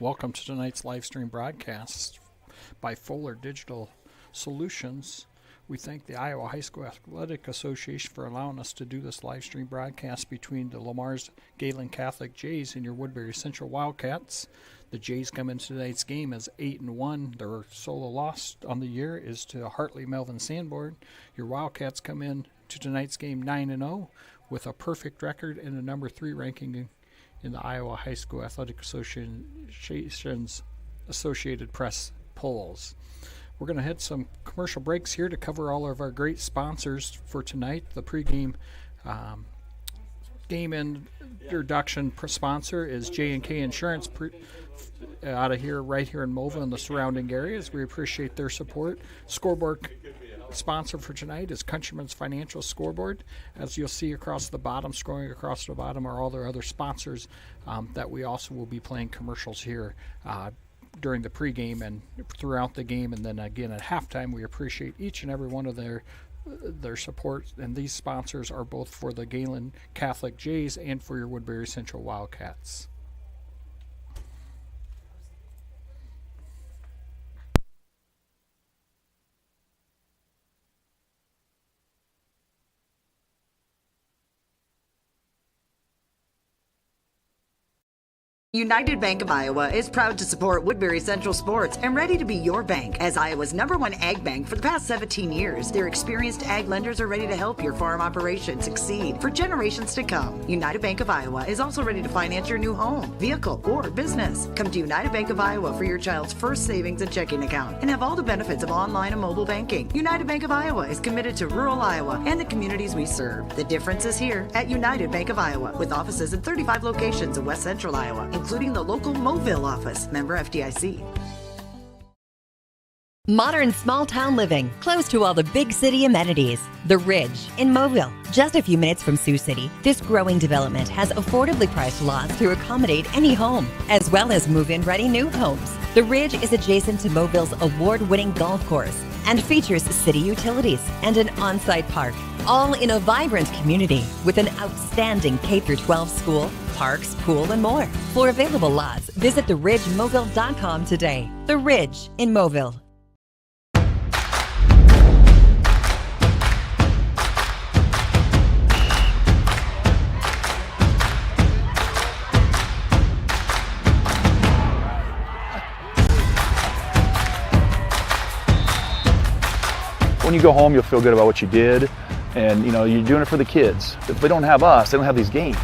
Welcome to tonight's live stream broadcast by Fuller Digital Solutions. We thank the Iowa High School Athletic Association for allowing us to do this live stream broadcast between the Lamar's Gehlen Catholic Jays and your Woodbury Central Wildcats. The Jays come into tonight's game as 8-1. Their solo loss on the year is to Hartley Melvin Sanborn. Your Wildcats come in to tonight's game 9-0 with a perfect record and a number 3 ranking in the Iowa High School Athletic Association's Associated Press polls. We're going to hit some commercial breaks here to cover all of our great sponsors for tonight. The pregame game introduction sponsor is J&K Insurance out of here, right here in Mobile and the surrounding areas. We appreciate their support. Scoreboard sponsor for tonight is Countryman's Financial Scoreboard. As you'll see across the bottom, scrolling across the bottom, are all their other sponsors that we also will be playing commercials here during the pregame and throughout the game, and then again at halftime. We appreciate each and every one of their support, and these sponsors are both for the Gehlen Catholic Jays and for your Woodbury Central Wildcats. United Bank of Iowa is proud to support Woodbury Central Sports and ready to be your bank as Iowa's #1 ag bank for the past 17 years. Their experienced ag lenders are ready to help your farm operation succeed for generations to come. United Bank of Iowa is also ready to finance your new home, vehicle, or business. Come to United Bank of Iowa for your child's first savings and checking account and have all the benefits of online and mobile banking. United Bank of Iowa is committed to rural Iowa and the communities we serve. The difference is here at United Bank of Iowa, with offices in 35 locations in West Central Iowa, including the local Mobile office, member FDIC. Modern small town living, close to all the big city amenities. The Ridge in Mobile, just a few minutes from Sioux City. This growing development has affordably priced lots to accommodate any home, as well as move-in ready new homes. The Ridge is adjacent to Mobile's award-winning golf course and features city utilities and an on-site park, all in a vibrant community with an outstanding K-12 school, parks, pool, and more. For available lots, visit theridgemobile.com today. The Ridge in Mobile. When you go home, you'll feel good about what you did, and you're doing it for the kids. If they don't have us, they don't have these games.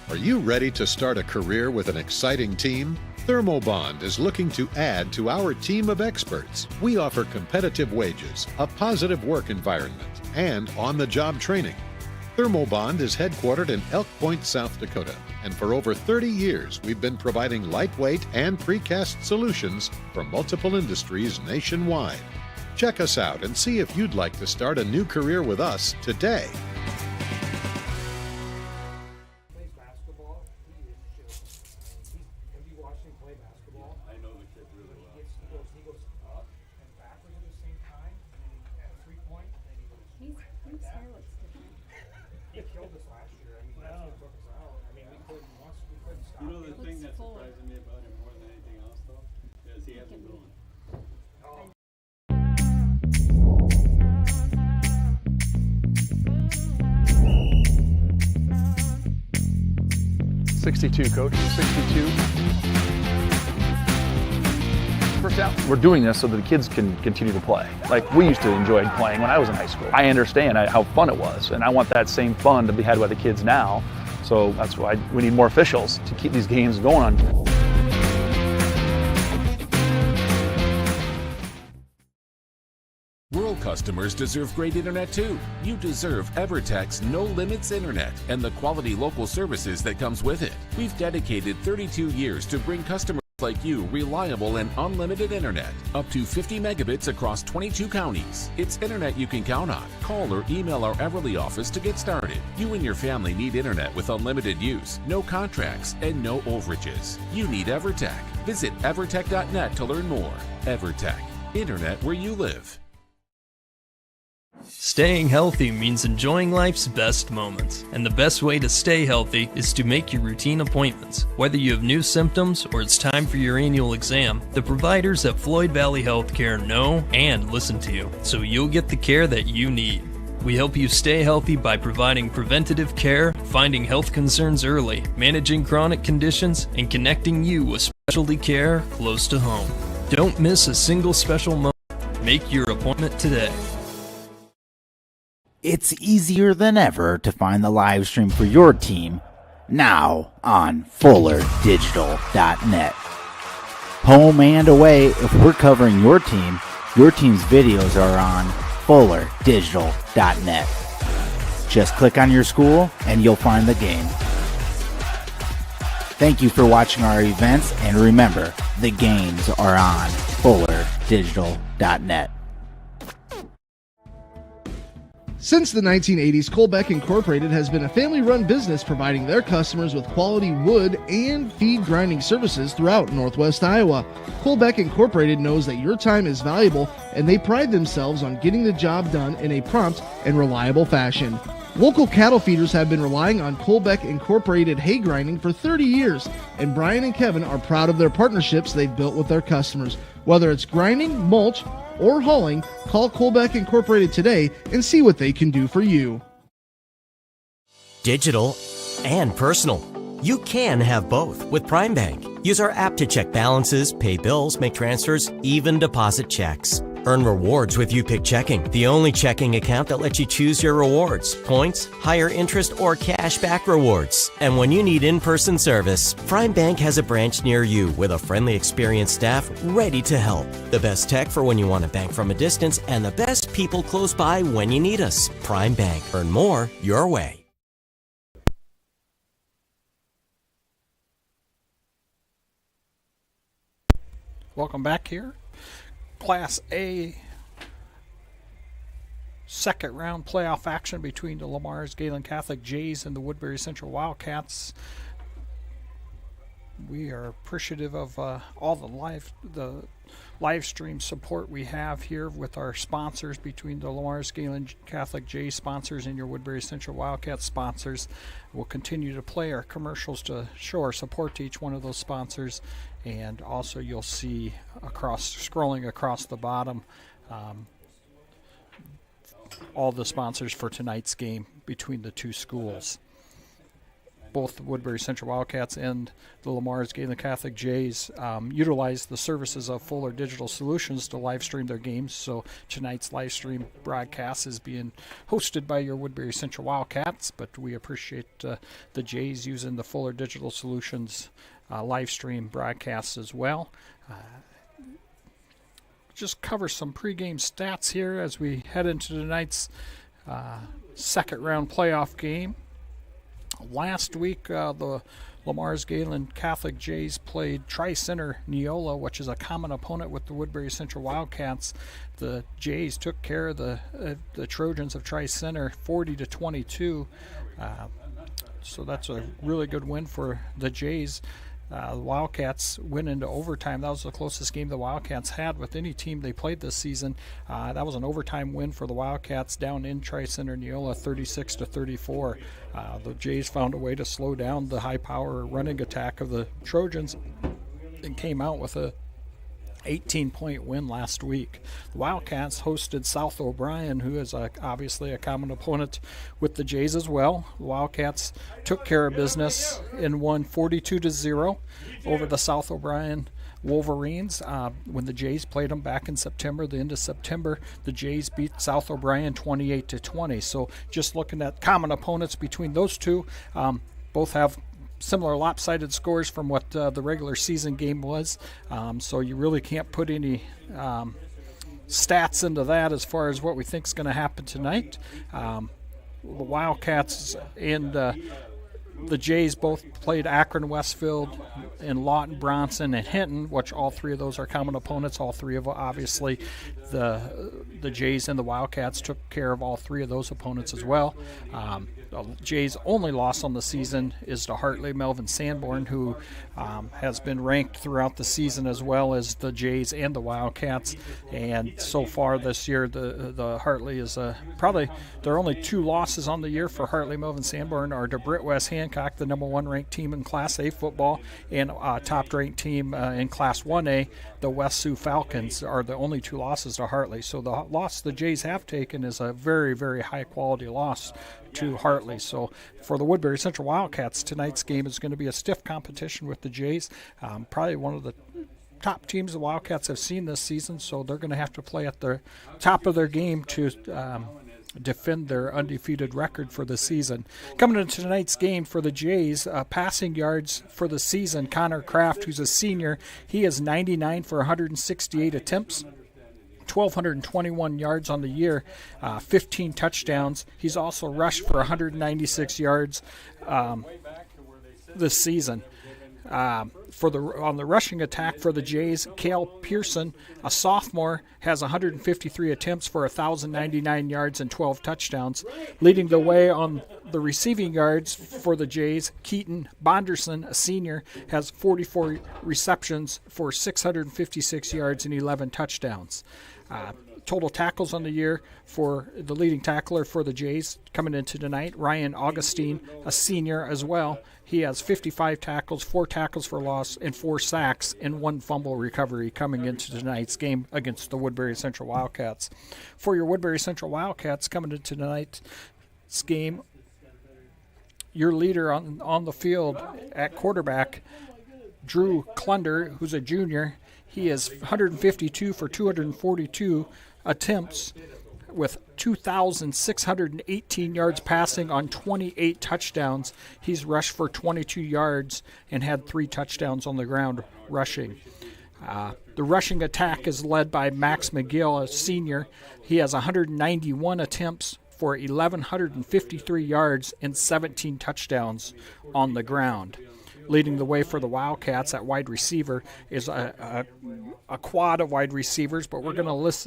Are you ready to start a career with an exciting team? Thermobond is looking to add to our team of experts. We offer competitive wages, a positive work environment, and on-the-job training. Thermobond is headquartered in Elk Point, South Dakota, and for over 30 years we've been providing lightweight and precast solutions for multiple industries nationwide. Check us out and see if you'd like to start a new career with us today. Plays basketball. Have you watched him play basketball? I know the kid really well. He goes up and backwards at the same time, and then at a 3-point, and then he goes like that. He killed us last year. I mean, that's what took us out. I mean, we couldn't stop. You know the thing that's surprising me about him more than anything else, though, is he hasn't grown. Oh. 62, Coach. 62. First down. We're doing this so that the kids can continue to play. Like we used to enjoy playing when I was in high school. I understand how fun it was, and I want that same fun to be had by the kids now. So that's why we need more officials to keep these games going on. Rural customers deserve great internet too. You deserve EverTech's No Limits Internet and the quality local services that comes with it. We've dedicated 32 years to bring customers like you reliable and unlimited internet, up to 50 megabits across 22 counties. It's internet you can count on. Call or email our Everly office to get started. You and your family need internet with unlimited use, no contracts, and no overages. You need EverTech. Visit evertech.net to learn more. EverTech, internet where you live. Staying healthy means enjoying life's best moments, and the best way to stay healthy is to make your routine appointments. Whether you have new symptoms or it's time for your annual exam, the providers at Floyd Valley Healthcare know and listen to you, so you'll get the care that you need. We help you stay healthy by providing preventative care, finding health concerns early, managing chronic conditions, and connecting you with specialty care close to home. Don't miss a single special moment. Make your appointment today. It's easier than ever to find the live stream for your team now on FullerDigital.net. Home and away, if we're covering your team's videos are on FullerDigital.net. Just click on your school and you'll find the game. Thank you for watching our events, and remember, the games are on FullerDigital.net. Since the 1980s, Colbeck Incorporated has been a family-run business providing their customers with quality wood and feed grinding services throughout Northwest Iowa. Colbeck Incorporated knows that your time is valuable, and they pride themselves on getting the job done in a prompt and reliable fashion. Local cattle feeders have been relying on Colbeck Incorporated hay grinding for 30 years, and Brian and Kevin are proud of their partnerships they've built with their customers. Whether it's grinding, mulch, or hauling, call Colbeck Incorporated today and see what they can do for you. Digital and personal. You can have both with Prime Bank. Use our app to check balances, pay bills, make transfers, even deposit checks. Earn rewards with YouPick Checking, the only checking account that lets you choose your rewards, points, higher interest, or cash back rewards. And when you need in-person service, Prime Bank has a branch near you with a friendly, experienced staff ready to help. The best tech for when you want to bank from a distance, and the best people close by when you need us. Prime Bank. Earn more your way. Welcome back here. Class A second round playoff action between the Lamar's Gehlen Catholic Jays and the Woodbury Central Wildcats. We are appreciative of all the live stream support we have here with our sponsors, between the Lamar's Gehlen Catholic Jays sponsors and your Woodbury Central Wildcats sponsors. We'll continue to play our commercials to show our support to each one of those sponsors. And also you'll see scrolling across the bottom, all the sponsors for tonight's game between the two schools. Both the Woodbury Central Wildcats and the Lamar's Gehlen Catholic Jays utilize the services of Fuller Digital Solutions to live stream their games. So tonight's live stream broadcast is being hosted by your Woodbury Central Wildcats, but we appreciate the Jays using the Fuller Digital Solutions live stream broadcasts as well. Just cover some pregame stats here as we head into tonight's second round playoff game. Last week, the Lamar's Gehlen Catholic Jays played Tri-Center Neola, which is a common opponent with the Woodbury Central Wildcats. The Jays took care of the Trojans of Tri-Center 40-22. So that's a really good win for the Jays. The Wildcats went into overtime. That was the closest game the Wildcats had with any team they played this season. That was an overtime win for the Wildcats down in Tri-Center Neola, 36-34. The Jays found a way to slow down the high-power running attack of the Trojans and came out with a 18-point win last week. The Wildcats hosted South O'Brien, who is obviously a common opponent with the Jays as well. The Wildcats took care of business and won 42-0 over the South O'Brien Wolverines. When the Jays played them back in September, the end of September, the Jays beat South O'Brien 28-20. So just looking at common opponents between those two, both have similar lopsided scores from what the regular season game was. So you really can't put any stats into that as far as what we think is going to happen tonight. The Wildcats and The Jays both played Akron, Westfield, and Lawton, Bronson, and Hinton, which all three of those are common opponents. All three of obviously the Jays and the Wildcats took care of all three of those opponents as well. The Jays' only loss on the season is to Hartley Melvin Sanborn, who has been ranked throughout the season as well as the Jays and the Wildcats. And so far this year, the Hartley is probably there are only 2 losses on the year for Hartley Melvin Sanborn are to Britt West Hancock, the number 1 ranked team in Class A football, and top ranked team in Class 1A, the West Sioux Falcons, are the only 2 losses to Hartley. So the loss the Jays have taken is a very, very high quality loss to Hartley. So for the Woodbury Central Wildcats, tonight's game is going to be a stiff competition with the Jays. Probably one of the top teams the Wildcats have seen this season, so they're going to have to play at the top of their game to defend their undefeated record for the season. Coming into tonight's game for the Jays, passing yards for the season, Connor Kraft, who's a senior, he is 99 for 168 attempts. 1,221 yards on the year, 15 touchdowns. He's also rushed for 196 yards this season. On the rushing attack for the Jays, Cale Pearson, a sophomore, has 153 attempts for 1,099 yards and 12 touchdowns. Leading the way on the receiving yards for the Jays, Keaton Bonderson, a senior, has 44 receptions for 656 yards and 11 touchdowns. Total tackles on the year for the leading tackler for the Jays coming into tonight, Ryan Augustine, a senior as well. He has 55 tackles, 4 tackles for loss, and 4 sacks, and 1 fumble recovery coming into tonight's game against the Woodbury Central Wildcats. For your Woodbury Central Wildcats coming into tonight's game, your leader on the field at quarterback, Drew Klunder, who's a junior. He is 152 for 242 attempts with 2,618 yards passing on 28 touchdowns. He's rushed for 22 yards and had 3 touchdowns on the ground rushing. The rushing attack is led by Max McGill, a senior. He has 191 attempts for 1,153 yards and 17 touchdowns on the ground. Leading the way for the Wildcats at wide receiver is a quad of wide receivers, but we're going to list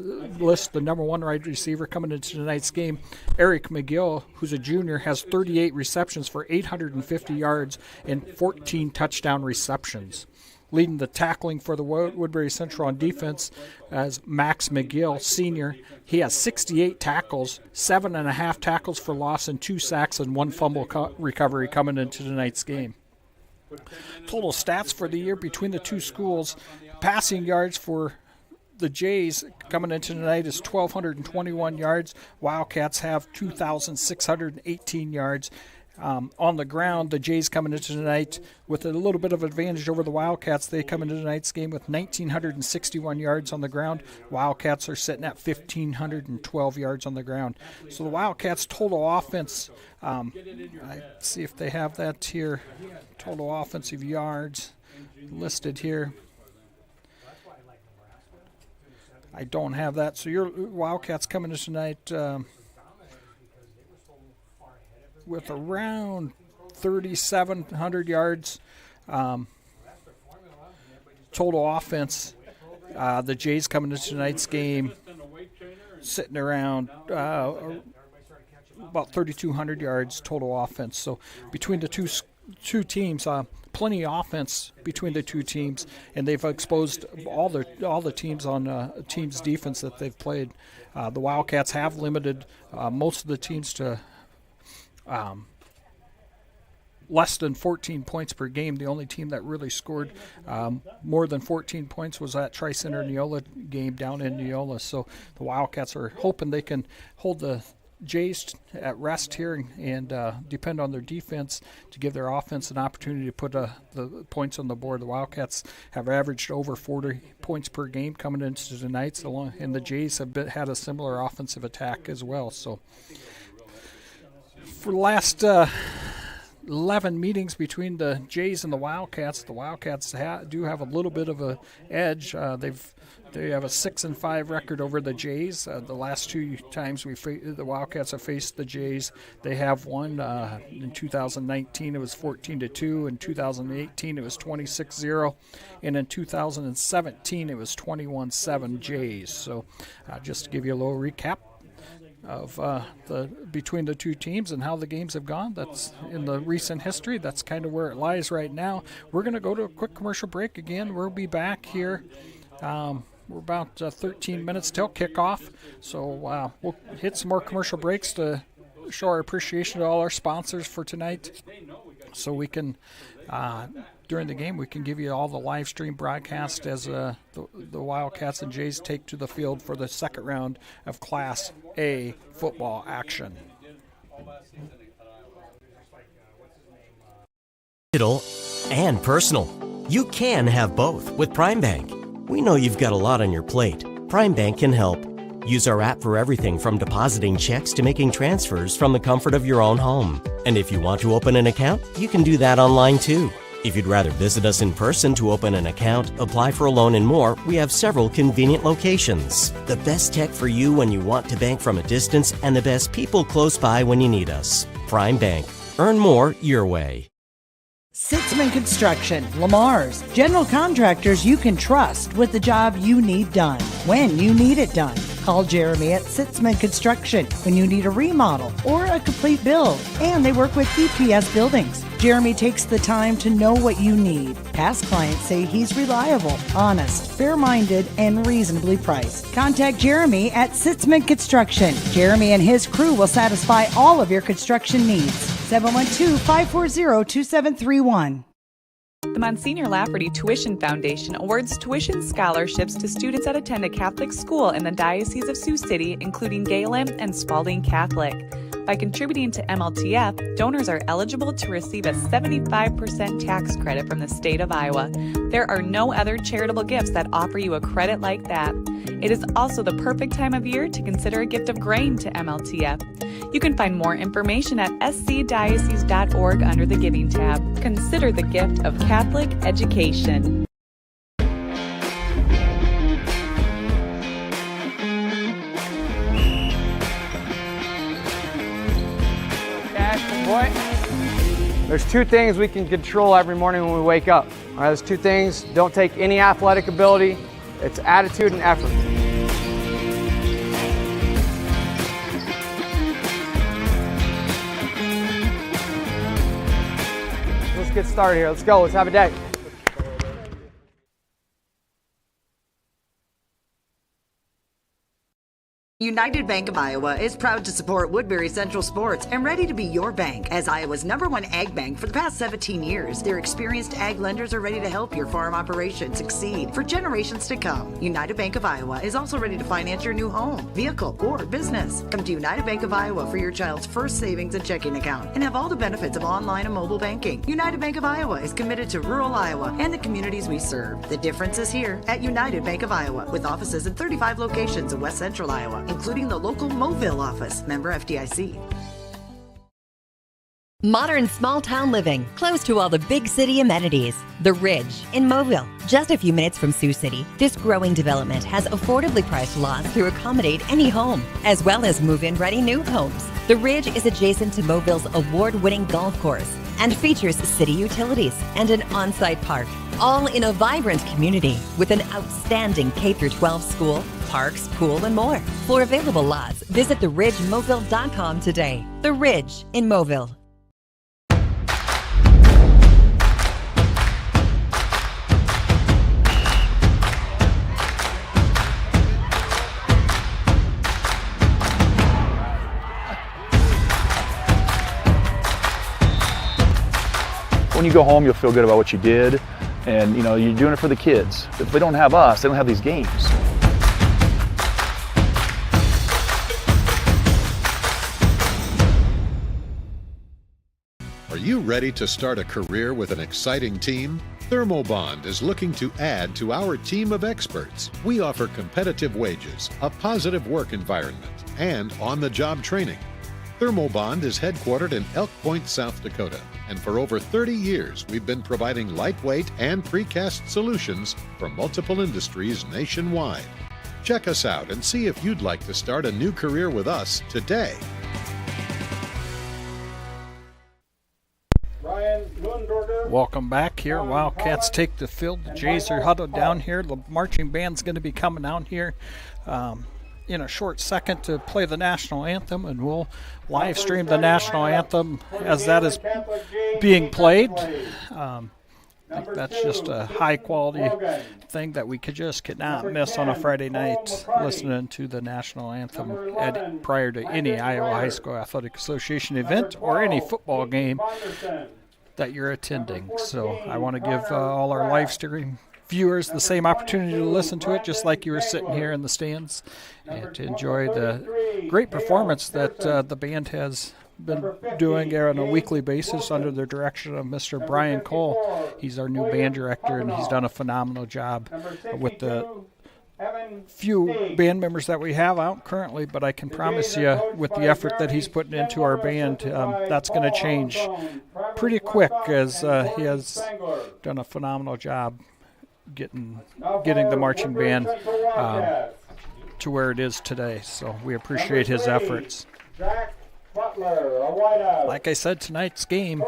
the number 1 wide receiver coming into tonight's game. Eric McGill, who's a junior, has 38 receptions for 850 yards and 14 touchdown receptions. Leading the tackling for the Woodbury Central on defense as Max McGill, senior. He has 68 tackles, 7.5 tackles for loss, and 2 sacks and 1 fumble recovery coming into tonight's game. Total stats for the year between the two schools, passing yards for the Jays coming into tonight is 1,221 yards. Wildcats have 2,618 yards. On the ground, the Jays coming into tonight with a little bit of advantage over the Wildcats. They come into tonight's game with 1,961 yards on the ground. Wildcats are sitting at 1,512 yards on the ground. So the Wildcats' total offense, I see if they have that here, total offensive yards listed here. I don't have that. So your Wildcats coming in tonight with around 3,700 yards total offense. The Jays coming into tonight's game sitting around about 3,200 yards total offense. So between the two teams, plenty of offense between the two teams, and they've exposed all the teams on teams' defense that they've played. The Wildcats have limited most of the teams to less than 14 points per game. The only team that really scored more than 14 points was that Tri-Center Neola game down in Neola. So the Wildcats are hoping they can hold the Jays at rest here and depend on their defense to give their offense an opportunity to put the points on the board. The Wildcats have averaged over 40 points per game coming into tonight, and the Jays have had a similar offensive attack as well. So for the last 11 meetings between the Jays and the Wildcats do have a little bit of an edge. They've They have a 6-5 record over the Jays. The last two times the Wildcats have faced the Jays, they have won. In 2019, it was 14-2. In 2018, it was 26-0, and in 2017, it was 21-7 Jays. So, just to give you a little recap of between the two teams and how the games have gone. That's in the recent history. That's kind of where it lies right now. We're going to go to a quick commercial break again. We'll be back here. We're about 13 minutes till kickoff, so we'll hit some more commercial breaks to show our appreciation to all our sponsors for tonight, so we can during the game we can give you all the live stream broadcast as the Wildcats and Jays take to the field for the second round of Class A football action. Digital and personal. You can have both with Prime Bank. We know you've got a lot on your plate. Prime Bank can help. Use our app for everything from depositing checks to making transfers from the comfort of your own home. And if you want to open an account, you can do that online too. If you'd rather visit us in person to open an account, apply for a loan and more, we have several convenient locations. The best tech for you when you want to bank from a distance, and the best people close by when you need us. Prime Bank. Earn more your way. Sitzman Construction, Lamar's, general contractors you can trust with the job you need done, when you need it done. Call Jeremy at Sitzman Construction when you need a remodel or a complete build. And they work with EPS buildings. Jeremy takes the time to know what you need. Past clients say he's reliable, honest, fair-minded, and reasonably priced. Contact Jeremy at Sitzman Construction. Jeremy and his crew will satisfy all of your construction needs. 712-540-2731. The Monsignor Lafferty Tuition Foundation awards tuition scholarships to students that attend a Catholic school in the Diocese of Sioux City, including Gehlen and Spalding Catholic. By contributing to MLTF, donors are eligible to receive a 75% tax credit from the state of Iowa. There are no other charitable gifts that offer you a credit like that. It is also the perfect time of year to consider a gift of grain to MLTF. You can find more information at scdiocese.org under the Giving tab. Consider the gift of Catholic education. Boy, there's two things we can control every morning when we wake up. All right, those two things don't take any athletic ability. It's attitude and effort. Let's get started here. Let's go. Let's have a day. United Bank of Iowa is proud to support Woodbury Central Sports and ready to be your bank. As Iowa's #1 ag bank for the past 17 years, their experienced ag lenders are ready to help your farm operation succeed for generations to come. United Bank of Iowa is also ready to finance your new home, vehicle, or business. Come to United Bank of Iowa for your child's first savings and checking account and have all the benefits of online and mobile banking. United Bank of Iowa is committed to rural Iowa and the communities we serve. The difference is here at United Bank of Iowa, with offices in 35 locations in West Central Iowa, including the local Mobile office, member FDIC. Modern small-town living, close to all the big city amenities. The Ridge in Mobile, just a few minutes from Sioux City. This growing development has affordably priced lots to accommodate any home, as well as move-in ready new homes. The Ridge is adjacent to Mobile's award-winning golf course and features city utilities and an on-site park, all in a vibrant community with an outstanding K-12 school, parks, pool, and more. For available lots, visit theridgemobile.com today. The Ridge in Mobile. When you go home, you'll feel good about what you did, and you know you're doing it for the kids. If they don't have us, they don't have these games. Are you ready to start a career with an exciting team? Thermobond is looking to add to our team of experts. We offer competitive wages, a positive work environment, and on-the-job training. Thermobond is headquartered in Elk Point, South Dakota, and for over 30 years we've been providing lightweight and precast solutions for multiple industries nationwide. Check us out and see if you'd like to start a new career with us today. Welcome back here. Wildcats take the field. The Jays are huddled down here. The marching band's going to be coming down here in a short second to play the national anthem, and we'll live stream the national anthem as that is being played. I think that's just a high quality thing that we cannot miss on a Friday night, listening to the national anthem prior to any Iowa High School Athletic Association event or any football game that you're attending. So I want to give all our live stream viewers the same opportunity to listen to it, just like you were sitting here in the stands, and to enjoy the great performance that the band has been doing on a weekly basis under the direction of Mr. Brian Cole. He's our new band director, and he's done a phenomenal job with the few band members that we have out currently, but I can promise you with the effort that he's putting into our band, that's going to change pretty quick, as he has done a phenomenal job getting the marching band to where it is today. So we appreciate his efforts. Like I said, tonight's game,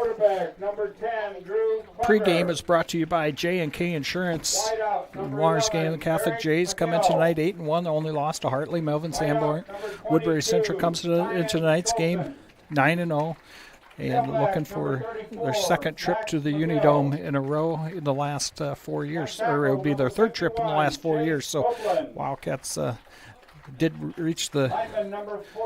pregame is brought to you by J&K Insurance. Lamars Gehlen Catholic Jays come in tonight 8-1, only lost to Hartley, Melvin Sanborn. Woodbury Central comes into tonight's game 9-0, and looking for their second trip to the Unidome in a row in the last 4 years, or it would be their third trip in the last 4 years. So Wildcats did reach the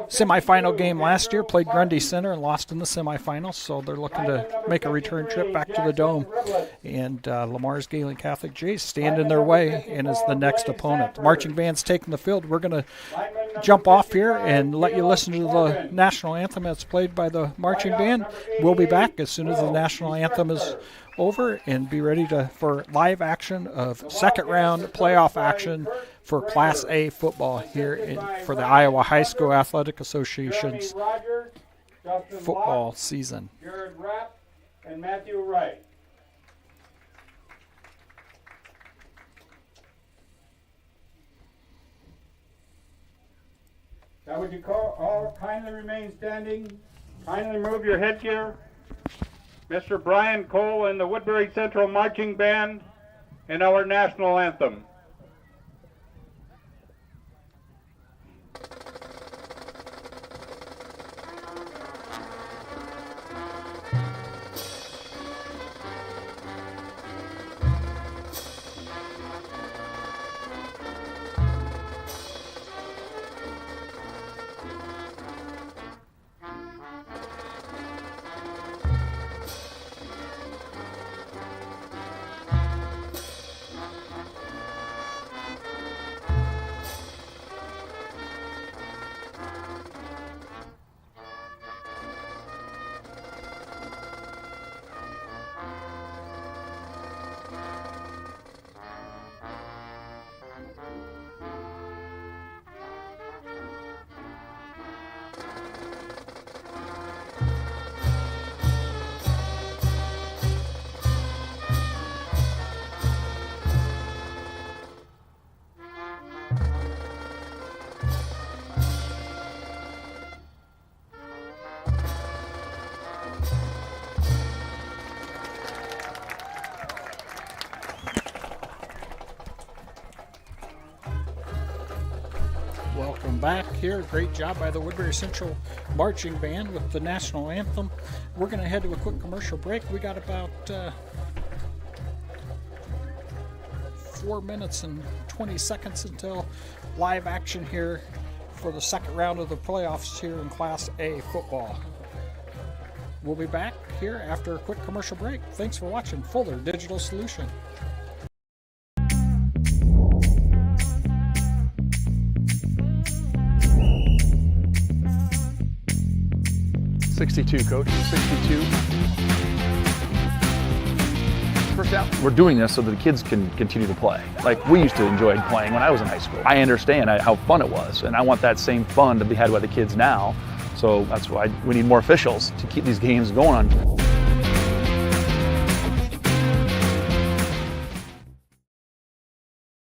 semifinal game last year, played Grundy Center and lost in the semifinals, so they're looking to make a return trip back to the Dome. And Lamar's Gehlen Catholic Jays stand in their way and is the next opponent. The marching band's taking the field. We're going to jump off here and let you listen to the national anthem that's played by the marching band. We'll be back as soon as the national anthem is over, and be ready for live action of second round playoff action for Class A football here for the Iowa High School Athletic Association's football season. Jared Rapp and Matthew Wright. Now would you all kindly remain standing? Kindly move your headgear. Mr. Brian Cole and the Woodbury Central Marching Band and our national anthem. Welcome back here. Great job by the Woodbury Central Marching Band with the national anthem. We're going to head to a quick commercial break. We got about 4 minutes and 20 seconds until live action here for the second round of the playoffs here in Class A football. We'll be back here after a quick commercial break. Thanks for watching Fuller Digital Solution. .62, Coach. 62. First out. We're doing this so that the kids can continue to play. Like we used to enjoy playing when I was in high school. I understand how fun it was, and I want that same fun to be had by the kids now. So that's why we need more officials to keep these games going on.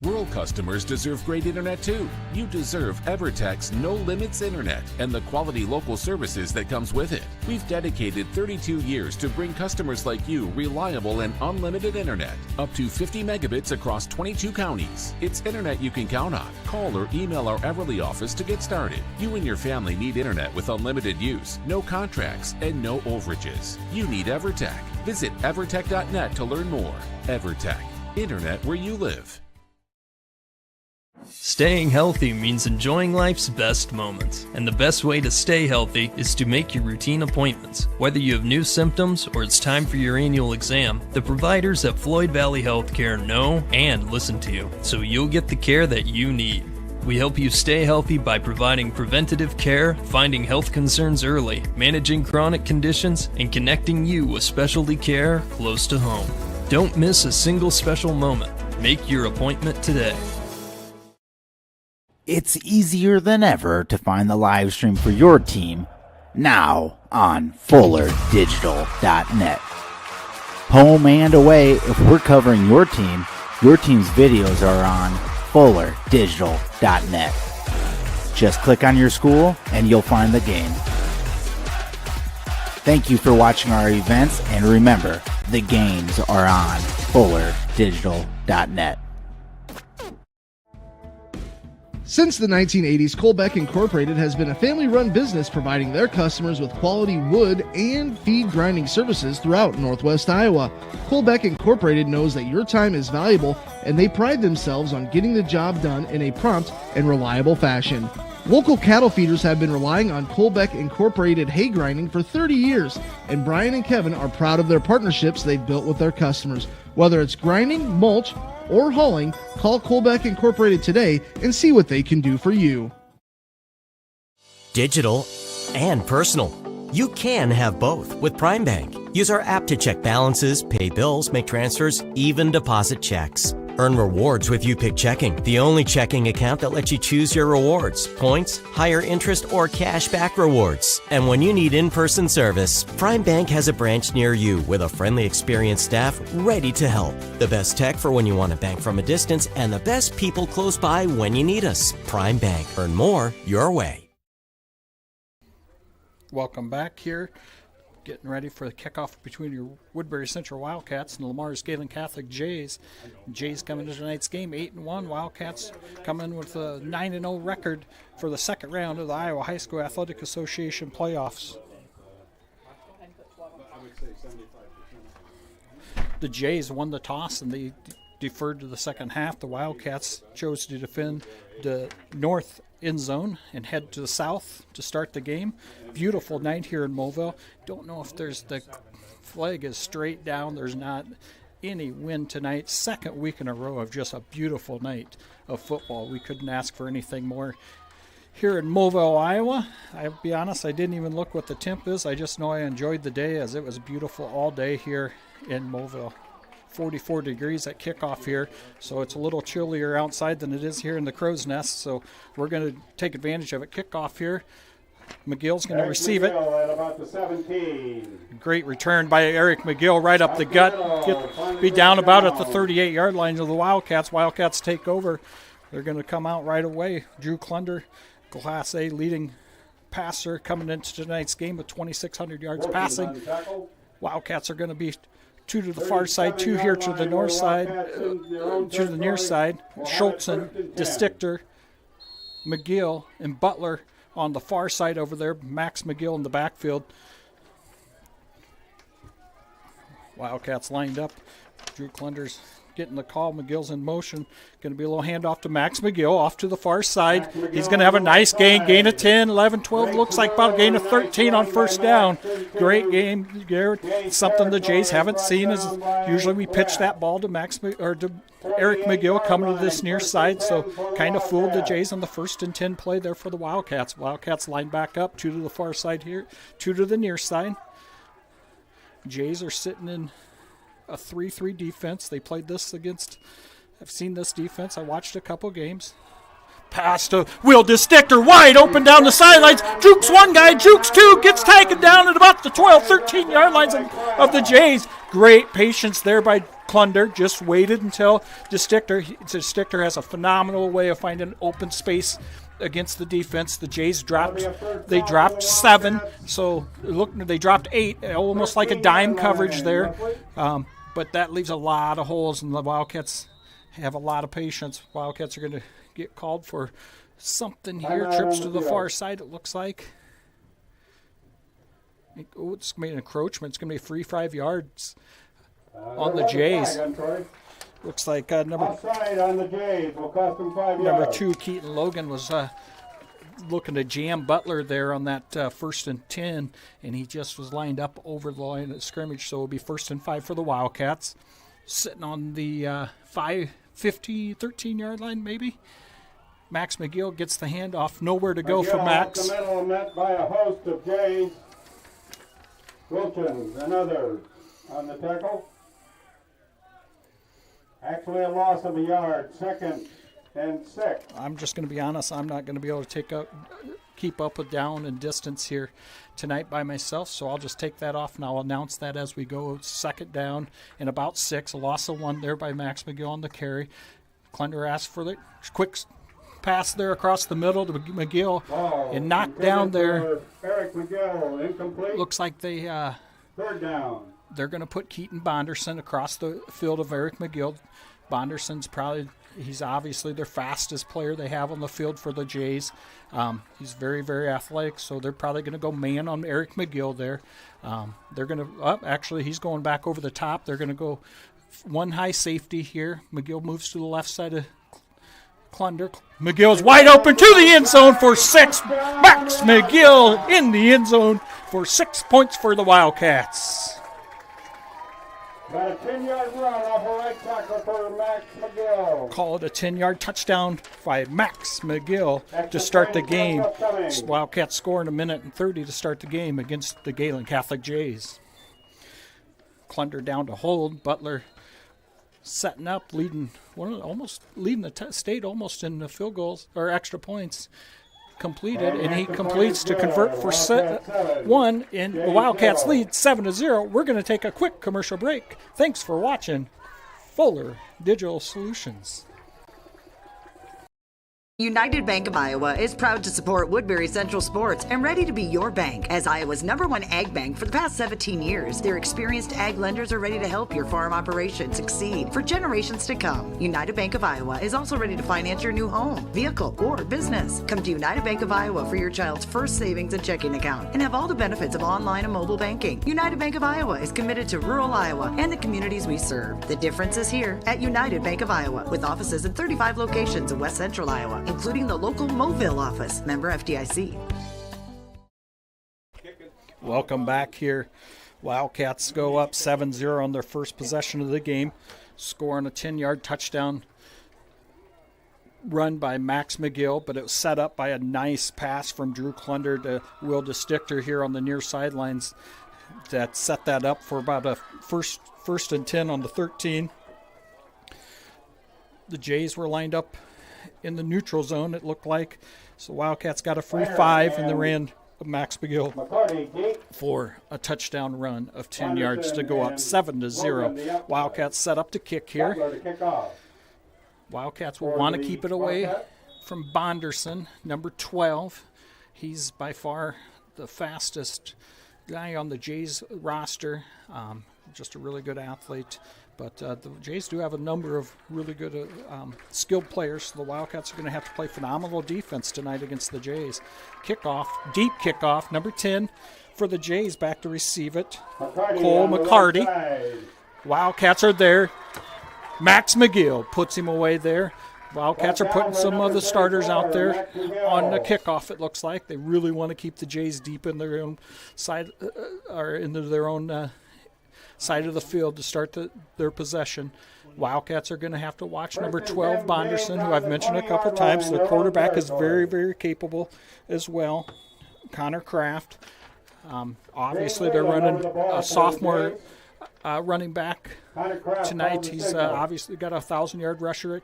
Rural customers deserve great internet too. You deserve EverTech's No Limits Internet and the quality local services that comes with it. We've dedicated 32 years to bring customers like you reliable and unlimited internet, up to 50 megabits across 22 counties. It's internet you can count on. Call or email our Everly office to get started. You and your family need internet with unlimited use, no contracts, and no overages. You need EverTech. Visit evertech.net to learn more. EverTech, internet where you live. Staying healthy means enjoying life's best moments, and the best way to stay healthy is to make your routine appointments. Whether you have new symptoms or it's time for your annual exam, the providers at Floyd Valley Healthcare know and listen to you, so you'll get the care that you need. We help you stay healthy by providing preventative care, finding health concerns early, managing chronic conditions, and connecting you with specialty care close to home. Don't miss a single special moment. Make your appointment today. It's easier than ever to find the live stream for your team now on FullerDigital.net. Home and away, if we're covering your team's videos are on FullerDigital.net. Just click on your school and you'll find the game. Thank you for watching our events, and remember, the games are on FullerDigital.net. Since the 1980s, Colbeck Incorporated has been a family-run business providing their customers with quality wood and feed grinding services throughout Northwest Iowa. Colbeck Incorporated knows that your time is valuable, and they pride themselves on getting the job done in a prompt and reliable fashion. Local cattle feeders have been relying on Colbeck Incorporated hay grinding for 30 years, and Brian and Kevin are proud of their partnerships they've built with their customers. Whether it's grinding, mulch, or hauling, call Colbeck Incorporated today and see what they can do for you. Digital and personal. You can have both with Prime Bank. Use our app to check balances, pay bills, make transfers, even deposit checks. Earn rewards with YouPick Checking, the only checking account that lets you choose your rewards, points, higher interest, or cash back rewards. And when you need in-person service, Prime Bank has a branch near you with a friendly, experienced staff ready to help. The best tech for when you want to bank from a distance, and the best people close by when you need us. Prime Bank. Earn more your way. Welcome back here. Getting ready for the kickoff between your Woodbury Central Wildcats and Lamar's Gehlen Catholic Jays. Jays coming to tonight's game 8-1. Wildcats coming with a 9-0 record for the second round of the Iowa High School Athletic Association playoffs. The Jays won the toss and they deferred to the second half. The Wildcats chose to defend the north end zone and head to the south to start the game. Beautiful night here in Moville. Don't know if the flag is straight down. There's not any wind tonight. Second week in a row of just a beautiful night of football. We couldn't ask for anything more here in Moville, Iowa. I'll be honest, I didn't even look what the temp is. I just know I enjoyed the day as it was beautiful all day here in Moville. 44 degrees at kickoff here, so it's a little chillier outside than it is here in the Crow's Nest, so we're going to take advantage of it. Kickoff here. McGill's going to receive it. At about the 17. Great return by Eric McGill right up the gut. Be down about at the 38-yard line of the Wildcats. Wildcats take over. They're going to come out right away. Drew Klunder, Class A leading passer, coming into tonight's game with 2,600 yards passing. Wildcats are going to be two to the far side, two here to the north side, to the near side. Schultzen, DeStichter, McGill, and Butler on the far side over there. Max McGill in the backfield. Wildcats lined up. Drew Klunder's getting the call. McGill's in motion. Going to be a little handoff to Max McGill off to the far side. He's going to have a nice gain of 10, 11, 12. Looks like about a gain of 13 on first down. Great game, Garrett. Something the Jays haven't seen is usually we pitch that ball to to Eric McGill coming to this near side, so kind of fooled the Jays on the 1st and 10 play there for the Wildcats. Wildcats line back up, two to the far side here, two to the near side. Jays are sitting in a 3-3 defense. They played this against, I've seen this defense. I watched a couple games. Pass to Will DeStichter, wide open down the sidelines. Jukes one guy, jukes two, gets taken down at about the 12, 13-yard lines of the Jays. Great patience there by Klunder. Just waited until DeStichter has a phenomenal way of finding open space against the defense. The Jays dropped 7, so they dropped 8, almost like a dime coverage there. But that leaves a lot of holes, and the Wildcats have a lot of patience. Wildcats are going to get called for something here. Trips to the far side, it looks like. Oh, it's going to be an encroachment. It's going to be a free 5 yards on the Jays. Looks like Offside on the Jays will cost them 5 yards. number 2, Keaton Logan, was looking to jam Butler there on that 1st and 10, and he just was lined up over the line of scrimmage, so it'll be 1st and 5 for the Wildcats. Sitting on the 13-yard line maybe. Max McGill gets the handoff. Nowhere to go for Max. The middle met by a host of Jays. Wilkins and others on the tackle. Actually a loss of a yard. 2nd and 6. I'm just going to be honest. I'm not going to be able to keep up with down and distance here tonight by myself, so I'll just take that off, and I'll announce that as we go. 2nd down and about 6. A loss of 1 there by Max McGill on the carry. Klunder asked for the quick pass there across the middle to McGill, and knocked down there. Eric McGill, incomplete. Looks like 3rd down. They're going to put Keaton Bonderson across the field of Eric McGill. Bonderson's he's obviously their fastest player they have on the field for the Jays. He's very, very athletic, so they're probably going to go man on Eric McGill there. They're going to, actually, he's going back over the top. They're going to go 1 high safety here. McGill moves to the left side of Klunder. McGill's wide open to the end zone for 6. Max McGill in the end zone for 6 points for the Wildcats. Got a 10-yard run off a right tackle for Max McGill. Called a 10-yard touchdown by Max McGill to start the game. Wildcats score in 1:30 to start the game against the Gehlen Catholic Jays. Klunder down to hold. Butler setting up, almost leading the state almost in the field goals or extra points completed, and he completes to convert for 1, and the Wildcats lead 7-0. We're going to take a quick commercial break. Thanks for watching Fuller Digital Solutions. United Bank of Iowa is proud to support Woodbury Central Sports and ready to be your bank as Iowa's #1 ag bank for the past 17 years. Their experienced ag lenders are ready to help your farm operation succeed for generations to come. United Bank of Iowa is also ready to finance your new home, vehicle, or business. Come to United Bank of Iowa for your child's first savings and checking account and have all the benefits of online and mobile banking. United Bank of Iowa is committed to rural Iowa and the communities we serve. The difference is here at United Bank of Iowa, with offices in 35 locations in West Central Iowa, including the local Mobile office, member FDIC. Welcome back here. Wildcats go up 7-0 on their first possession of the game, scoring a 10-yard touchdown run by Max McGill, but it was set up by a nice pass from Drew Klunder to Will DeStichter here on the near sidelines that set that up for about a first and 10 on the 13. The Jays were lined up in the neutral zone, it looked like. So Wildcats got a free 5, and they ran Max McGill for a touchdown run of 10 yards to go up 7-0. Wildcats set up to kick here. Wildcats will want to keep it away from Bonderson, number 12. He's by far the fastest guy on the Jays roster. Just a really good athlete. But the Jays do have a number of really good skilled players, so the Wildcats are going to have to play phenomenal defense tonight against the Jays. Kickoff, deep kickoff, number 10 for the Jays, back to receive it. Cole McCarty. Wildcats are there. Max McGill puts him away there. Wildcats are putting some of the starters out there on the kickoff, it looks like. They really want to keep the Jays deep in their own side, or into their own side of the field to start their possession. Wildcats are going to have to watch number 12, Bonderson, who I've mentioned a couple times. The quarterback is very, very capable as well. Connor Kraft. Obviously, they're running a sophomore running back tonight. He's obviously got a 1,000-yard rusher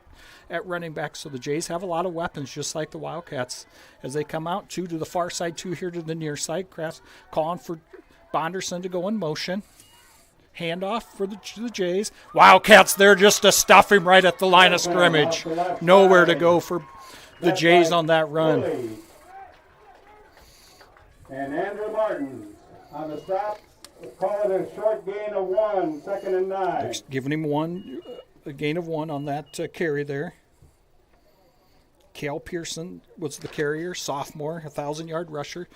at running back. So the Jays have a lot of weapons, just like the Wildcats. As they come out, 2 to the far side, 2 here to the near side. Kraft calling for Bonderson to go in motion. Handoff for the Jays. Wildcats there just to stuff him right at the line of scrimmage. Nowhere to go for the Jays on that run. And Andrew Martin on the stop. Call it a short gain of 1, 2nd and 9. They're giving him a gain of 1 on that carry there. Cale Pearson was the carrier, sophomore, 1,000-yard rusher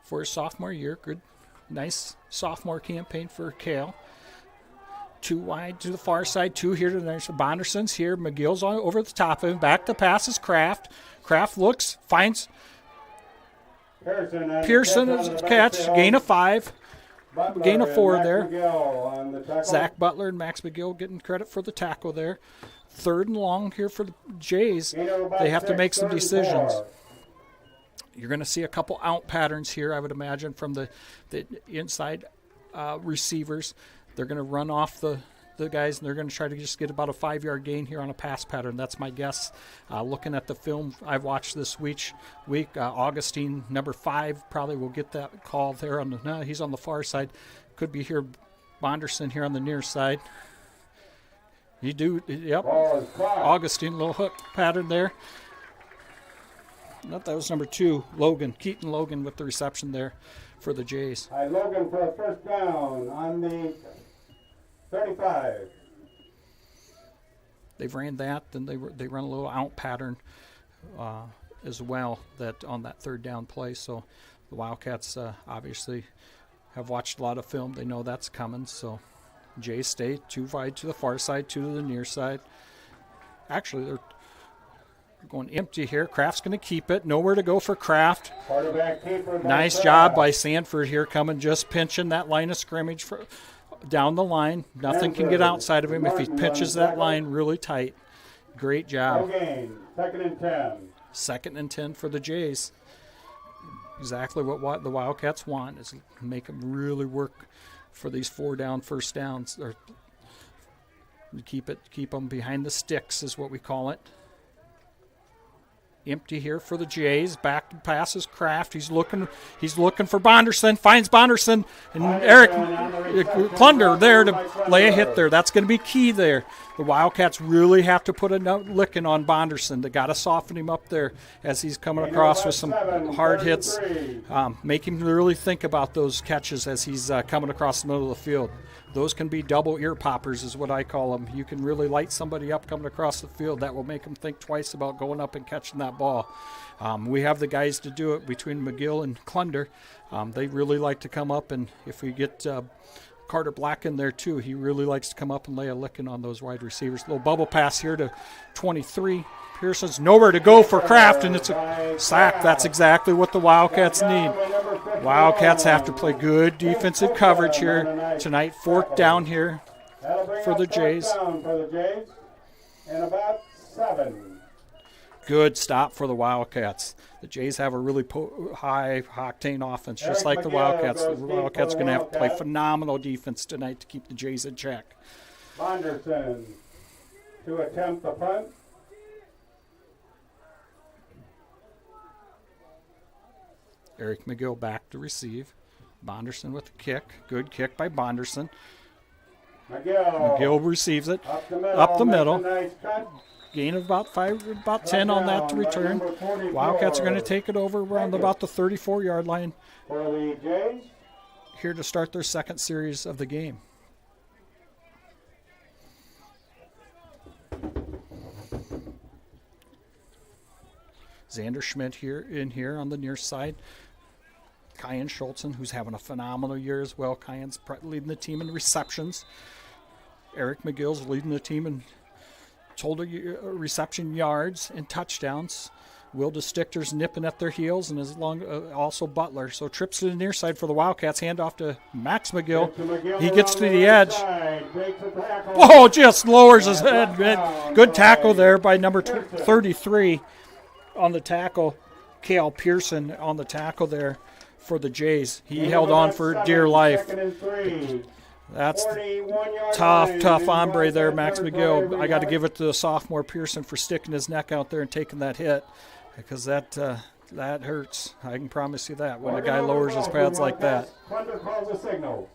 for his sophomore year. Good, nice sophomore campaign for Cale. 2 wide to the far side, 2 here to the next. Bonderson's here. McGill's over the top of him. Back to pass is Kraft. Kraft looks, finds Pearson as a catch. Gain of 5. Gain of 4 there. Zach Butler and Max McGill getting credit for the tackle there. 3rd and long here for the Jays. They have to make some decisions. You're going to see a couple out patterns here, I would imagine, from the inside receivers. They're going to run off the guys, and they're going to try to just get about a 5-yard gain here on a pass pattern. That's my guess. Looking at the film I've watched this week, Augustine, number 5, probably will get that call there. He's on the far side. Could be here, Bonderson here on the near side. Yep. Augustine, little hook pattern there. That was number 2, Keaton Logan with the reception there for the Jays. Logan for a first down on the 35. They've ran that, then they run a little out pattern as well that on that 3rd down play. So the Wildcats obviously have watched a lot of film. They know that's coming. So Jays stay 2 wide to the far side, 2 to the near side. Actually, they're going empty here. Kraft's going to keep it. Nowhere to go for Kraft. Nice job by Sanford here, coming just pinching that line of scrimmage down the line. Nothing can get outside of him if he pinches that line really tight. Great job. 2nd and 10. 2nd and 10 for the Jays. Exactly what the Wildcats want is make them really work for these 4-down first downs. Or keep them behind the sticks is what we call it. Empty here for the Jays. Back to passes Kraft. He's looking for Bonderson. Finds Bonderson and Eric Klunder there to lay a hit there. That's going to be key there. The Wildcats really have to put a licking on Bonderson. They got to soften him up there as he's coming across with some hard hits. Make him really think about those catches as he's coming across the middle of the field. Those can be double ear poppers is what I call them. You can really light somebody up coming across the field. That will make them think twice about going up and catching that ball. We have the guys to do it between McGill and Klunder. They really like to come up, and if we get Carter Black in there too, he really likes to come up and lay a licking on those wide receivers. Little bubble pass here to 23. Pearson's nowhere to go for Kraft, and it's a sack. That's exactly what the Wildcats need. Wildcats have to play good defensive coverage here tonight. 4th down here for the Jays. And about 7. Good stop for the Wildcats. The Jays have a really high octane offense, just like the Wildcats. The Wildcats are going to have to play phenomenal defense tonight to keep the Jays in check. Bonderson to attempt the punt. Eric McGill back to receive. Bonderson with the kick. Good kick by Bonderson. McGill receives it up the middle. Gain of about 10 on that to return. Wildcats are going to take it over around about the 34-yard line here to start their 2nd series of the game. Xander Schmidt here on the near side. Kyan Schultzen, who's having a phenomenal year as well. Kyan's leading the team in receptions. Eric McGill's leading the team in total reception yards and touchdowns. Will DeStichter's nipping at their heels, and also Butler. So trips to the near side for the Wildcats. Hand off to Max McGill. He gets to the edge. Oh, just lowers his head. Good tackle there by number 33 on the tackle. Cale Pearson on the tackle there for the Jays. He held on for dear life. That's 41-yard tough line. hombre there, Inside Max territory, McGill. I got to give it to the sophomore Pearson for sticking his neck out there and taking that hit, because that hurts. I can promise you that when a guy lowers his pads like that. Thunder calls a signal.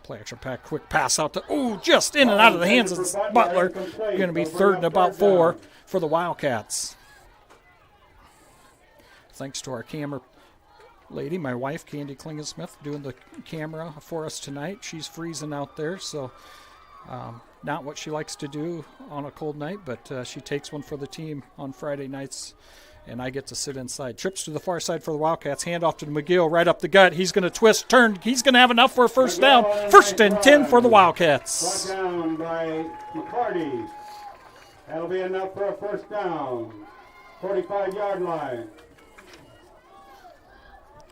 Play action pack, quick pass out to, just in and out of the hands of Butler. Going to be 3rd and about 4 for the Wildcats. Thanks to our camera lady, my wife, Candy Klingensmith, doing the camera for us tonight. She's freezing out there, so not what she likes to do on a cold night, but she takes one for the team on Friday nights, and I get to sit inside. Trips to the far side for the Wildcats. Handoff to McGill right up the gut. He's going to twist, turn. He's going to have enough for a first down. 1st and 10 for the Wildcats. Brought down by McCarty. That'll be enough for a first down. 45-yard line.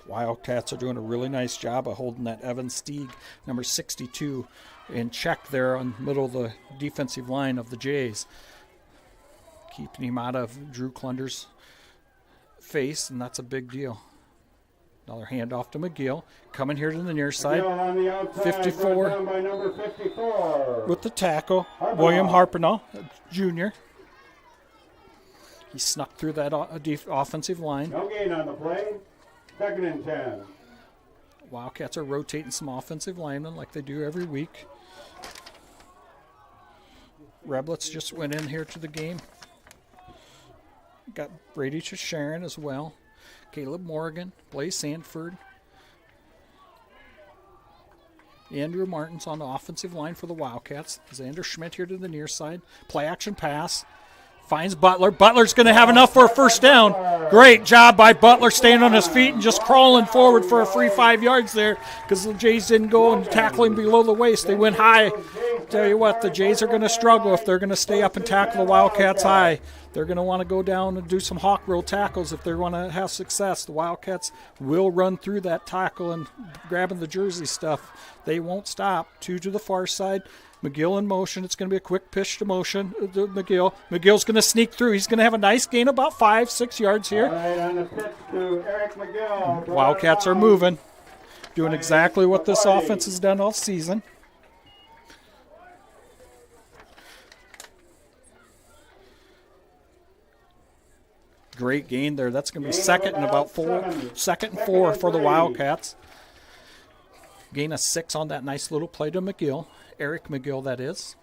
Wildcats are doing a really nice job of holding that Evan Stieg, number 62, in check there on the middle of the defensive line of the Jays. Keeping him out of Drew Klunder's face, and that's a big deal. Another handoff to McGill. Coming here to the near side. On the outside, 54. down by number 54. With the tackle. William Harpenau, Jr. He snuck through that offensive line. No gain on the play. 2nd and 10. Wildcats are rotating some offensive linemen like they do every week. Reblets just went in here to the game. Got Brady Sharon as well. Caleb Morgan, Blaze Sanford. Andrew Martin's on the offensive line for the Wildcats. Xander Schmidt here to the near side. Play action pass. Finds Butler. Butler's going to have enough for a first down. Great job by Butler staying on his feet and just crawling forward for a free 5 yards there, because the Jays didn't go and tackle him below the waist. They went high. Tell you what, the Jays are going to struggle if they're going to stay up and tackle the Wildcats high. They're going to want to go down and do some hawk roll tackles if they want to have success. The Wildcats will run through that tackle and grabbing the jersey stuff. They won't stop. 2 to the far side. McGill in motion. It's going to be a quick pitch to motion to McGill. McGill's going to sneak through. He's going to have a nice gain, about 5-6 yards here. All right, on the pitch to Eric McGill. Wildcats are moving, doing exactly what this offense has done all season. Great gain there. That's going to be 2nd and about 4. 2nd and 4 for the Wildcats. Gain of 6 on that nice little play to McGill. Eric McGill, that is.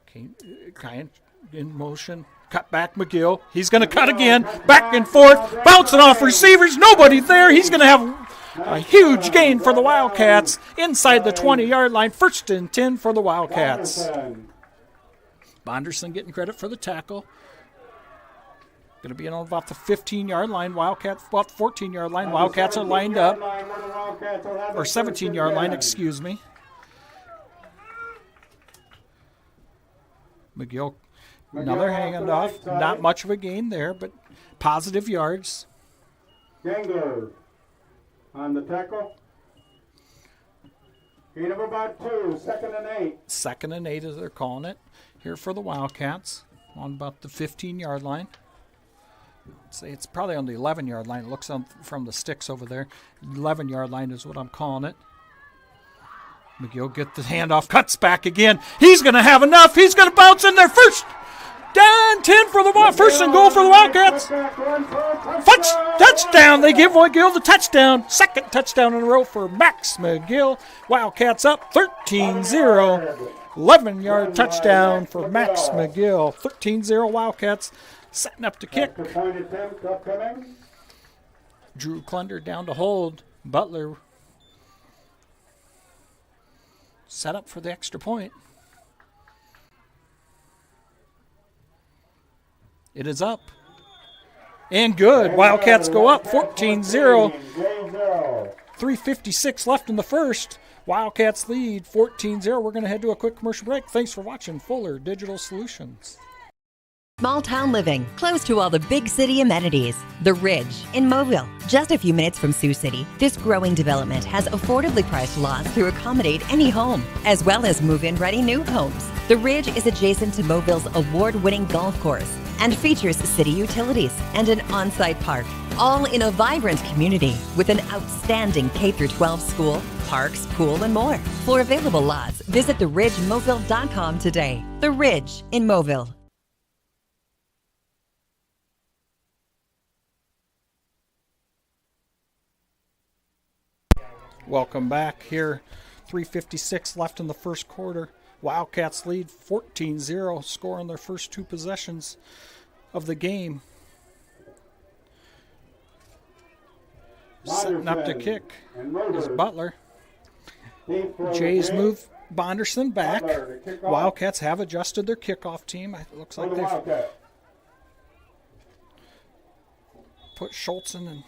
Okay, kind in motion. Cut back McGill. He's going to cut again. Back and forth. Bouncing off receivers. Nobody there. He's going to have a huge gain for the Wildcats inside the 20-yard line. 1st and 10 for the Wildcats. Bonderson getting credit for the tackle. Going to be on about the 15-yard line. Wildcats, about the 14-yard line. Wildcats are lined up. Or 17-yard line, excuse me. McGill, another handoff. Not much of a gain there, but positive yards. Gangler on the tackle. Gain of about 2, 2nd and 8. 2nd and 8 as they're calling it here for the Wildcats on about the 15-yard line. Say it's probably on the 11-yard line. It looks from the sticks over there. 11-yard line is what I'm calling it. McGill get the handoff, cuts back again. He's going to have enough. He's going to bounce in there. First down, 10 for the 1st and goal for the Wildcats. Touchdown. They give McGill the touchdown. 2nd touchdown in a row for Max McGill. Wildcats up 13-0. 11-yard touchdown for Max McGill. 13-0 Wildcats. Setting up to kick. Drew Klunder down to hold. Butler set up for the extra point. It is up. And good. Wildcats go up 14-0. 3:56 left in the first. Wildcats lead 14-0. We're going to head to a quick commercial break. Thanks for watching Fuller Digital Solutions. Small town living, close to all the big city amenities. The Ridge in Mobile, just a few minutes from Sioux City. This growing development has affordably priced lots to accommodate any home, as well as move-in ready new homes. The Ridge is adjacent to Mobille's award-winning golf course and features city utilities and an on-site park. all in a vibrant community with an outstanding K-12 school, parks, pool, and more. For available lots, visit theridgemobile.com today. The Ridge in Mobile. Welcome back here. 3:56 left in the first quarter. Wildcats lead 14-0, scoring their first 2 possessions of the game. Setting up to kick is Butler. Jays move Bonderson back. Wildcats have adjusted their kickoff team. It looks like they've put Schultzen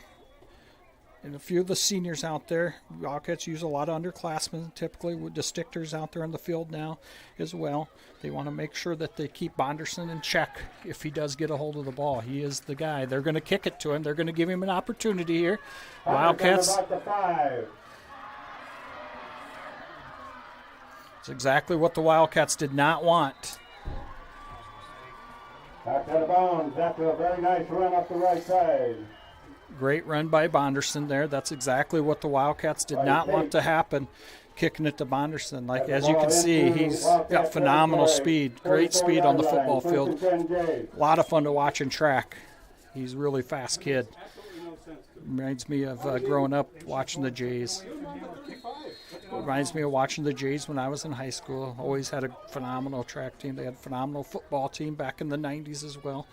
and a few of the seniors out there. Wildcats use a lot of underclassmen, typically with the Stichters out there on the field now as well. They want to make sure that they keep Bonderson in check if he does get a hold of the ball. He is the guy. They're going to kick it to him. They're going to give him an opportunity here. Wildcats. It's exactly what the Wildcats did not want. Back out of bounds after a very nice run up the right side. Great run by Bonderson there. That's exactly what the Wildcats did not want to happen, kicking it to Bonderson. Like, as you can see, he's got phenomenal speed, great speed on the football field. A lot of fun to watch in track. He's a really fast kid. Reminds me of growing up watching the Jays. Reminds me of watching the Jays when I was in high school. Always had a phenomenal track team. They had a phenomenal football team back in the 90s as well.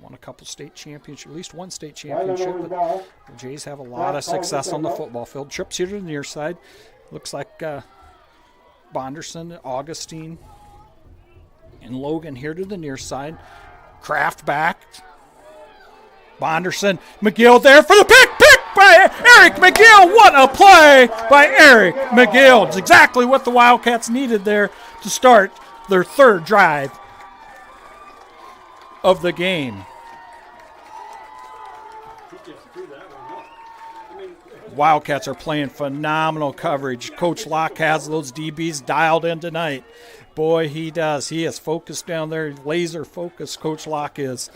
Won a couple state championships, at least one state championship. But the Jays have a lot of success on the football field. Trips here to the near side. Looks like Bonderson, Augustine, and Logan here to the near side. Kraft back. Bonderson, McGill there for the pick by Eric McGill. What a play by Eric McGill. It's exactly what the Wildcats needed there to start their third drive of the game. Wildcats are playing phenomenal coverage. Coach Locke has those DBs dialed in tonight. Boy, he does. He is focused down there. Laser focused, Coach Locke is,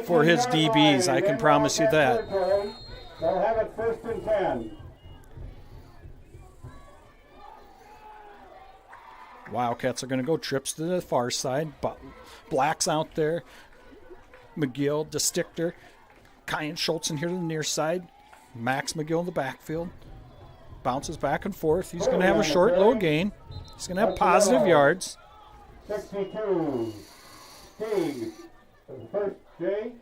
for his DBs. I can promise you that. They'll have it 1st and 10. Wildcats are going to go trips to the far side. Black's out there. McGill, DeStichter, Kyan Schultzen here to the near side. Max McGill in the backfield. Bounces back and forth. He's going to have a short, low gain. He's going to have positive yards. 62. Steve. The first Jay.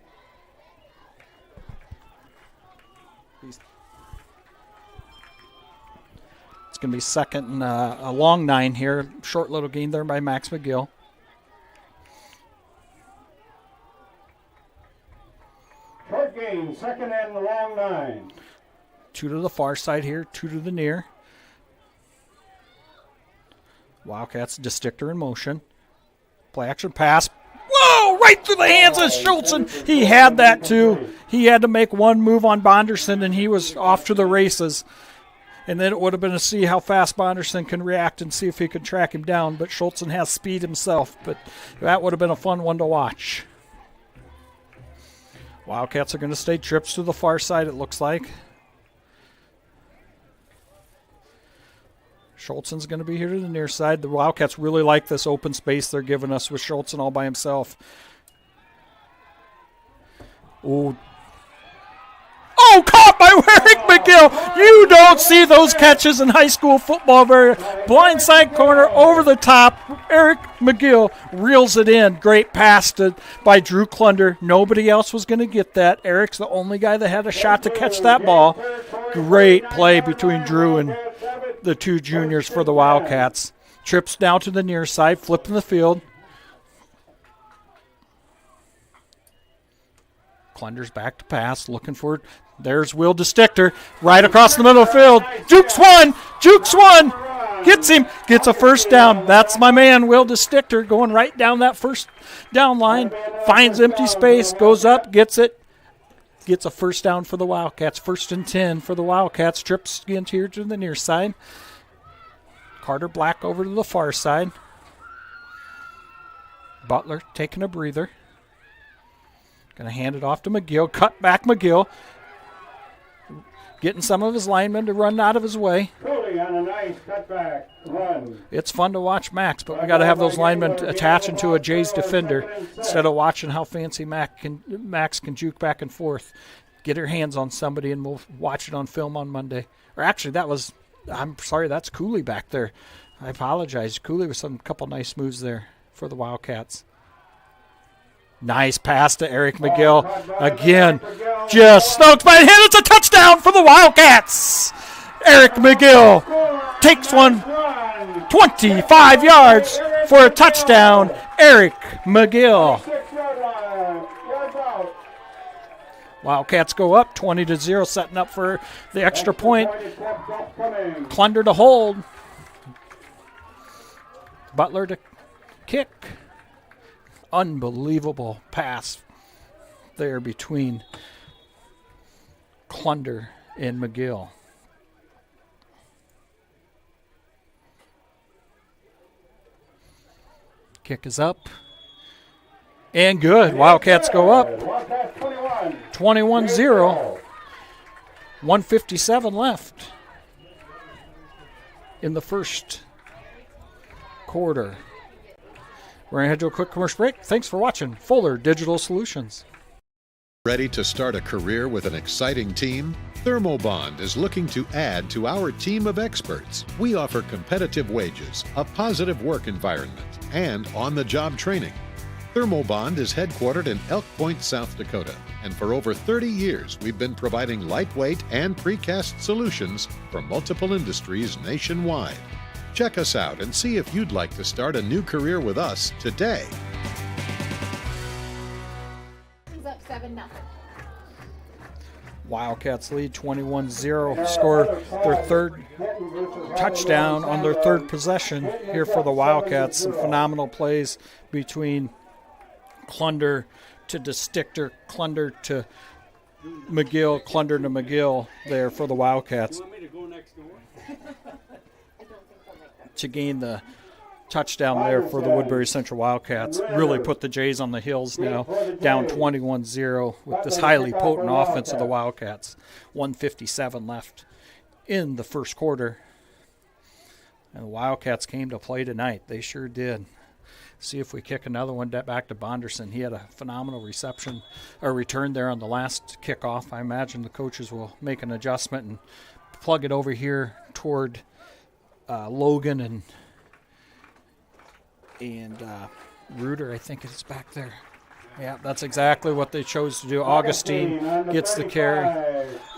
It's going to be second and a long 9 here. Short little gain there by Max McGill. Short gain, 2nd and the long 9. 2 to the far side here, 2 to the near. Wildcats, DeStichter in motion. Play action pass. Whoa! Right through the hands of Schultzen. He had that too. He had to make one move on Bonderson, and he was off to the races. And then it would have been to see how fast Bonderson can react and see if he could track him down. But Schultzen has speed himself. But that would have been a fun one to watch. Wildcats are going to stay trips to the far side, it looks like. Schultzen's going to be here to the near side. The Wildcats really like this open space they're giving us with Schultzen all by himself. Oh, caught by Eric McGill. You don't see those catches in high school football very. Blindside corner over the top. Eric McGill reels it in. Great pass by Drew Klunder. Nobody else was going to get that. Eric's the only guy that had a shot to catch that ball. Great play between Drew and the 2 juniors for the Wildcats. Trips down to the near side, flipping the field. Klunder's back to pass, looking for it. There's Will DeStichter right across the middle of the field. Jukes one. Gets him. Gets a first down. That's my man, Will DeStichter, going right down that first down line. Finds empty space, goes up, gets it. Gets a first down for the Wildcats. 1st and 10 for the Wildcats. Trips again here to the near side. Carter Black over to the far side. Butler taking a breather. Going to hand it off to McGill. Cut back McGill. Getting some of his linemen to run out of his way. Cooley on a nice cutback run. It's fun to watch Max, but we got to have those linemen attaching to a Jays defender instead of watching how fancy Max can juke back and forth. Get her hands on somebody, and we'll watch it on film on Monday. Or actually, I'm sorry, that's Cooley back there. I apologize. Cooley with some couple nice moves there for the Wildcats. Nice pass to Eric McGill. Again, just snoked by the hand. It's a touchdown for the Wildcats. Eric McGill takes one 25 yards for a touchdown. Eric McGill. Wildcats go up 20-0, setting up for the extra point. Clunder to hold. Butler to kick. Unbelievable pass there between Clunder and McGill. Kick is up. And good. Wildcats go up 21-0. 1:57 left in the first quarter. We're going to head to a quick commercial break. Thanks for watching Fuller Digital Solutions. Ready to start a career with an exciting team? Thermobond is looking to add to our team of experts. We offer competitive wages, a positive work environment, and on-the-job training. Thermobond is headquartered in Elk Point, South Dakota, and for over 30 years we've been providing lightweight and precast solutions for multiple industries nationwide. Check us out and see if you'd like to start a new career with us today. He's up 7-0. Wildcats lead 21-0. Score their third touchdown on their third possession here for the Wildcats. Some phenomenal plays between Clunder to DeStichter, Clunder to McGill, Clunder to McGill there for the Wildcats to gain the touchdown there for the Woodbury Central Wildcats. Really put the Jays on the heels now, down 21-0 with this highly potent offense of the Wildcats. 1:57 left in the first quarter. And the Wildcats came to play tonight. They sure did. See if we kick another one back to Bonderson. He had a phenomenal return there on the last kickoff. I imagine the coaches will make an adjustment and plug it over here toward Logan and Reuter, I think it's back there. Yeah, that's exactly what they chose to do. Augustine gets the carry,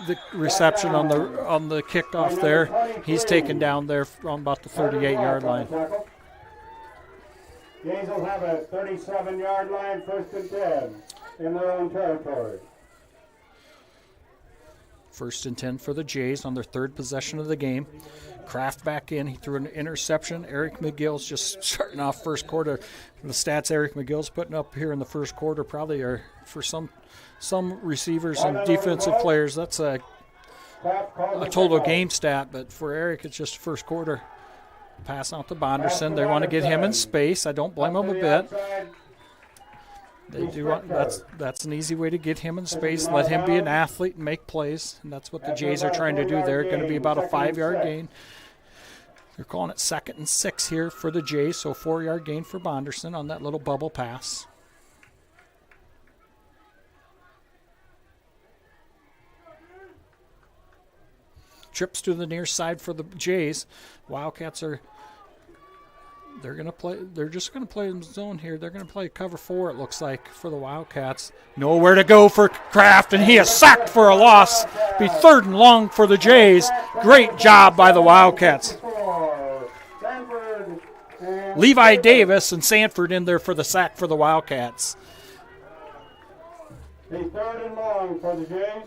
the reception on the kickoff there. He's taken down there on about the 38-yard line. Jays will have a 37-yard line, 1st and 10 in their own territory. 1st and 10 for the Jays on their third possession of the game. Kraft back in. He threw an interception. Eric McGill's just starting off first quarter. The stats Eric McGill's putting up here in the first quarter probably are for some receivers and defensive players. That's a total game stat, but for Eric it's just first quarter. Pass out to Bonderson. They want to get him in space. I don't blame them a bit. They do want, that's an easy way to get him in space, let him be an athlete and make plays, and that's what the Jays are trying to do. They're going to be about a 5-yard gain. They're calling it 2nd and 6 here for the Jays, so 4-yard gain for Bonderson on that little bubble pass. Trips to the near side for the Jays. Wildcats they're just going to play in zone here. They're going to play cover 4, it looks like, for the Wildcats. Nowhere to go for Kraft, and he is sacked for a loss. Be 3rd and long for the Jays. Great job by the Wildcats. Levi Davis and Sanford in there for the sack for the Wildcats. A 3rd and long for the Jays.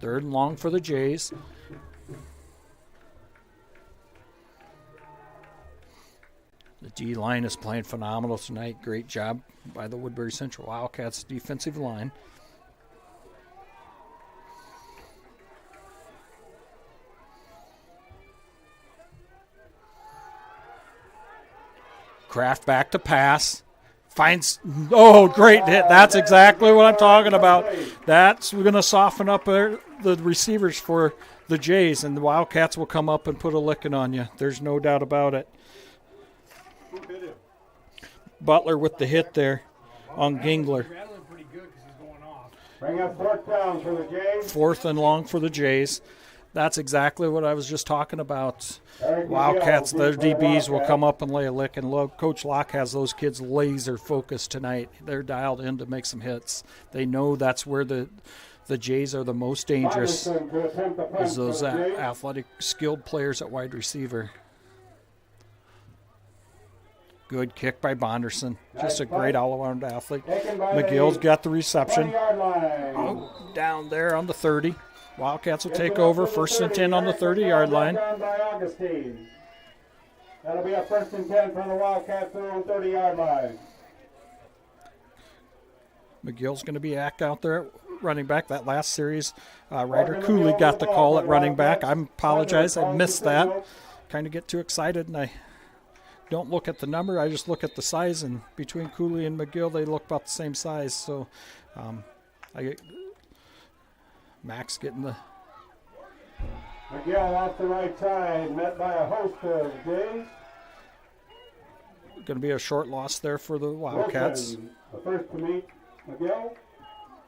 3rd and long for the Jays. The D-line is playing phenomenal tonight. Great job by the Woodbury Central Wildcats defensive line. Kraft back to pass. Finds, great hit. That's exactly what I'm talking about. We're going to soften up the receivers for the Jays, and the Wildcats will come up and put a licking on you. There's no doubt about it. Butler with the hit there on Gingler. Bring up fourth down for the Jays. 4th and long for the Jays. That's exactly what I was just talking about. Wildcats, their DBs will come up and lay a lick, and Coach Locke has those kids laser focused tonight. They're dialed in to make some hits. They know that's where the Jays are the most dangerous, is those athletic, skilled players at wide receiver. Good kick by Bonderson. Just a great all-around athlete. McGill's got the reception. Down there on the 30. Wildcats will take over. 1st and 10 on the 30-yard line. That'll be a 1st and 10 for the Wildcats on the 30-yard line. McGill's going to be out there at running back. That last series, Ryder Cooley got the call at running back. I apologize. I missed that. Kind of get too excited, and I don't look at the number. I just look at the size, and between Cooley and McGill, they look about the same size. So I get Max getting the... McGill off the right side, met by a host of Jays. Going to be a short loss there for the Wildcats. Wilson, the first to meet McGill.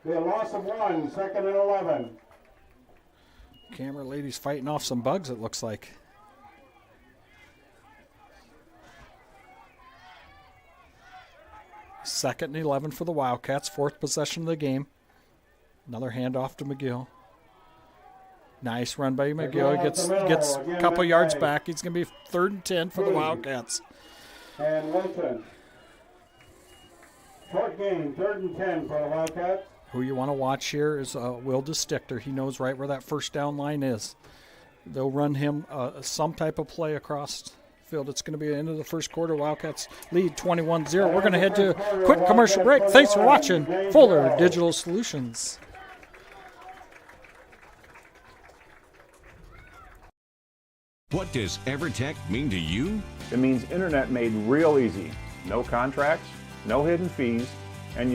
Be a loss of 1, 2nd and 11. Camera lady's fighting off some bugs, it looks like. Second and 11 for the Wildcats. 4th possession of the game. Another handoff to McGill. Nice run by McGill. He gets a couple yards back. He's going to be 3rd and 10 for the Wildcats. And Wilson. Short game, 3rd and 10 for the Wildcats. Who you want to watch here is Will DeStichter. He knows right where that first down line is. They'll run him some type of play across the field. It's going to be the end of the first quarter. Wildcats lead 21-0. We're going to head to a quick commercial break. Thanks for watching Fuller Digital Solutions. What does EverTech mean to you? It means internet made real easy. No contracts, no hidden fees, and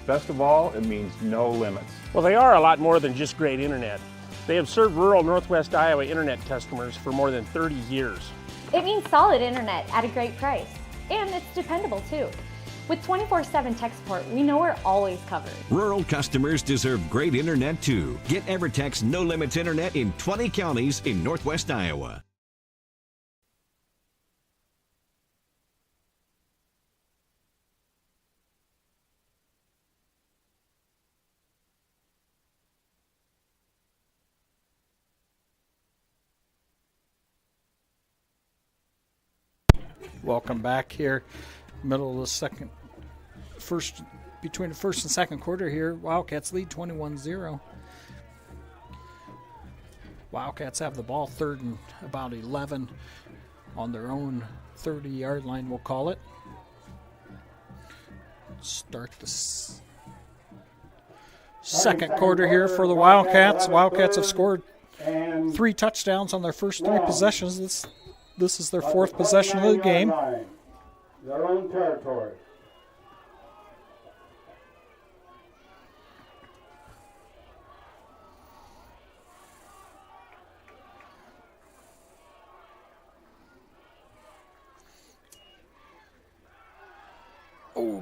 best of all, it means no limits. Well, they are a lot more than just great internet. They have served rural Northwest Iowa internet customers for more than 30 years. It means solid internet at a great price. And it's dependable too. With 24/7 tech support, we know we're always covered. Rural customers deserve great internet too. Get EverTech's no limits internet in 20 counties in Northwest Iowa. Welcome back here, middle of the between the first and second quarter here. Wildcats lead 21-0. Wildcats have the ball 3rd and about 11 on their own 30-yard line, we'll call it. Start the second quarter here for the Wildcats. Wildcats have scored 3 touchdowns on their first 3 possessions. This is their 4th possession of the game. Their own territory.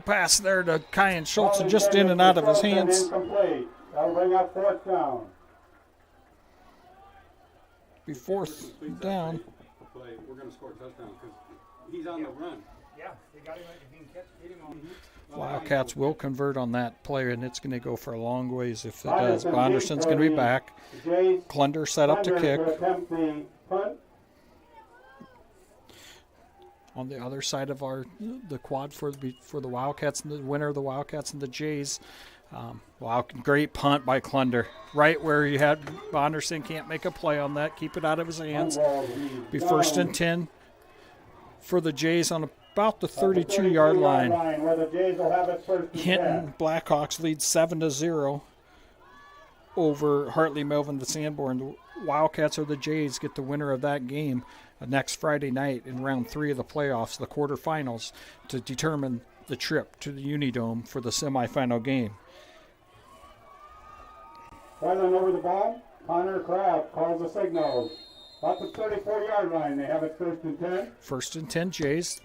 Pass there to Kyan Schultz, just in and out of his hands. Incomplete. That'll bring up 4th down. Be 4th down. We're going to score a touchdown because he's on the run. Yeah, they got him. If he can get him on. Wildcats will convert on that player, and it's going to go for a long ways if it does. Bonderson's going to be back. Klunder set up to kick. On the other side of the quad for the Wildcats, and the winner of the Wildcats and the Jays. Great punt by Klunder. Right where you had Bonderson, can't make a play on that. Keep it out of his hands. Be 1st and 10 for the Jays on about the 32-yard line. Hinton Blackhawks lead 7-0 over Hartley Melvin to Sanborn. The Wildcats or the Jays get the winner of that game next Friday night in round 3 of the playoffs, the quarterfinals, to determine the trip to the Unidome for the semifinal game. Filing over the ball. Connor Kraft calls the signal. About the 34-yard line. They have it 1st and 10. 1st and 10 Jays.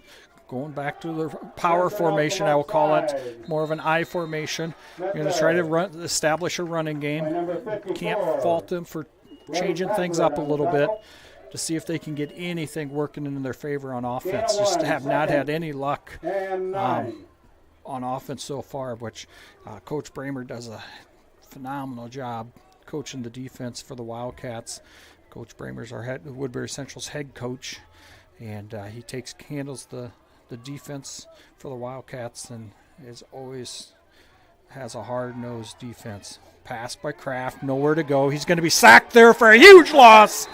Going back to the power formation, I will call it more of an I formation. You're going to try to establish a running game. Can't fault them for changing things up a little bit to see if they can get anything working in their favor on offense. Just have not had any luck on offense so far, which Coach Bramer does a phenomenal job coaching the defense for the Wildcats. Coach Bramer's our Woodbury Central's head coach, and he handles the defense for the Wildcats and is always has a hard-nosed defense. Pass by Kraft, nowhere to go. He's going to be sacked there for a huge loss.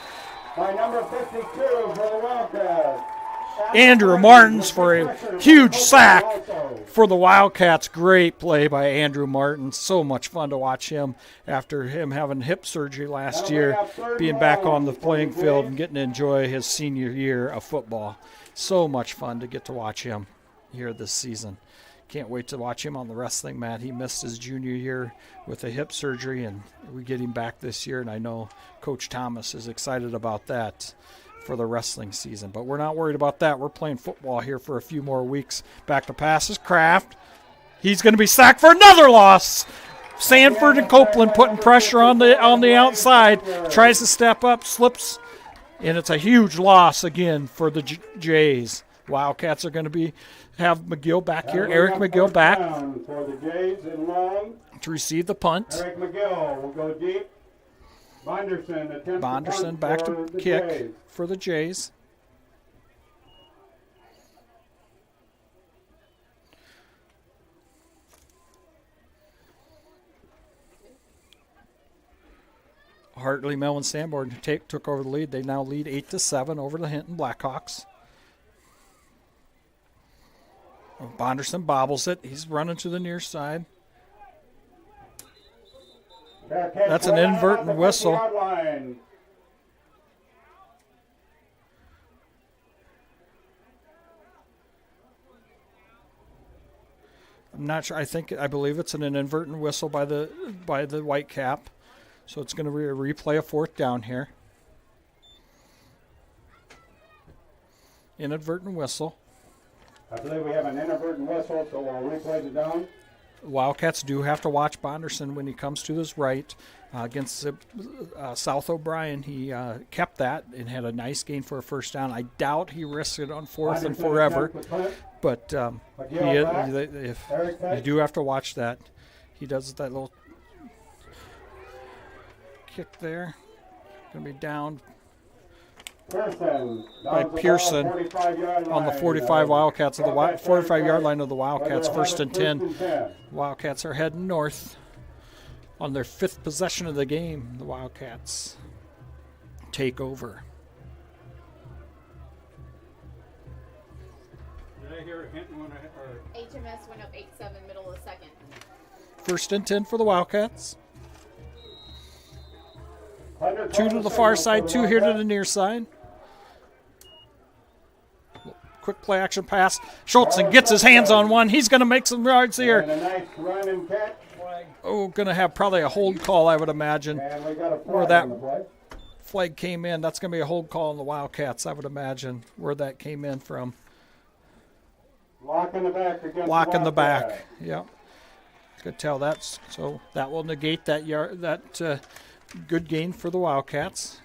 By number 52 for the Wildcats. Andrew Martins for a huge sack for the Wildcats. Great play by Andrew Martins. So much fun to watch him after him having hip surgery last year, being back on the playing field and getting to enjoy his senior year of football. So much fun to get to watch him here this season. Can't wait to watch him on the wrestling mat. He missed his junior year with a hip surgery, and we get him back this year, and I know Coach Thomas is excited about that for the wrestling season. But we're not worried about that. We're playing football here for a few more weeks. Back to passes, Kraft. He's going to be sacked for another loss. Sanford and Copeland putting pressure on the outside. Tries to step up, slips, and it's a huge loss again for the Jays. Wildcats are going to have McGill back here. Eric McGill back for the Jays in long. To receive the punt. Eric McGill will go deep. Bonderson back to kick Jays. for the Jays. Hartley, Melvin Sanborn took over the lead. They now lead 8-7 over the Hinton Blackhawks. Bonderson bobbles it. He's running to the near side. That's an inverted whistle. I'm not sure. I believe it's an inadvertent whistle by the white cap. So it's going to replay a 4th down here. Inadvertent whistle. I believe we have an inadvertent whistle, so we'll replay the down. Wildcats do have to watch Bonderson when he comes to his right against South O'Brien. He kept that and had a nice gain for a 1st down. I doubt he risked it on 4th and forever, but you do have to watch that. He does that little kick there. Going to be down by Pearson on the 45 Wildcats of the 45-yard line of the Wildcats. 1st and 10. Wildcats are heading north on their 5th possession of the game. The Wildcats take over. Did I hear Hinton went ahead? HMS went up 8-7, middle of the 2nd. 1st and 10 for the Wildcats. 2 to the far side, 2 here to the near side. Quick play action pass. Schultzen gets his hands on one. He's going to make some yards here. Oh, going to have probably a hold call, I would imagine. Where that flag came in, that's going to be a hold call on the Wildcats, I would imagine, where that came in from. Lock in the back against Lock in the back, yep. Could tell that's, so that will negate that good gain for the Wildcats.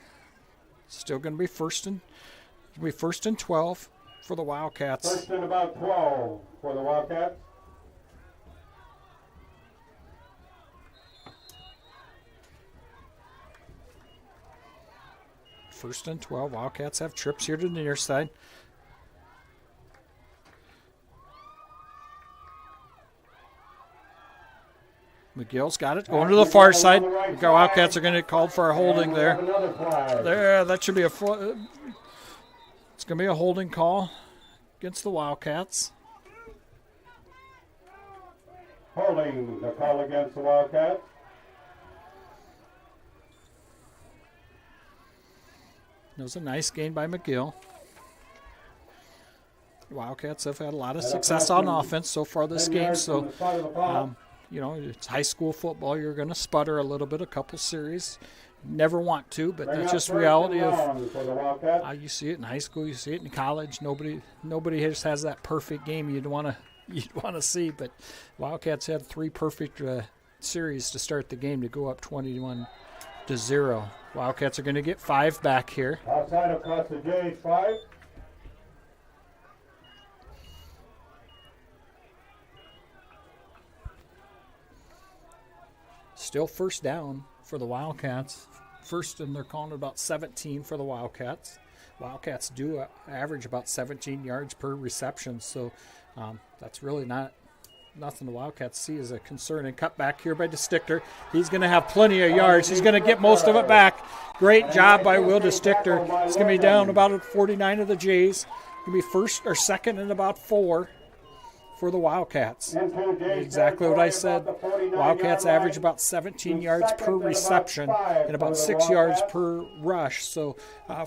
Still going to be first and 12 for the Wildcats. 1st and about 12 for the Wildcats. First and 12. Wildcats have trips here to the near side. McGill's got it. Going to the far side. The Wildcats are going to get called for a holding there. There, that should be it's going to be a holding call against the Wildcats. Holding the call against the Wildcats. It was a nice gain by McGill. Wildcats have had a lot of success on offense so far this game. So, you know, it's high school football. You're going to sputter a little bit, a couple series. Never want to, but that's just reality of you see it in high school, you see it in college. Nobody just has that perfect game you'd want to see. But Wildcats had 3 perfect series to start the game to go up 21-0. Wildcats are going to get 5 back here. Outside across the Jays, 5. Still first down for the Wildcats. First, and they're calling it about 17 for the Wildcats. Wildcats do average about 17 yards per reception, so that's really nothing the Wildcats see as a concern. And cut back here by DeStichter. He's going to have plenty of yards. He's going to get most of it back. Great job by Will DeStichter. He's going to be down about 49 of the Jays. Going to be first or second and about 4 for the Wildcats. Exactly what I said. Wildcats average about 17 yards per reception and about 6 yards per rush. So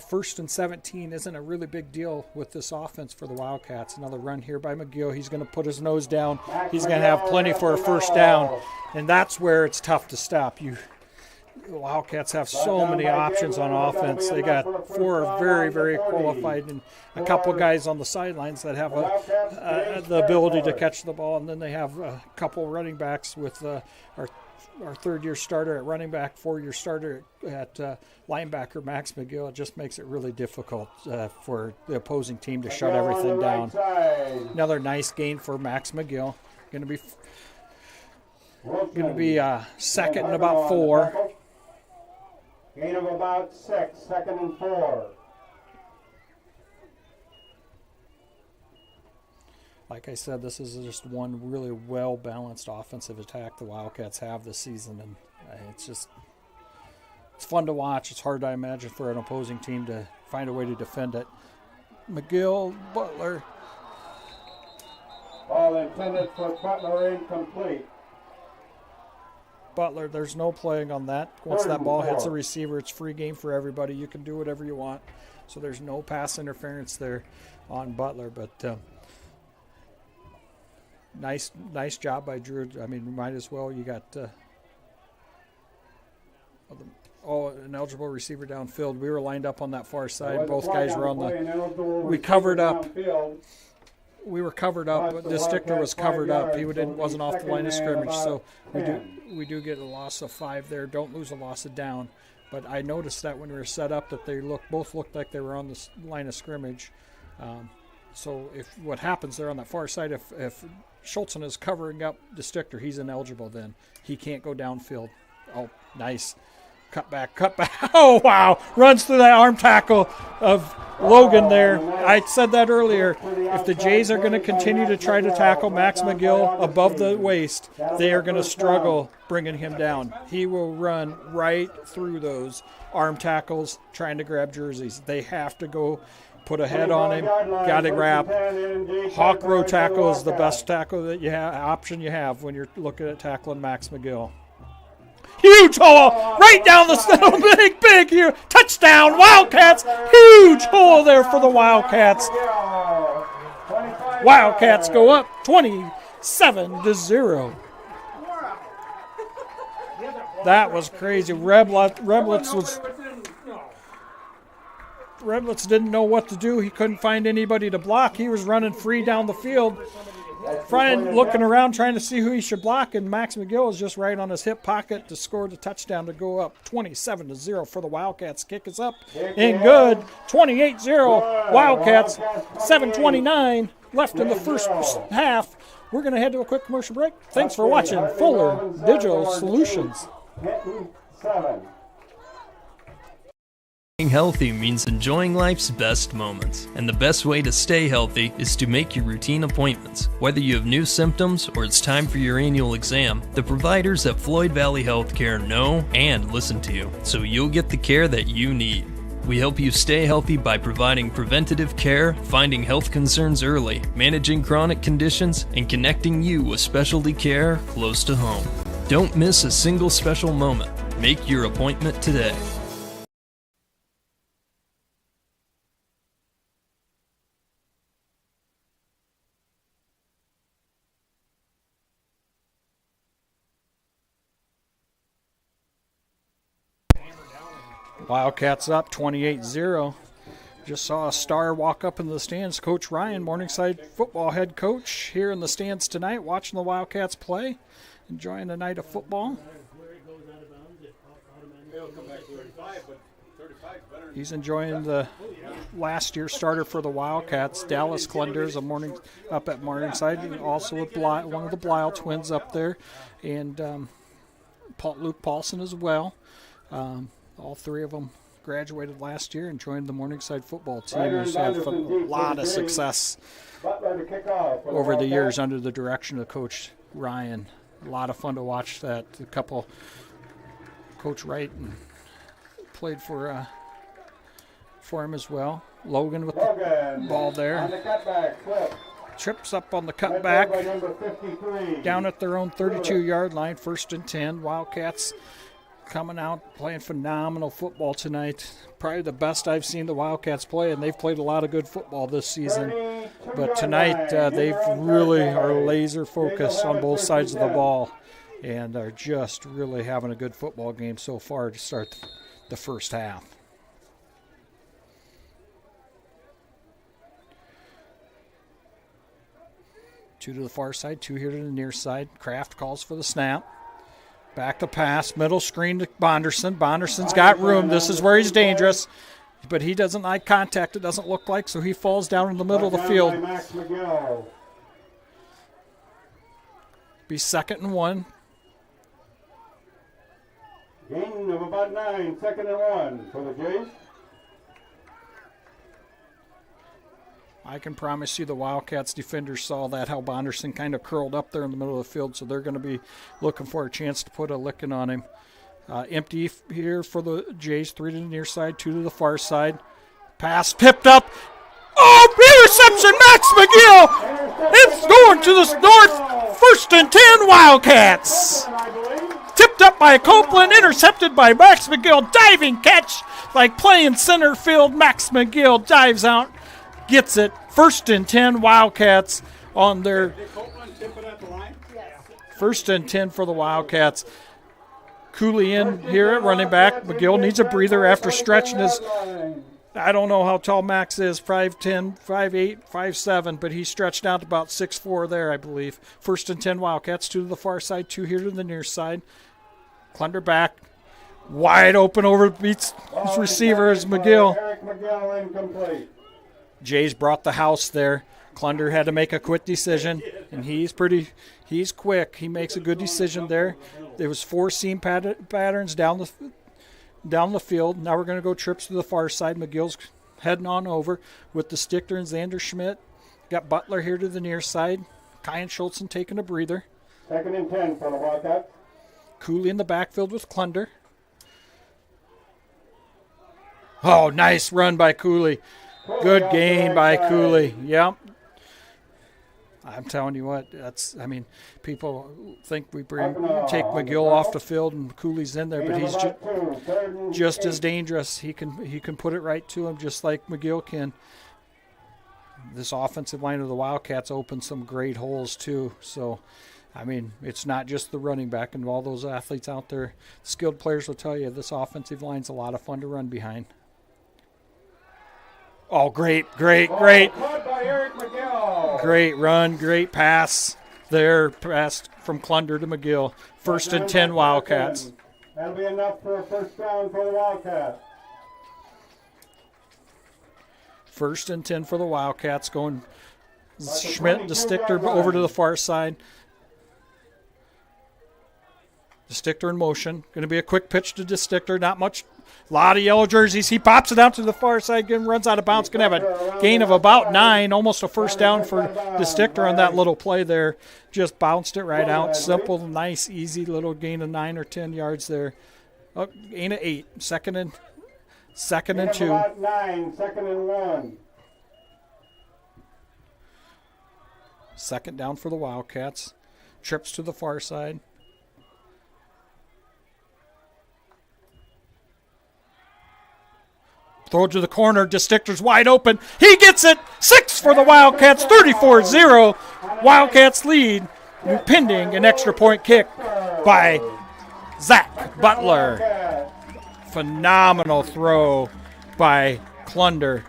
first and 17 isn't a really big deal with this offense for the Wildcats. Another run here by McGill. He's going to put his nose down. He's going to have plenty for a first down. And that's where it's tough to stop. The Wildcats have so many options on offense. They got 4 very, very qualified and a couple guys on the sidelines that have the ability to catch the ball. And then they have a couple running backs with our third-year starter at running back, 4-year starter at linebacker, Max McGill. It just makes it really difficult for the opposing team to shut everything down. Another nice gain for Max McGill. Going to be second and about 4. Gain of about 6, second and 4. Like I said, this is just one really well-balanced offensive attack the Wildcats have this season, and it's fun to watch. It's hard, I imagine, for an opposing team to find a way to defend it. McGill, Butler. Ball intended for Butler, incomplete. Butler, there's no playing on that. Once that ball hits a receiver, it's free game for everybody. You can do whatever you want. So there's no pass interference there on Butler. But nice job by Drew. I mean, might as well. You got an eligible receiver downfield. We were lined up on that far side. Both guys were on the. We covered up. We were covered up, but DeStichter was covered up. He wasn't off the line of scrimmage, so we do get a loss of 5 there. Don't lose a loss of down. But I noticed that when we were set up that they both looked like they were on the line of scrimmage. So if what happens there on that far side, if Schultzen is covering up DeStichter, he's ineligible then. He can't go downfield. Oh, nice. Cut back. Oh, wow. Runs through that arm tackle of Logan there. I said that earlier. If the Jays are going to continue to try to tackle Max McGill above the waist, they are going to struggle bringing him down. He will run right through those arm tackles trying to grab jerseys. They have to go put a head on him. Got to grab. Hawk row tackle is the best tackle that option you have when you're looking at tackling Max McGill. Huge hole right down the center. Big here. Touchdown, Wildcats. Huge hole there for the Wildcats. Wildcats go up 27-0. That was crazy. Reblitz didn't know what to do. He couldn't find anybody to block. He was running free down the field. Looking around trying to see who he should block, and Max McGill is just right on his hip pocket to score the touchdown to go up 27-0 for the Wildcats. Kick is up and good. 28-0 Wildcats. 7:29 left in the first half. We're going to head to a quick commercial break. Thanks for watching Fuller Digital Solutions. Being healthy means enjoying life's best moments, and the best way to stay healthy is to make your routine appointments. Whether you have new symptoms or it's time for your annual exam, the providers at Floyd Valley Healthcare know and listen to you, so you'll get the care that you need. We help you stay healthy by providing preventative care, finding health concerns early, managing chronic conditions, and connecting you with specialty care close to home. Don't miss a single special moment. Make your appointment today. Wildcats up 28-0. Just saw a star walk up in the stands. Coach Ryan, Morningside football head coach, here in the stands tonight, watching the Wildcats play, enjoying the night of football. He's enjoying the last year starter for the Wildcats, Dallas Klenders, up at Morningside, and also with one of the Blyle twins up there, and Luke Paulson as well. All three of them graduated last year and joined the Morningside football team, who's had a lot of success over the years under the direction of Coach Ryan. A lot of fun to watch that. A couple, Coach Wright played for him as well. Logan with the ball there. Trips up on the cutback. Down at their own 32-yard line, 1st and 10. Wildcats coming out, playing phenomenal football tonight. Probably the best I've seen the Wildcats play, and they've played a lot of good football this season. But tonight, they really are laser focused on both sides of the ball and are just really having a good football game so far to start the first half. Two to the far side, two here to the near side. Kraft calls for the snap. Back to pass, middle screen to Bonderson. Bonderson's got room. This is where he's dangerous, but he doesn't like contact, it doesn't look like, so he falls down in the middle of the field. Be 2nd and 1. Gain of about 9, 2nd and 1 for the Jays. I can promise you the Wildcats defenders saw that, how Bonderson kind of curled up there in the middle of the field, so they're going to be looking for a chance to put a licking on him. Empty here for the Jays, 3 to the near side, 2 to the far side. Pass pipped up. Oh, interception, Max McGill! It's going to the north, 1st and 10 Wildcats. Tipped up by Copeland, intercepted by Max McGill. Diving catch like playing center field. Max McGill dives out. Gets it. 1st and 10 Wildcats on their 1st and 10 for the Wildcats. Cooley in here at running back. McGill needs a breather after stretching his, I don't know how tall Max is, 5'10", 5'8", 5'7", but he stretched out to about 6'4" there, I believe. 1st and 10 Wildcats, 2 to the far side, 2 here to the near side. Clunder back. Wide open over, beats his receiver as McGill. Eric McGill incomplete. Jays brought the house there. Clunder had to make a quick decision, and he's quick. He makes a good decision there. There was 4 seam patterns down the field. Now we're going to go trips to the far side. McGill's heading on over with the Stichter and Xander Schmidt. Got Butler here to the near side. Kyan Schultzen taking a breather. 2nd and 10 for the Wildcats. Cooley in the backfield with Clunder. Oh, nice run by Cooley. Good gain by Cooley. Yep. I'm telling you what, people think we take McGill off the field and Cooley's in there, but he's just as dangerous. He can put it right to him just like McGill can. This offensive line of the Wildcats opened some great holes too. So, it's not just the running back and all those athletes out there. Skilled players will tell you this offensive line's a lot of fun to run behind. Oh, great. Great run, great pass there. Pass from Clunder to McGill. 1st and 10 Wildcats. That'll be enough for a 1st down for the Wildcats. 1st and 10 for the Wildcats. Going Schmidt to Stichter over to the far side. The Stichter in motion. Going to be a quick pitch to Stichter. Not much. A lot of yellow jerseys. He pops it out to the far side, runs out of bounds. Going to have a gain of about 9, almost a 1st down for the Stichter on that little play there. Just bounced it right out. Simple, nice, easy little gain of 9 or 10 yards there. Oh, gain of 8. Second and 2. About 9, 2nd and 1. 2nd down for the Wildcats. Trips to the far side. Throw it to the corner. DeStichter's wide open. He gets it. 6 for the Wildcats. 34-0. Wildcats lead, pending an extra point kick by Zach Butler. phenomenal throw by Klunder.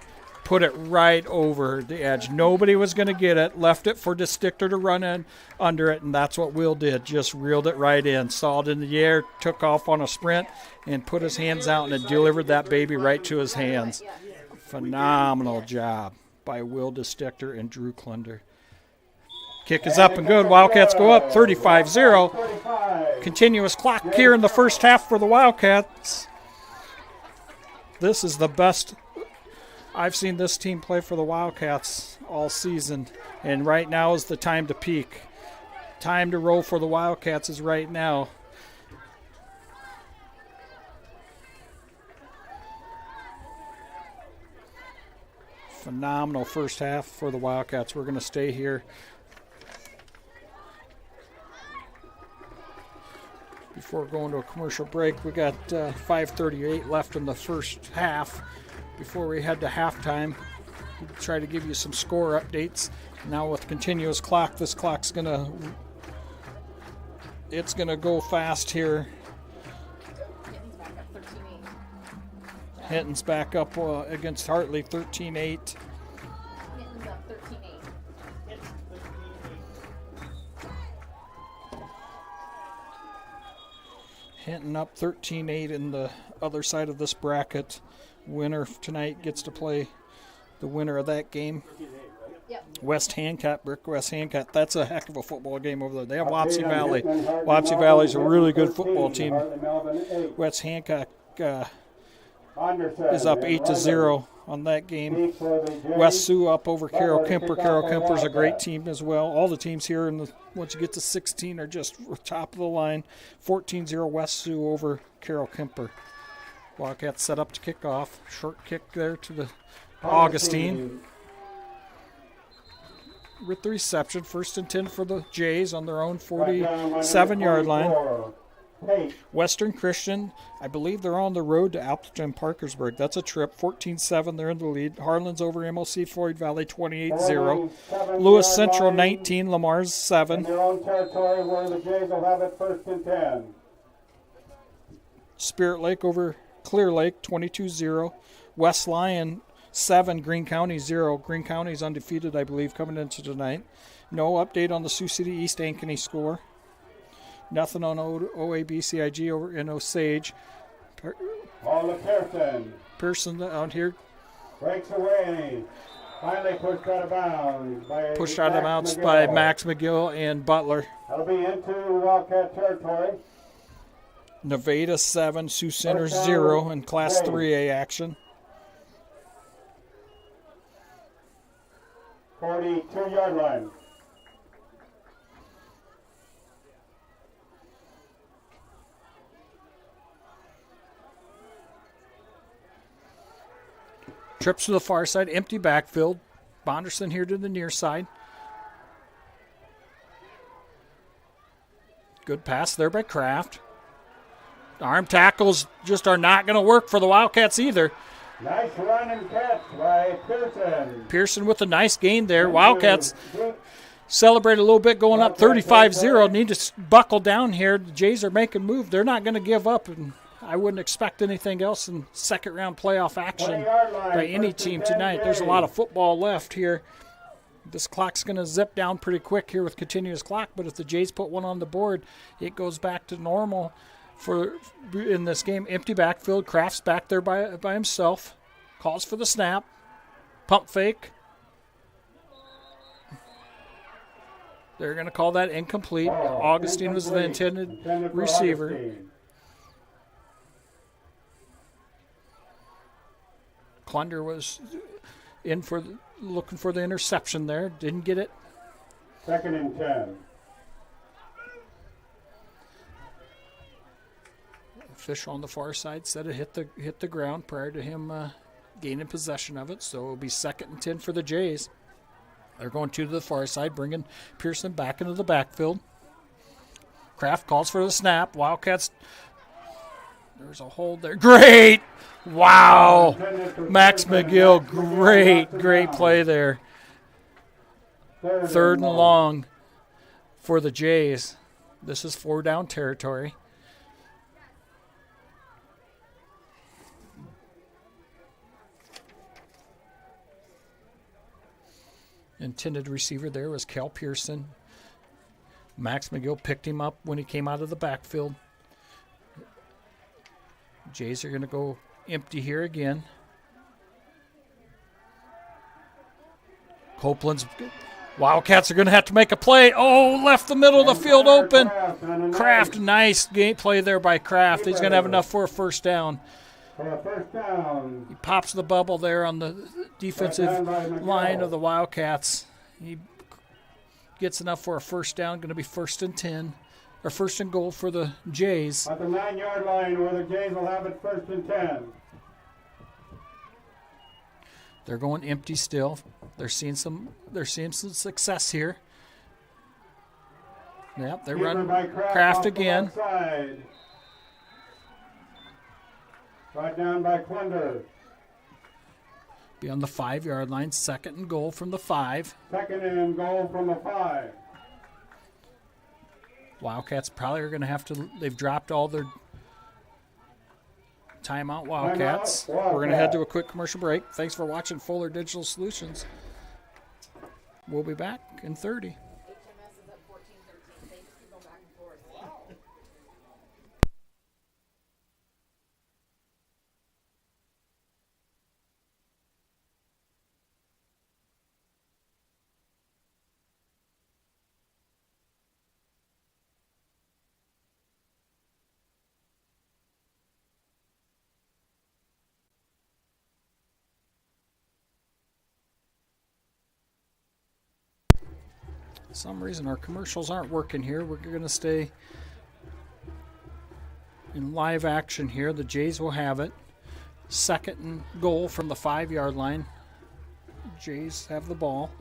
Put it right over the edge. Nobody was going to get it. Left it for DeStichter to run in under it, and that's what Will did. Just reeled it right in. Saw it in the air, took off on a sprint, and put his hands out and delivered that baby right to his hands. Phenomenal job by Will DeStichter and Drew Klunder. Kick is up and good. Wildcats go up 35-0. Continuous clock here in the first half for the Wildcats. This is the best I've seen this team play for the Wildcats all season, and right now is the time to peak. Time to roll for the Wildcats is right now. Phenomenal first half for the Wildcats. We're going to stay here. Before going to a commercial break, we got 5:38 left in the first half. Before we head to halftime, we'll try to give you some score updates. Now with continuous clock, this clock's gonna go fast here. Hinton's back up against Hartley, 13-8. Hinton's up 13-8. Hinton up 13-8 in the other side of this bracket. Winner tonight gets to play the winner of that game. Yep. West Hancock. That's a heck of a football game over there. They have Wapsie Valley. Wapsie Valley's a really good football team. West Hancock is up 8-0 on that game. West Sioux up over Carroll Kemper. Carroll Kemper's a great team as well. All the teams here, once you get to 16, are just top of the line. 14-0 West Sioux over Carroll Kemper. Wildcats set up to kick off. Short kick there to the Augustine. With the reception, 1st and 10 for the Jays on their own 47-yard line. Western Christian, I believe they're on the road to Appleton Parkersburg. That's a trip. 14-7, they're in the lead. Harlan's over MLC Floyd Valley 28-0. Lewis Central 19, Lamar's 7. In their own territory where the Jays will have it 1st and 10. Spirit Lake over Clear Lake 22-0. West Lyon 7, Greene County 0. Greene County's undefeated, I believe, coming into tonight. No update on the Sioux City East Ankeny score. Nothing on OABCIG over in Osage. All to Pearson. Pearson out here. Breaks away. Finally pushed out of bounds by Max McGill and Butler. That'll be into Wildcat territory. Nevada 7, Sioux Center 0 in Class 3A action. 42-yard line. Trips to the far side, empty backfield. Bonderson here to the near side. Good pass there by Kraft. Arm tackles just are not going to work for the Wildcats either. Nice run and catch by Pearson. Pearson with a nice gain there. Wildcats celebrate a little bit going up 35-0. Need to buckle down here. The Jays are making a move. They're not going to give up, and I wouldn't expect anything else in second-round playoff action by any team tonight. There's a lot of football left here. This clock's going to zip down pretty quick here with continuous clock, but if the Jays put one on the board, it goes back to normal in this game. Empty backfield. Kraft's back there by himself. Calls for the snap. Pump fake. They're going to call that incomplete. Augustine was the intended receiver. Klunder was in looking for the interception there. Didn't get it. 2nd and 10. Official on the far side said it hit the ground prior to him gaining possession of it. So it'll be 2nd and 10 for the Jays. They're going to the far side, bringing Pearson back into the backfield. Kraft calls for the snap. Wildcats. There's a hold there. Great! Wow! Max McGill, great play there. 3rd and long for the Jays. This is 4-down territory. Intended receiver there was Cal Pearson. Max McGill picked him up when he came out of the backfield. Jays are going to go empty here again. Copeland's Wildcats are going to have to make a play. Oh, left the middle of the field open. Kraft, nice game play there by Kraft. He's going to have enough for a first down. He pops the bubble there on the defensive line of the Wildcats. He gets enough for a first down. Going to be 1st and 10, or 1st and goal for the Jays. At the 9-yard line where the Jays will have it 1st and 10. They're going empty still. They're seeing some success here. Yep, they run Kraft again. Brought down by Klunder. Be on the 5-yard line. 2nd and goal from the 5. 2nd and goal from the 5. Wildcats probably are going to have to. They've dropped all their timeout, Wildcats. We're going to head to a quick commercial break. Thanks for watching Fuller Digital Solutions. We'll be back in 30. For some reason our commercials aren't working here. We're going to stay in live action here. The Jays will have it. 2nd and goal from the 5-yard line. Jays have the ball.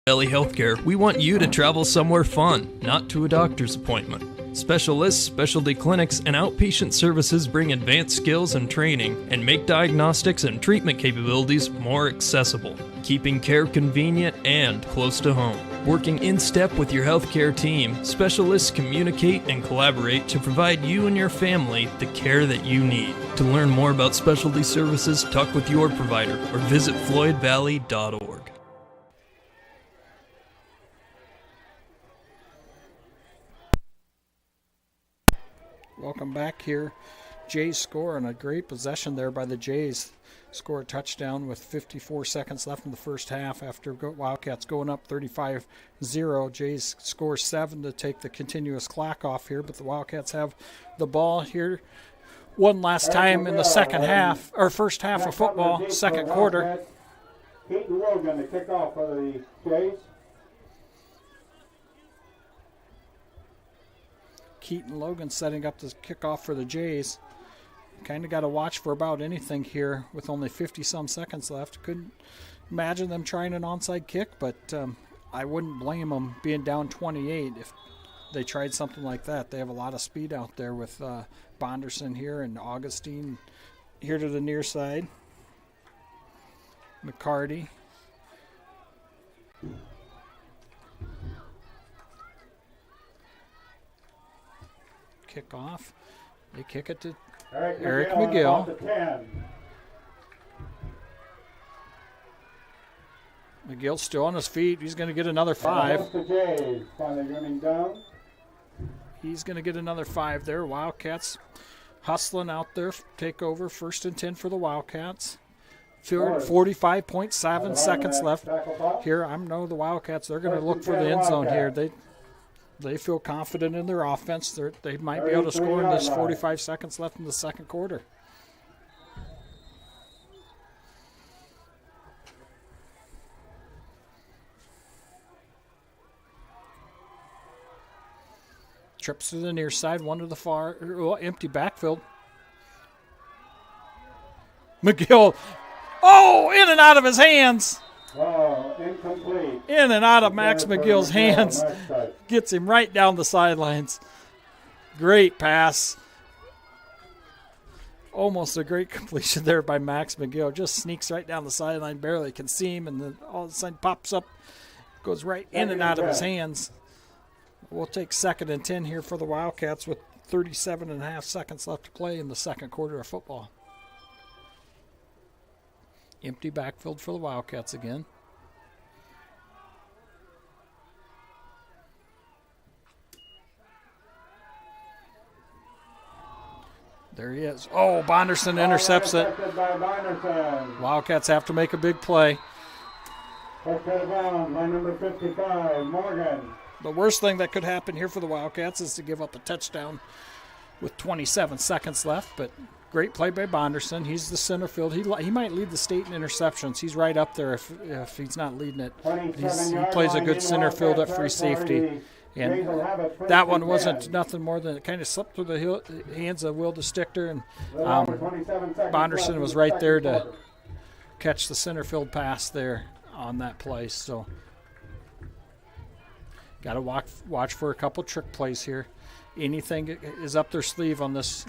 Valley Healthcare, we want you to travel somewhere fun, not to a doctor's appointment. Specialists, specialty clinics, and outpatient services bring advanced skills and training and make diagnostics and treatment capabilities more accessible, keeping care convenient and close to home. Working in step with your healthcare team, specialists communicate and collaborate to provide you and your family the care that you need. To learn more about specialty services, talk with your provider or visit floydvalley.org. back here. Jays score on a great possession there by the Jays. Score a touchdown with 54 seconds left in the first half after Wildcats going up 35-0. Jays score 7 to take the continuous clock off here, but the Wildcats have the ball here one last time in the second half, or first half of football, second quarter. Keaton Logan to kick off for the Jays. Keaton Logan setting up the kickoff for the Jays. Kind of got to watch for about anything here with only 50-some seconds left. Couldn't imagine them trying an onside kick, but I wouldn't blame them being down 28 if they tried something like that. They have a lot of speed out there with Bonderson here and Augustine here to the near side. McCarty. Kickoff. They kick it to Eric McGill. McGill's still on his feet. He's going to get another 5. He's going to get another 5 there. Wildcats hustling out there. Take over. 1st and 10 for the Wildcats. 45.7 seconds left here. I know the Wildcats, they're going to look for the end zone here. They feel confident in their offense. They might be able to score in this 45 seconds left in the second quarter. Trips to the near side, one to the far, empty backfield. McGill, in and out of his hands. Incomplete. In and out of Max McGill's hands. Gets him right down the sidelines. Great pass. Almost a great completion there by Max McGill. Just sneaks right down the sideline. Barely can see him, and then all of a sudden pops up. Goes right in and out of his hands. We'll take 2nd and 10 here for the Wildcats with 37.5 seconds left to play in the second quarter of football. Empty backfield for the Wildcats again. There he is. Bonderson intercepts it. Wildcats have to make a big play. Number 55, Morgan. The worst thing that could happen here for the Wildcats is to give up a touchdown with 27 seconds left, but great play by Bonderson. He's the center field. He might lead the state in interceptions. He's right up there if he's not leading it. He plays a good center field at free safety. And that one wasn't nothing more than it kind of slipped through the hands of Will DeStichter, and Bonderson was right there to catch the center field pass there on that play. So got to watch for a couple trick plays here. Anything is up their sleeve on this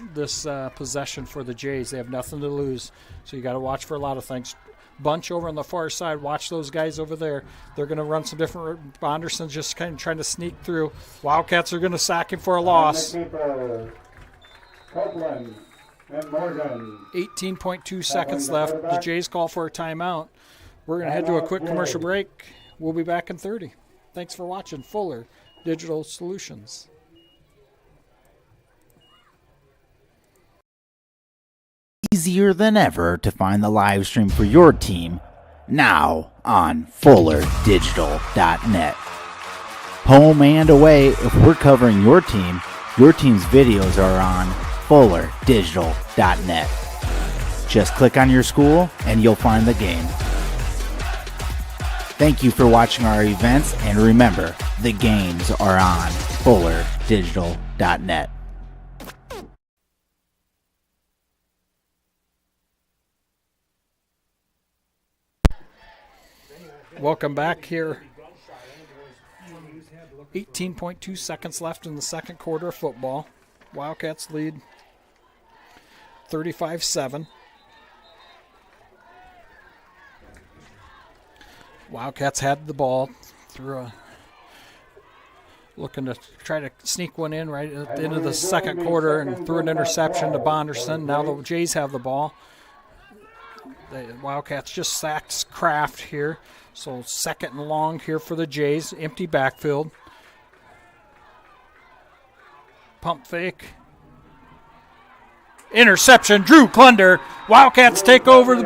possession for the Jays. They have nothing to lose, so you got to watch for a lot of things. Bunch over on the far side. Watch those guys over there. They're going to run some different. Bonderson's just kind of trying to sneak through. Wildcats are going to sack him for a loss. 18.2 seconds left. The Jays call for a timeout. We're going to head to a quick commercial break. We'll be back in 30. Thanks for watching Fuller Digital Solutions. Easier than ever to find the live stream for your team now on FullerDigital.net. Home and away, if we're covering your team's videos are on FullerDigital.net. Just click on your school and you'll find the game. Thank you for watching our events, and remember, the games are on FullerDigital.net. Welcome back here. 18.2 seconds left in the second quarter of football. Wildcats lead 35-7. Wildcats had the ball through looking to try to sneak one in right at the end of the second quarter and threw an interception to Bonderson. Now the Jays have the ball. The Wildcats just sacked Kraft here. So 2nd and long here for the Jays. Empty backfield. Pump fake. Interception, Drew Klunder. Wildcats take over the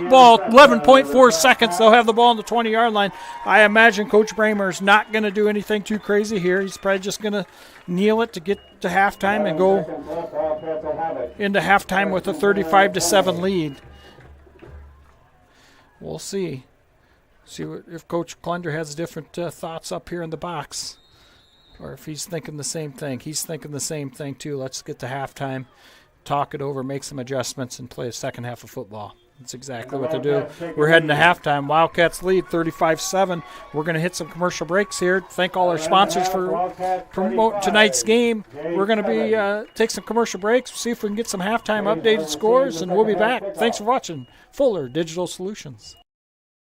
ball, 11.4 seconds. They'll have the ball on the 20-yard line. I imagine Coach Bramer's not going to do anything too crazy here. He's probably just going to kneel it to get to halftime and go into halftime with a 35-7 lead. We'll see. See if Coach Klunder has different thoughts up here in the box, or if he's thinking the same thing. He's thinking the same thing too. Let's get to halftime, talk it over, make some adjustments, and play a second half of football. That's exactly what they do. We're heading to halftime. Wildcats lead 35-7. We're going to hit some commercial breaks here. Thank all our sponsors for promoting tonight's game. We're going to be take some commercial breaks, see if we can get some halftime updated scores, and we'll be back. Thanks for watching Fuller Digital Solutions.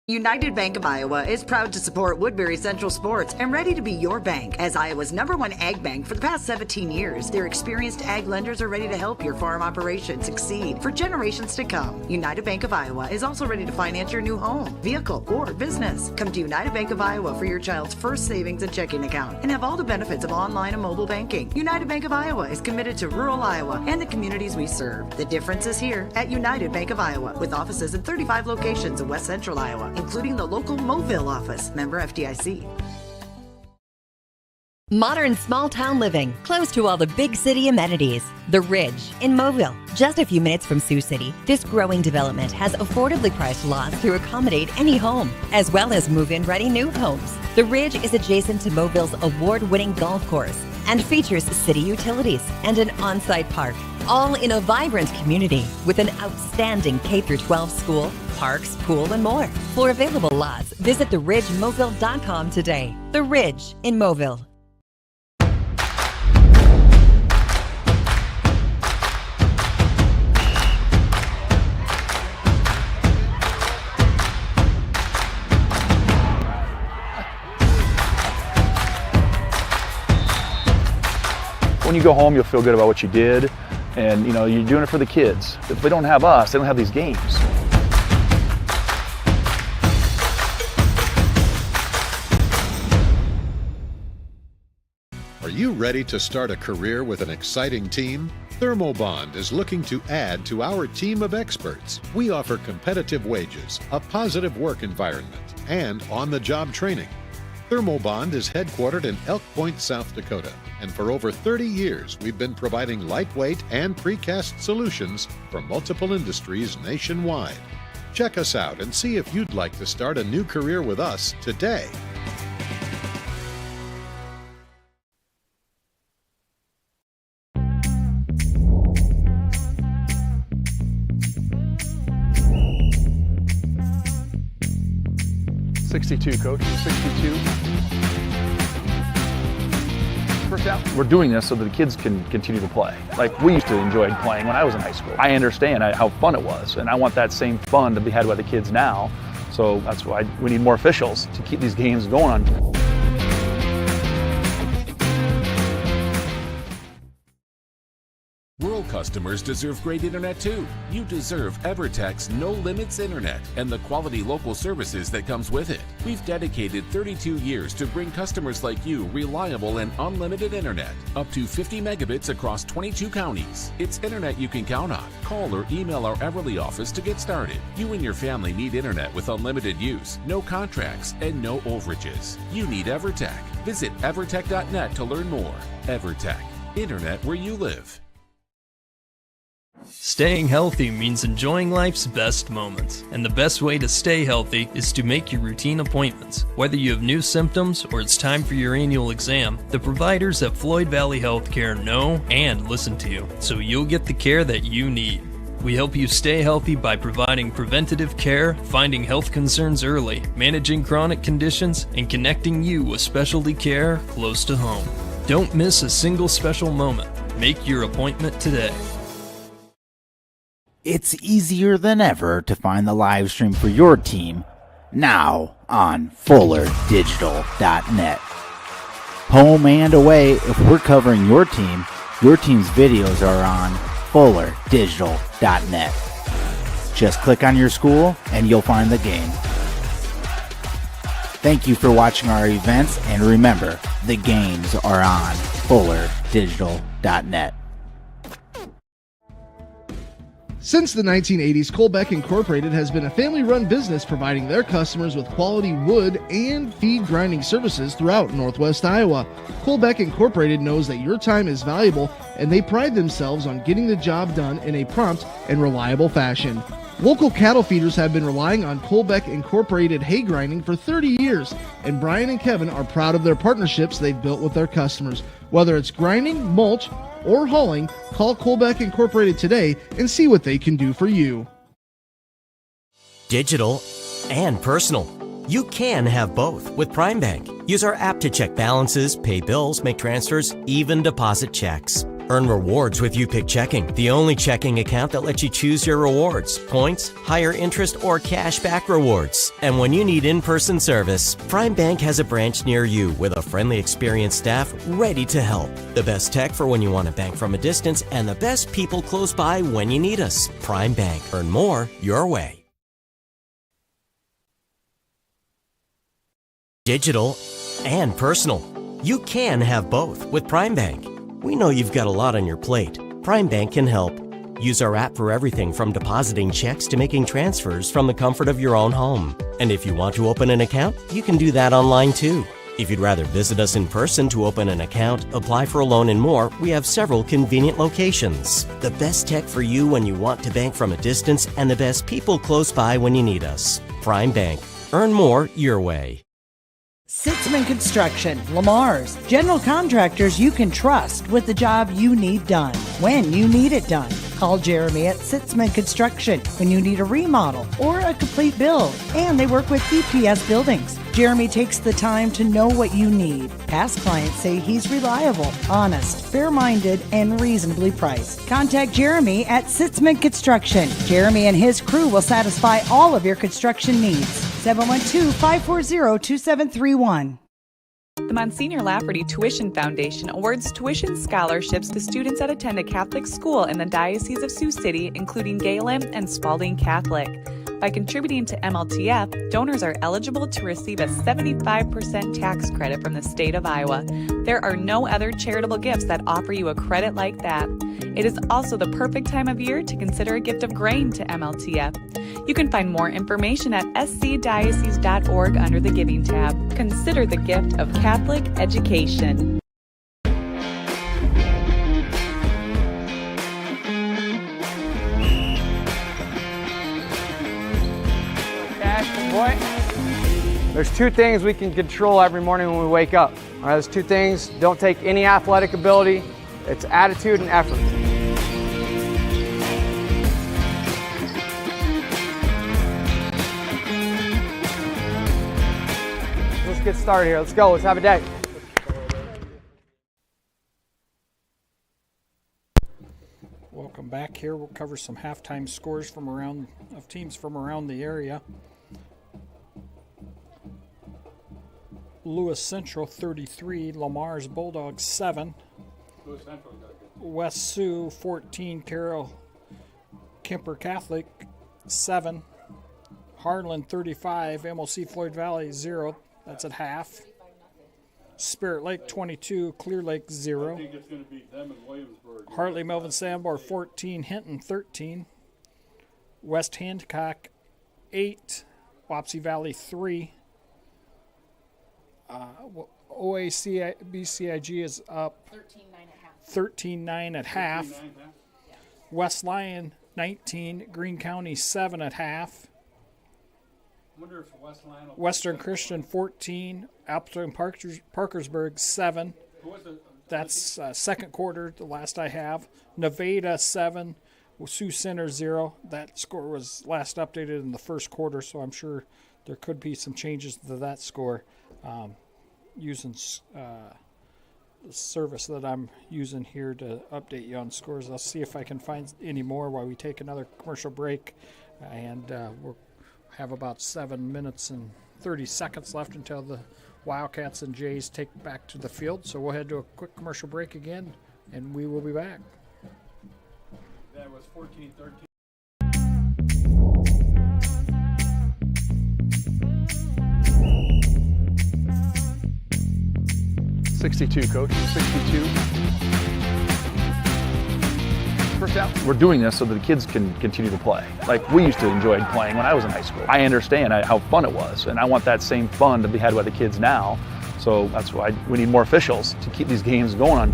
United Bank of Iowa is proud to support Woodbury Central Sports and ready to be your bank as Iowa's #1 ag bank for the past 17 years. Their experienced ag lenders are ready to help your farm operation succeed for generations to come. United Bank of Iowa is also ready to finance your new home, vehicle, or business. Come to United Bank of Iowa for your child's first savings and checking account and have all the benefits of online and mobile banking. United Bank of Iowa is committed to rural Iowa and the communities we serve. The difference is here at United Bank of Iowa, with offices in 35 locations in West Central Iowa, including the local Mobile office, member FDIC. Modern small town living, close to all the big city amenities. The Ridge in Mobile, just a few minutes from Sioux City. This growing development has affordably priced lots to accommodate any home, as well as move-in ready new homes. The Ridge is adjacent to Mobille's award-winning golf course and features city utilities and an on-site park, all in a vibrant community with an outstanding K-12 school, parks, pool, and more. For available lots, visit theridgemobile.com today. The Ridge in Mobile. When you go home, you'll feel good about what you did, and you know you're doing it for the kids. If they don't have us, they don't have these games. Are you ready to start a career with an exciting team? Thermobond is looking to add to our team of experts. We offer competitive wages, a positive work environment, and on-the-job training. Thermobond is headquartered in Elk Point, South Dakota, and for over 30 years we've been providing lightweight and precast solutions for multiple industries nationwide. Check us out and see if you'd like to start a new career with us today. Coach, 62. First down. We're doing this so that the kids can continue to play. Like we used to enjoy playing when I was in high school. I understand how fun it was, and I want that same fun to be had by the kids now. So that's why we need more officials to keep these games going on. Rural customers deserve great internet too. You deserve EverTech's No Limits Internet and the quality local services that comes with it. We've dedicated 32 years to bring customers like you reliable and unlimited internet, up to 50 megabits across 22 counties. It's internet you can count on. Call or email our Everly office to get started. You and your family need internet with unlimited use, no contracts, and no overages. You need EverTech. Visit evertech.net to learn more. EverTech, internet where you live. Staying healthy means enjoying life's best moments, and the best way to stay healthy is to make your routine appointments. Whether you have new symptoms or it's time for your annual exam, the providers at Floyd Valley Healthcare know and listen to you, so you'll get the care that you need. We help you stay healthy by providing preventative care, finding health concerns early, managing chronic conditions, and connecting you with specialty care close to home. Don't miss a single special moment. Make your appointment today. It's easier than ever to find the live stream for your team now on FullerDigital.net. Home and away, if we're covering your team's videos are on FullerDigital.net. Just click on your school and you'll find the game. Thank you for watching our events, and remember, the games are on FullerDigital.net. Since the 1980s, Colbeck Incorporated has been a family-run business providing their customers with quality wood and feed grinding services throughout Northwest Iowa. Colbeck Incorporated knows that your time is valuable, and they pride themselves on getting the job done in a prompt and reliable fashion. Local cattle feeders have been relying on Colbeck Incorporated hay grinding for 30 years, and Brian and Kevin are proud of their partnerships they've built with their customers. Whether it's grinding, mulch, or hauling, call Colbeck Incorporated today and see what they can do for you. Digital and personal. You can have both with Prime Bank. Use our app to check balances, pay bills, make transfers, even deposit checks. Earn rewards with YouPick Checking, the only checking account that lets you choose your rewards, points, higher interest, or cash back rewards. And when you need in-person service, Prime Bank has a branch near you with a friendly, experienced staff ready to help. The best tech for when you want to bank from a distance, and the best people close by when you need us. Prime Bank. Earn more your way. Digital and personal. You can have both with Prime Bank. We know you've got a lot on your plate. Prime Bank can help. Use our app for everything from depositing checks to making transfers from the comfort of your own home. And if you want to open an account, you can do that online too. If you'd rather visit us in person to open an account, apply for a loan and more, we have several convenient locations. The best tech for you when you want to bank from a distance, and the best people close by when you need us. Prime Bank. Earn more your way. Sitzman Construction, Lamar's, general contractors you can trust with the job you need done, when you need it done. Call Jeremy at Sitzman Construction when you need a remodel or a complete build. And they work with EPS buildings. Jeremy takes the time to know what you need. Past clients say he's reliable, honest, fair-minded, and reasonably priced. Contact Jeremy at Sitzman Construction. Jeremy and his crew will satisfy all of your construction needs. 712-540-2731. The Monsignor Lafferty Tuition Foundation awards tuition scholarships to students that attend a Catholic school in the Diocese of Sioux City, including Gehlen and Spalding Catholic. By contributing to MLTF, donors are eligible to receive a 75% tax credit from the state of Iowa. There are no other charitable gifts that offer you a credit like that. It is also the perfect time of year to consider a gift of grain to MLTF. You can find more information at scdiocese.org under the Giving tab. Consider the gift of Catholic education. There's two things we can control every morning when we wake up. All right, those two things don't take any athletic ability. It's attitude and effort. Let's get started here. Let's go. Let's have a day. Welcome back here. We'll cover some halftime scores of teams from around the area. Lewis Central 33, Lamar's Bulldogs 7. West Sioux 14, Carroll Kemper Catholic 7. Harlan 35, MLC Floyd Valley 0. That's at half. Spirit Lake 22, Clear Lake 0. I think it's going to beat them in Williamsburg. Hartley Melvin Sandbar 14, Hinton 13. West Hancock 8, Wapsie Valley 3. OAC BCIG is up 13-9 at half. West Lyon 19, Greene County 7 at half. Wonder if Western Christian 14, Appleton Parkersburg 7. That's second quarter, the last I have. Nevada 7, Sioux Center 0. That score was last updated in the first quarter, so I'm sure there could be some changes to that score. Using the service that I'm using here to update you on scores. I'll see if I can find any more while we take another commercial break. And we'll have about 7 minutes and 30 seconds left until the Wildcats and Jays take back to the field. So we'll head to a quick commercial break again, and we will be back. That was 14-13. 62, Coach. 62. first out. We're doing this so that the kids can continue to play. Like we used to enjoy playing when I was in high school. I understand how fun it was, and I want that same fun to be had by the kids now. So that's why we need more officials to keep these games going on.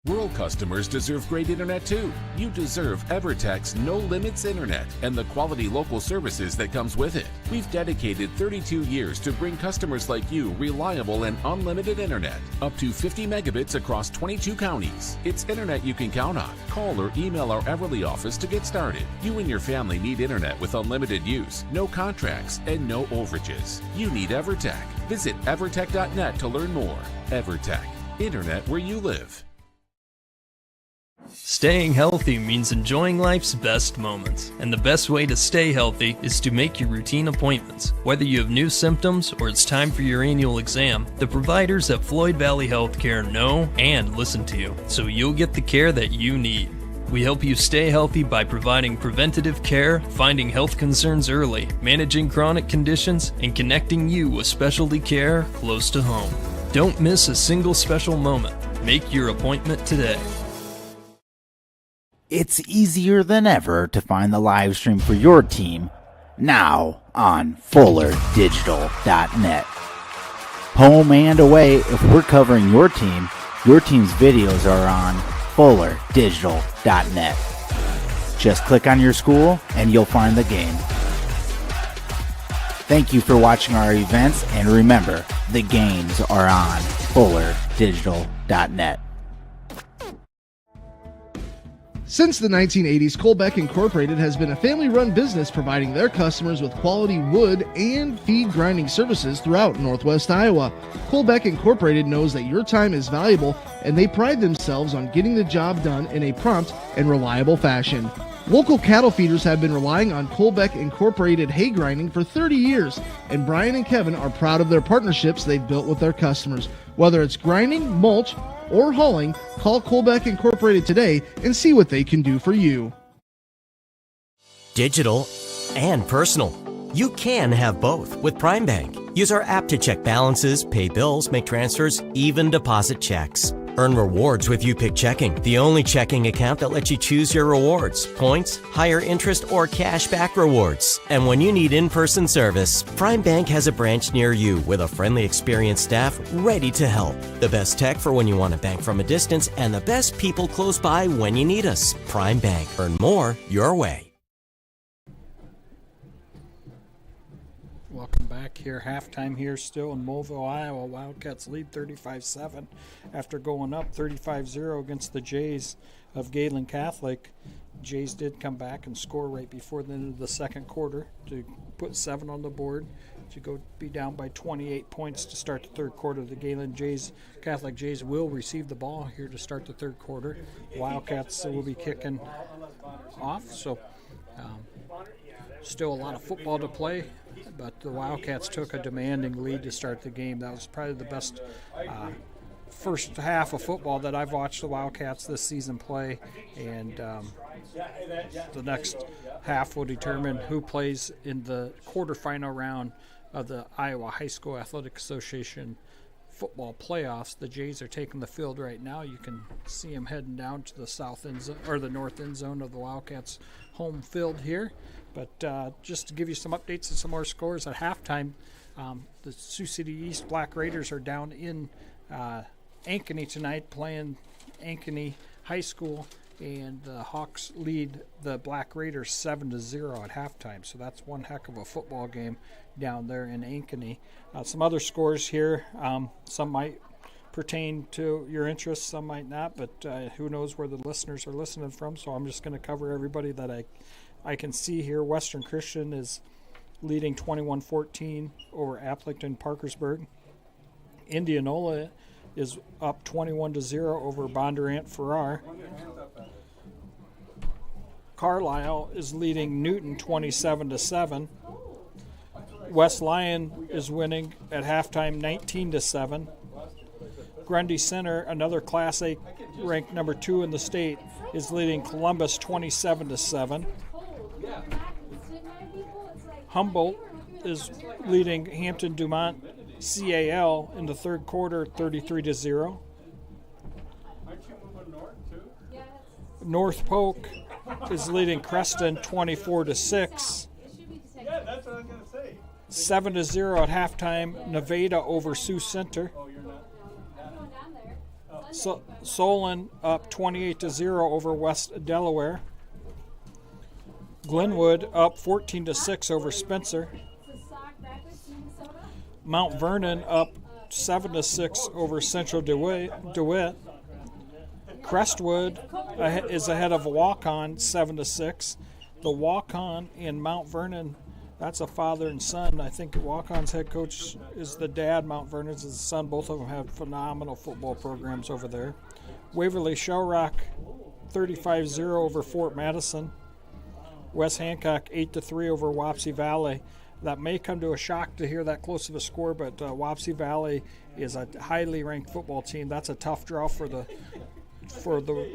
Rural customers deserve great internet too. You deserve EverTech's No Limits Internet and the quality local services that comes with it. We've dedicated 32 years to bring customers like you reliable and unlimited internet, up to 50 megabits across 22 counties. It's internet you can count on. Call or email our Everly office to get started. You and your family need internet with unlimited use, no contracts, and no overages. You need EverTech. Visit evertech.net to learn more. EverTech, internet where you live. Staying healthy means enjoying life's best moments, and the best way to stay healthy is to make your routine appointments. Whether you have new symptoms or it's time for your annual exam, the providers at Floyd Valley Healthcare know and listen to you, so you'll get the care that you need. We help you stay healthy by providing preventative care, finding health concerns early, managing chronic conditions, and connecting you with specialty care close to home. Don't miss a single special moment. Make your appointment today. It's easier than ever to find the live stream for your team now on FullerDigital.net. Home and away, if we're covering your team's videos are on FullerDigital.net. Just click on your school and you'll find the game. Thank you for watching our events, and remember, the games are on FullerDigital.net. Since the 1980s, Colbeck Incorporated has been a family-run business providing their customers with quality wood and feed grinding services throughout Northwest Iowa. Colbeck Incorporated knows that your time is valuable, and they pride themselves on getting the job done in a prompt and reliable fashion. Local cattle feeders have been relying on Colbeck Incorporated hay grinding for 30 years, and Brian and Kevin are proud of their partnerships they've built with their customers. Whether it's grinding, mulch, or hauling, call Colbeck Incorporated today and see what they can do for you. Digital and personal. You can have both with Prime Bank. Use our app to check balances, pay bills, make transfers, even deposit checks. Earn rewards with YouPick Checking, the only checking account that lets you choose your rewards, points, higher interest, or cash back rewards. And when you need in-person service, Prime Bank has a branch near you with a friendly, experienced staff ready to help. The best tech for when you want to bank from a distance, and the best people close by when you need us. Prime Bank. Earn more your way. Welcome back here. Halftime here still in Moville, Iowa. Wildcats lead 35-7 after going up 35-0 against the Jays of Gehlen Catholic. Jays did come back and score right before the end of the second quarter to put 7 on the board to go be down by 28 points to start the third quarter. The Gehlen Catholic Jays will receive the ball here to start the third quarter. Wildcats will be kicking off, so still a lot of football to play, but the Wildcats took a demanding lead to start the game. That was probably the best first half of football that I've watched the Wildcats this season play, and the next half will determine who plays in the quarterfinal round of the Iowa High School Athletic Association football playoffs. The Jays are taking the field right now. You can see them heading down to the south end zone, or the north end zone of the Wildcats home field here. But just to give you some updates and some more scores at halftime, the Sioux City East Black Raiders are down in Ankeny tonight playing Ankeny High School, and the Hawks lead the Black Raiders 7-0 at halftime. So that's one heck of a football game down there in Ankeny. Some other scores here. Some might pertain to your interests, some might not, but who knows where the listeners are listening from. So I'm just going to cover everybody that I can see here. Western Christian is leading 21-14 over Appleton Parkersburg. Indianola is up 21-0 over Bondurant Farrar. Carlisle is leading Newton 27-7. West Lyon is winning at halftime 19-7. Grundy Center, another Class A ranked number 2 in the state, is leading Columbus 27-7. Humboldt is leading Hampton Dumont CAL in the third quarter, 33-0. Aren't you moving north too? North Polk is leading Creston 24-6. Yeah, that's what I was gonna say. 7-0 at halftime. Nevada over Sioux Center. Oh, you're not. Solon up 28-0 over West Delaware. Glenwood up 14-6 over Spencer. Mount Vernon up 7-6 over Central DeWitt. Crestwood is ahead of Waukon 7-6. The Waukon in Mount Vernon, that's a father and son. I think Waukon's head coach is the dad. Mount Vernon's is the son. Both of them have phenomenal football programs over there. Waverly Shell Rock 35-0 over Fort Madison. West Hancock 8-3 over Wapsie Valley. That may come to a shock to hear that close of a score, but Wapsie Valley is a highly ranked football team. That's a tough draw for the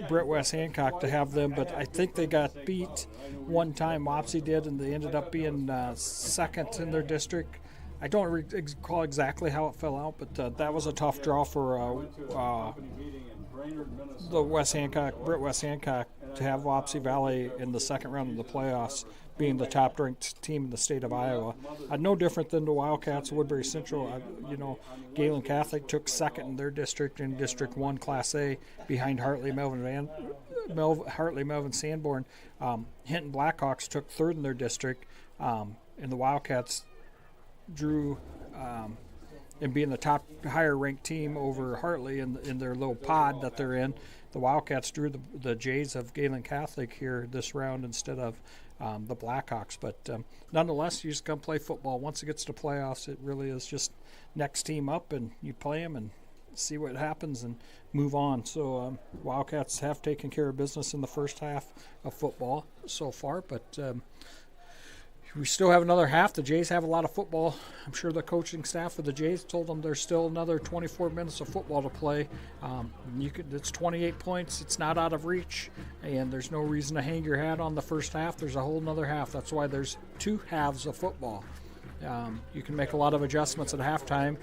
Brett West Hancock to have them, but I think they got beat one time. Wapsie did, and they ended up being second in their district. I don't recall exactly how it fell out, but that was a tough draw for the Brett West Hancock to have Wapsie Valley in the second round of the playoffs, being the top-ranked team in the state of Iowa. No different than the Wildcats, Woodbury Central. Gehlen Catholic took second in their district in District 1 Class A behind Hartley Melvin Sanborn. Hinton Blackhawks took third in their district, and the Wildcats drew and being the top higher-ranked team over Hartley in their little pod that they're in. The Wildcats drew the Jays of Gehlen Catholic here this round instead of the Blackhawks. But nonetheless, you just come play football. Once it gets to playoffs, it really is just next team up, and you play them and see what happens and move on. So Wildcats have taken care of business in the first half of football so far, but we still have another half. The Jays have a lot of football. I'm sure the coaching staff of the Jays told them there's still another 24 minutes of football to play. It's 28 points. It's not out of reach, and there's no reason to hang your hat on the first half. There's a whole other half. That's why there's two halves of football. You can make a lot of adjustments at halftime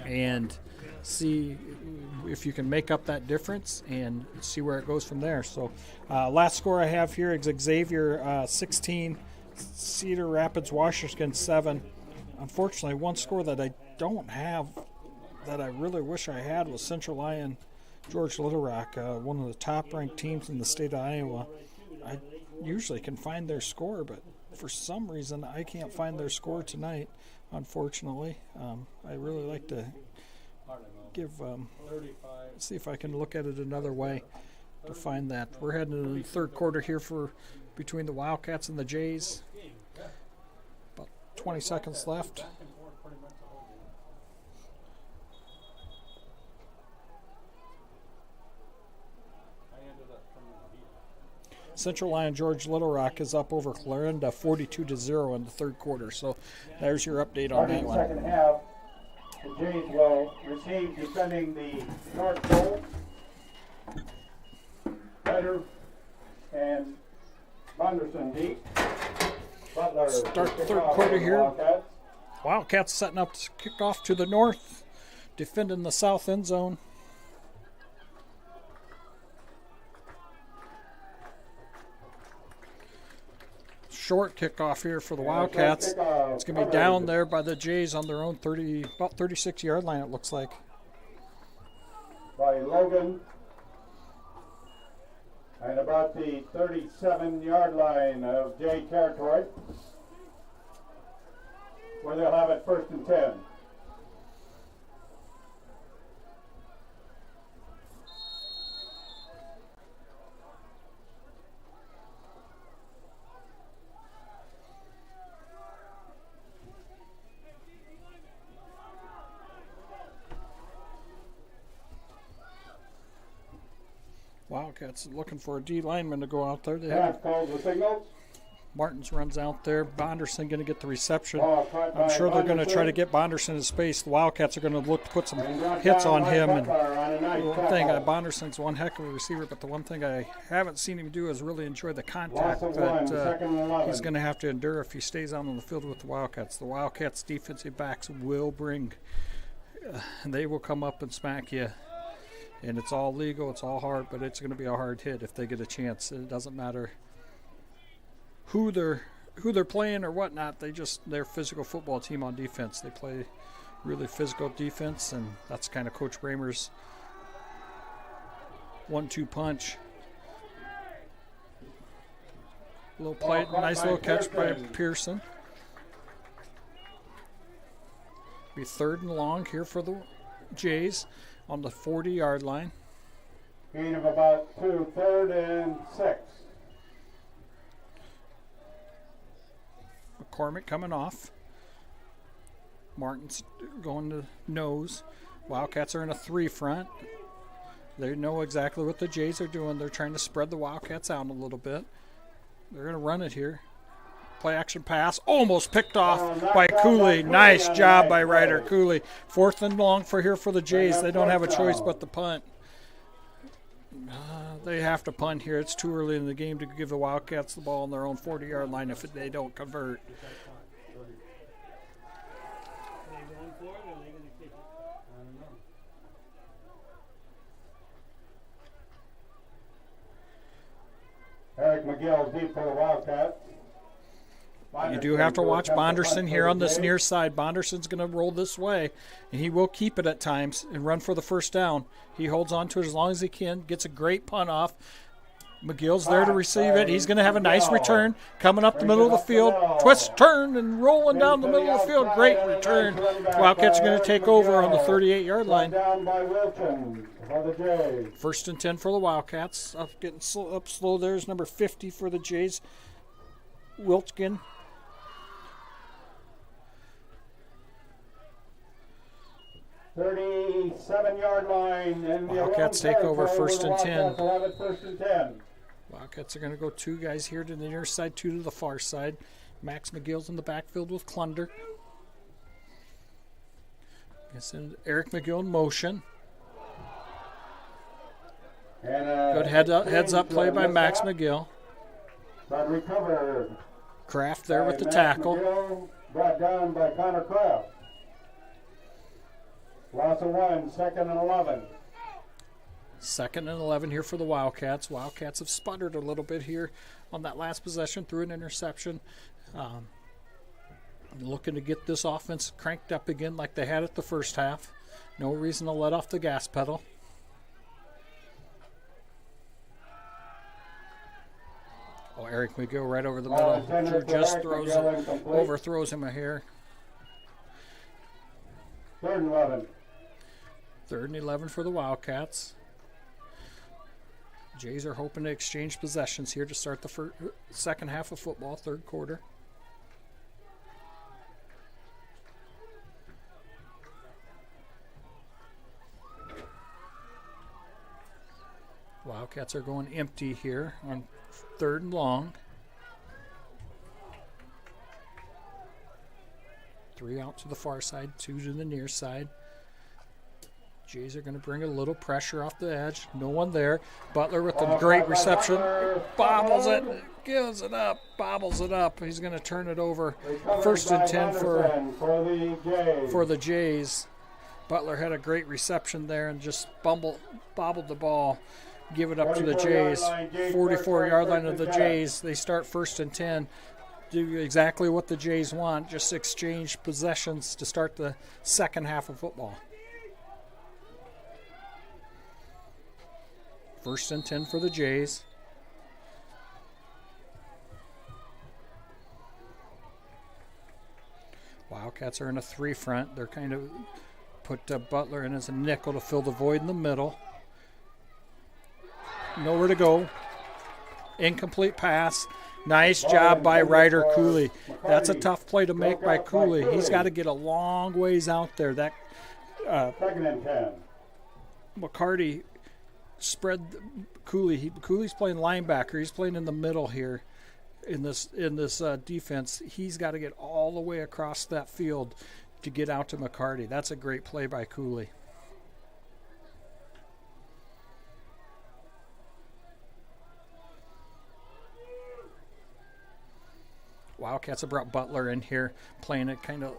and see if you can make up that difference and see where it goes from there. So last score I have here is Xavier 16, Cedar Rapids Washington 7. Unfortunately, one score that I don't have that I really wish I had was Central Lyon George Little Rock, one of the top-ranked teams in the state of Iowa. I usually can find their score, but for some reason I can't find their score tonight, unfortunately. I really like to see if I can look at it another way to find that. We're heading into the third quarter here between the Wildcats and the Jays. About 20 seconds left. Central Lyon George Little Rock is up over Clarinda 42-0 in the third quarter. So there's your update on that one. Second half, the Jays will receive defending the North Pole. Better and Bunderson deep. Butler start the third quarter here. Wildcats setting up to kick off to the north, defending the south end zone. Short kickoff here for the Wildcats. It's going to be down there by the Jays on their own about 36-yard line, it looks like. By Logan. And about the 37-yard line of Jay territory, where they'll have it 1st and 10. Wildcats looking for a D lineman to go out there. They Half calls the signals. Martins runs out there. Bonderson going to get the reception. I'm sure they're going to try to get Bonderson in space. The Wildcats are going to look to put some hits on him. And the one thing, Bonderson's one heck of a receiver, but the one thing I haven't seen him do is really enjoy the contact that he's going to have to endure if he stays out on the field with the Wildcats. The Wildcats' defensive backs will they will come up and smack you. And it's all legal, it's all hard, but it's going to be a hard hit if they get a chance. It doesn't matter who they're playing or whatnot. They're a physical football team on defense. They play really physical defense, and that's kind of Coach Bramer's 1-2 punch. Little play, nice little catch by Pearson. Be 3rd and long here for the Jays on the 40-yard line. Gain of about 2, 3rd and 6. McCormick coming off. Martin's going to nose. Wildcats are in a 3 front. They know exactly what the Jays are doing. They're trying to spread the Wildcats out a little bit. They're going to run it here. Play action pass. Almost picked off by Cooley. Nice job by Ryder Cooley. 4th and long for the Jays. They don't have a choice but to punt. They have to punt here. It's too early in the game to give the Wildcats the ball on their own 40-yard line if they don't convert. Eric McGill deep for the Wildcats. You do have to watch Bonderson here on this near side. Bonderson's going to roll this way, and he will keep it at times and run for the first down. He holds on to it as long as he can, gets a great punt off. McGill's there to receive it. He's going to have a nice return coming up the middle of the field. Twist, turn, and rolling down the middle of the field. Great return. Wildcats are going to take over on the 38-yard line. 1st and 10 for the Wildcats. Getting up slow there is number 50 for the Jays, Wiltgen. .37-yard line. And Wildcats take over 1st and 10. 1st and 10. Wildcats are going to go 2 guys here to the near side, 2 to the far side. Max McGill's in the backfield with Klunder. Eric McGill in motion. Good heads up play by Max McGill. Kraft there with the tackle. McGill brought down by Connor Kraft. Loss of 1, 2nd and 11. 2nd and 11 here for the Wildcats. Wildcats have sputtered a little bit here on that last possession through an interception. Looking to get this offense cranked up again like they had it the first half. No reason to let off the gas pedal. Eric McGill right over the middle. Drew just overthrows him a hair. 3rd and 11. 3rd and 11 for the Wildcats. Jays are hoping to exchange possessions here to start the second half of football, 3rd quarter. Wildcats are going empty here on 3rd and long. 3 out to the far side, 2 to the near side. Jays are going to bring a little pressure off the edge. No one there. Butler with a great reception. Bobbles it. Gives it up. Bobbles it up. He's going to turn it over. 1st and 10 for the Jays. Butler had a great reception there and just bobbled the ball. Give it up to the Jays. 44-yard line of the Jays. They start 1st and 10. Do exactly what the Jays want. Just exchange possessions to start the second half of football. 1st and 10 for the Jays. Wildcats are in a 3 front. They're kind of put Butler in as a nickel to fill the void in the middle. Nowhere to go. Incomplete pass. Nice job by Ryder Cooley. That's a tough play to make by Cooley. He's got to get a long ways out there. That 2nd and 10. McCarty spread Cooley. Cooley's playing linebacker. He's playing in the middle here. in this defense. He's got to get all the way across that field to get out to McCarty. That's a great play by Cooley. Wildcats have brought Butler in here, playing it kind of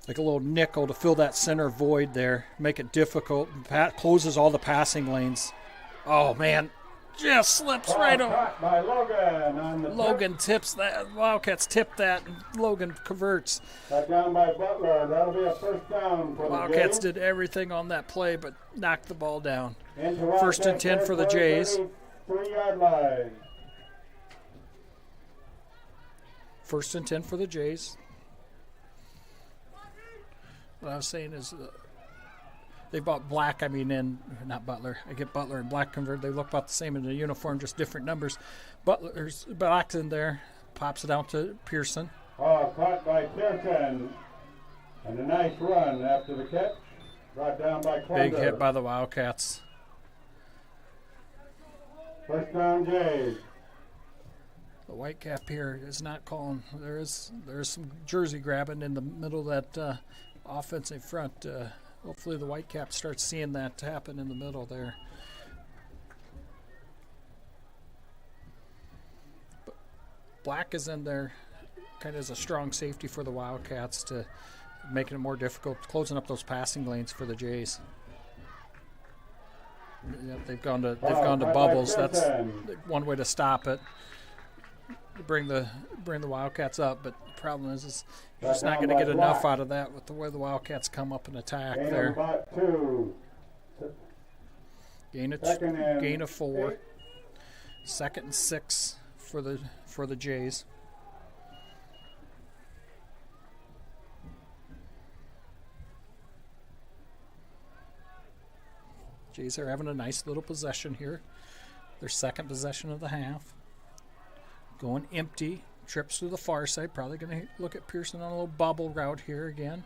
like a little nickel to fill that center void there, make it difficult. Pat closes all the passing lanes. Oh, man, just slips right over. By Logan on the Logan tips that. Wildcats tip that, and Logan converts. Got down by Butler. That'll be a first down for Wildcats the Jays. did everything on that play, but knocked the ball down. Into First and 10 for the Jays. 3-yard line. First and 10 for the Jays. What I was saying is they bought Black, not Butler. I get Butler and Black converted. They look about the same in the uniform, just different numbers. Black's in there, pops it out to Pearson. Oh, caught by Pearson. And a nice run after the catch. Brought down by Klunder. Big hit by the Wildcats. First down, Jays. The Whitecap here is not calling. There is some jersey grabbing in the middle of that offensive front. Hopefully the Whitecap starts seeing that happen in the middle there. But Black is in there kind of as a strong safety for the Wildcats to making it more difficult, closing up those passing lanes for the Jays. Yep, they've gone to bubbles. That's one way to stop it. Bring the Wildcats up, but the problem is you're just not going to get enough out of that with the way the Wildcats come up and attack there. Gain of 4. 2nd and 6 for the Jays. Jays are having a nice little possession here. Their second possession of the half. Going empty, trips to the far side. Probably going to look at Pearson on a little bobble route here again.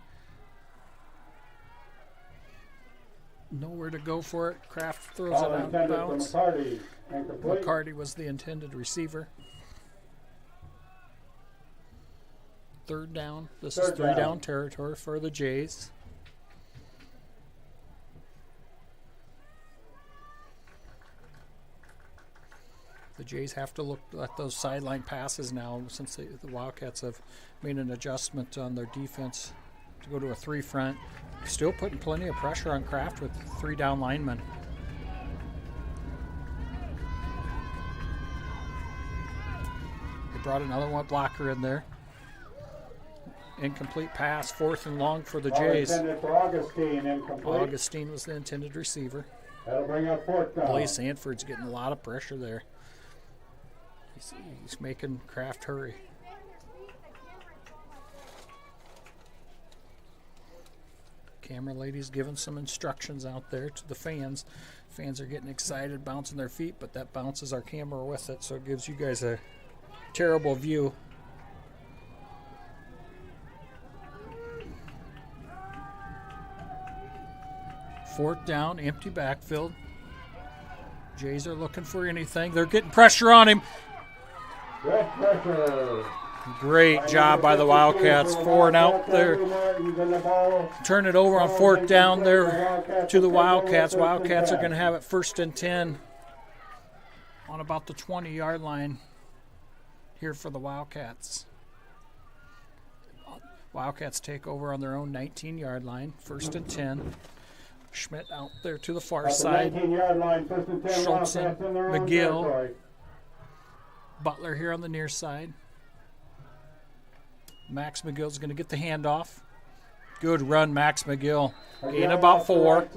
Nowhere to go for it. Kraft throws it out of bounds. McCarty was the intended receiver. Third down. This is 3 down territory for the Jays. The Jays have to look at those sideline passes now since the Wildcats have made an adjustment on their defense to go to a 3 front. Still putting plenty of pressure on Kraft with 3 down linemen. They brought another one blocker in there. Incomplete pass, 4th and long for the Jays. Augustine was the intended receiver. That'll bring up 4th down. Blaze Sanford's getting a lot of pressure there. He's making Kraft hurry. Camera lady's giving some instructions out there to the fans. Fans are getting excited, bouncing their feet, but that bounces our camera with it, so it gives you guys a terrible view. Fourth down, empty backfield. Jays are looking for anything. They're getting pressure on him. Great job by the Wildcats. 4 and out there. Turn it over on 4th down there to the Wildcats. Wildcats are going to have it 1st and 10 on about the 20-yard line here for the Wildcats. Wildcats take over on their own 19-yard line, 1st and 10. Schmidt out there to the far side. Schultz and McGill. Butler here on the near side. Max McGill's going to get the handoff. Good run, Max McGill. Gain about 4.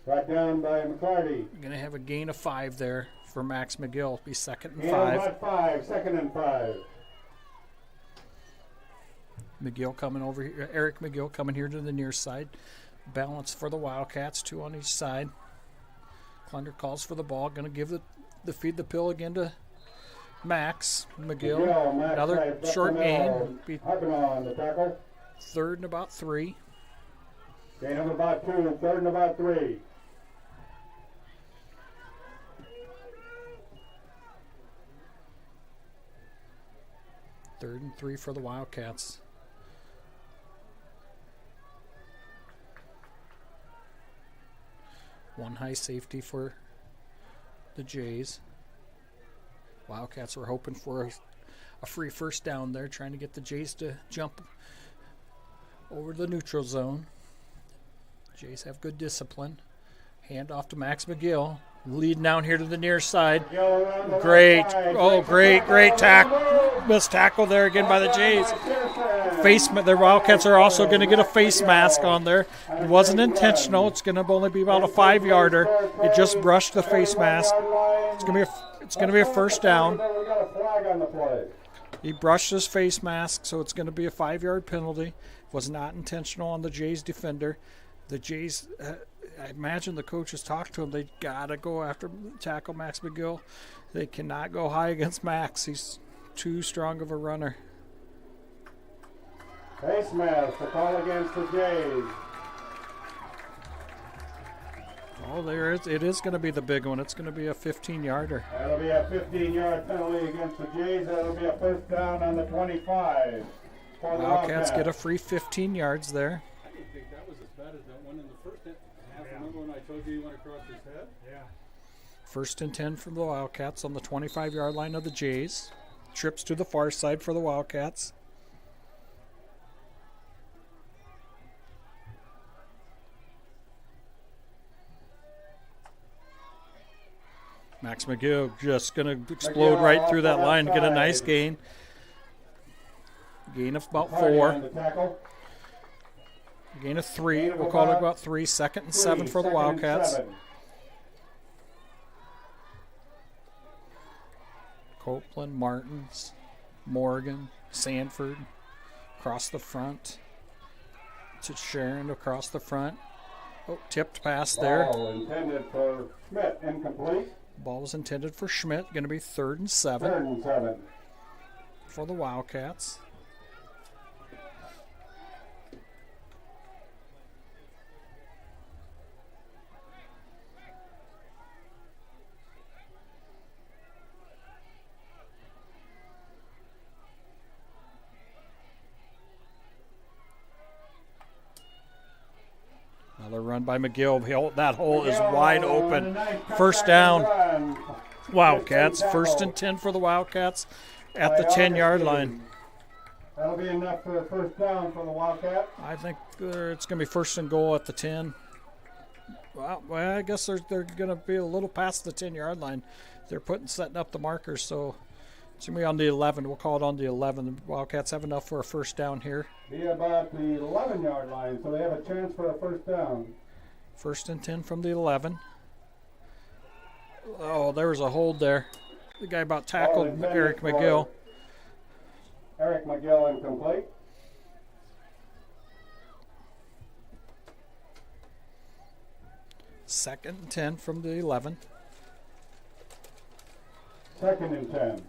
Brought down by McCarty. Going to have a gain of 5 there for Max McGill. It'll be 2nd and 5. About 5, 2nd and 5. McGill coming over here. Eric McGill coming here to the near side. Balance for the Wildcats, 2 on each side. Klunder calls for the ball. Going to give the feed the pill again to Max McGill. Another short gain. Be 3rd and about 3. Gain of about 2, 3rd and about 3. 3rd and 3 for the Wildcats. One high safety for the Jays. Wildcats were hoping for a free first down there, trying to get the Jays to jump over the neutral zone. Jays have good discipline. Hand off to Max McGill. Leading down here to the near side. Great. Oh, great tackle. Missed tackle there again by the Jays. The Wildcats are also going to get a face mask on there. It wasn't intentional. It's going to only be about a 5-yarder. It just brushed the face mask. It's going to be a first down. He brushed his face mask, so it's going to be a 5-yard penalty. It was not intentional on the Jays defender. The Jays, I imagine the coaches talked to him. They got to go after tackle Max McGill. They cannot go high against Max. He's too strong of a runner. Face mask to call against the Jays. Oh, there is. It is going to be the big one. It's going to be a 15-yarder. That'll be a 15-yard penalty against the Jays. That'll be a first down on the 25. Wildcats get a free 15 yards there. I didn't think that was as bad as that one in the first half. Remember when I told you went across his head? Yeah. 1st and 10 from the Wildcats on the 25-yard line of the Jays. Trips to the far side for the Wildcats. Max McGill just going to explode right through that line and get a nice gain. Gain of about 4. Gain of 3. We'll call it about 3. 2nd and 7 for the Wildcats. Copeland, Martins, Morgan, Sanford across the front. To Sharon across the front. Oh, tipped pass there. Ball intended for Schmidt, incomplete. Ball was intended for Schmidt. Going to be 3rd and 7. 3rd and 7. For the Wildcats. Another run by McGill. That hole is wide open. First down. Wildcats. 1st and 10 for the Wildcats at the 10-yard line. That'll be enough for a first down for the Wildcats. I think it's going to be 1st and goal at the 10. Well, I guess they're going to be a little past the 10-yard line. They're setting up the markers, so it's going to be on the 11. We'll call it on the 11. The Wildcats have enough for a first down here. Be about the 11-yard line, so they have a chance for a first down. 1st and 10 from the 11. Oh, there was a hold there. The guy about tackled Eric McGill. Eric McGill incomplete. Second and 10 from the 11. 2nd and 10.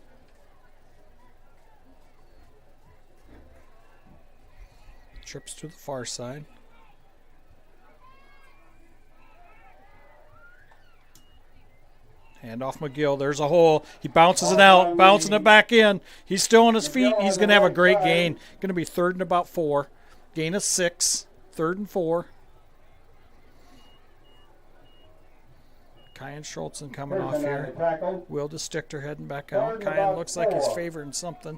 Trips to the far side. Hand off McGill. There's a hole. He bounces it out, bouncing it back in. He's still on his feet. He's going to have a great gain. Going to be 3rd and about 4. Gain of 6. 3rd and 4. Kyan Schultzen coming off here. Will DeStichter heading back out. Kyan looks like he's favoring something.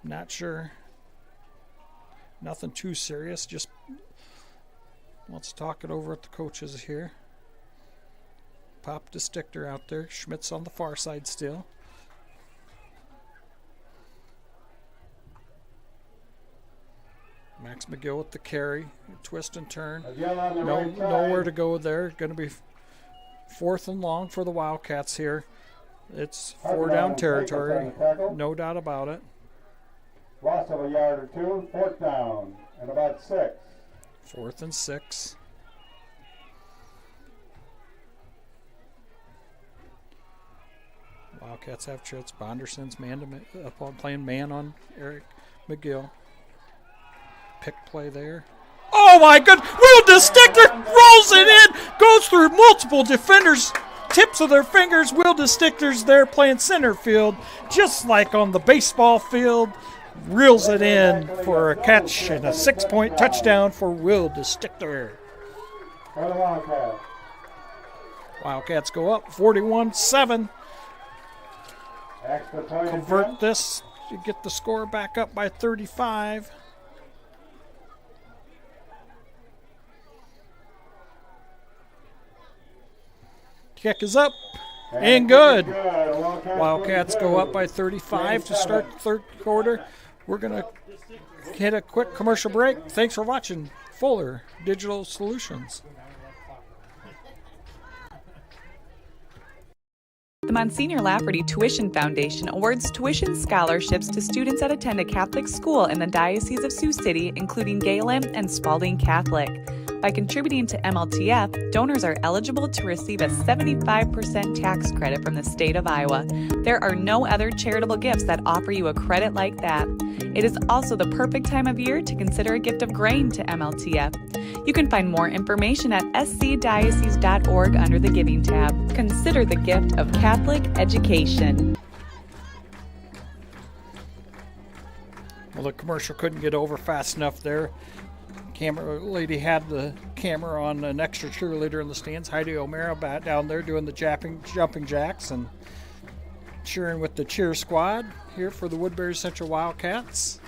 Not sure. Nothing too serious. Just wants to talk it over with the coaches here. Pop DeStichter out there. Schmidt's on the far side still. Max McGill with the carry. Twist and turn. Nowhere to go there. Going to be 4th and long for the Wildcats here. It's 4-down territory. No doubt about it. Loss of a yard or 2. 4th down. And about 6. 4th and 6. Wildcats have trips. Bonderson's playing man on Eric McGill. Pick play there. Oh my good! Will DeStichter rolls it in, goes through multiple defenders, tips of their fingers. Will DeStichter's there playing center field, just like on the baseball field. reels it in for a catch and a 6-point touchdown for Will DeStickler. Wildcats go up 41-7. Convert this to get the score back up by 35. Kick is up and good. Wildcats go up by 35 to start the third quarter. We're going to hit a quick commercial break. Thanks for watching Fuller Digital Solutions. The Monsignor Lafferty Tuition Foundation awards tuition scholarships to students that attend a Catholic school in the Diocese of Sioux City, including Gehlen and Spalding Catholic. By contributing to MLTF, donors are eligible to receive a 75% tax credit from the state of Iowa. There are no other charitable gifts that offer you a credit like that. It is also the perfect time of year to consider a gift of grain to MLTF. You can find more information at scdiocese.org under the Giving tab. Consider the gift of Catholic education. Well, the commercial couldn't get over fast enough there. Camera lady had the camera on an extra cheerleader in the stands, Heidi O'Mara, down there doing the jumping jacks and cheering with the cheer squad here for the Woodbury Central Wildcats.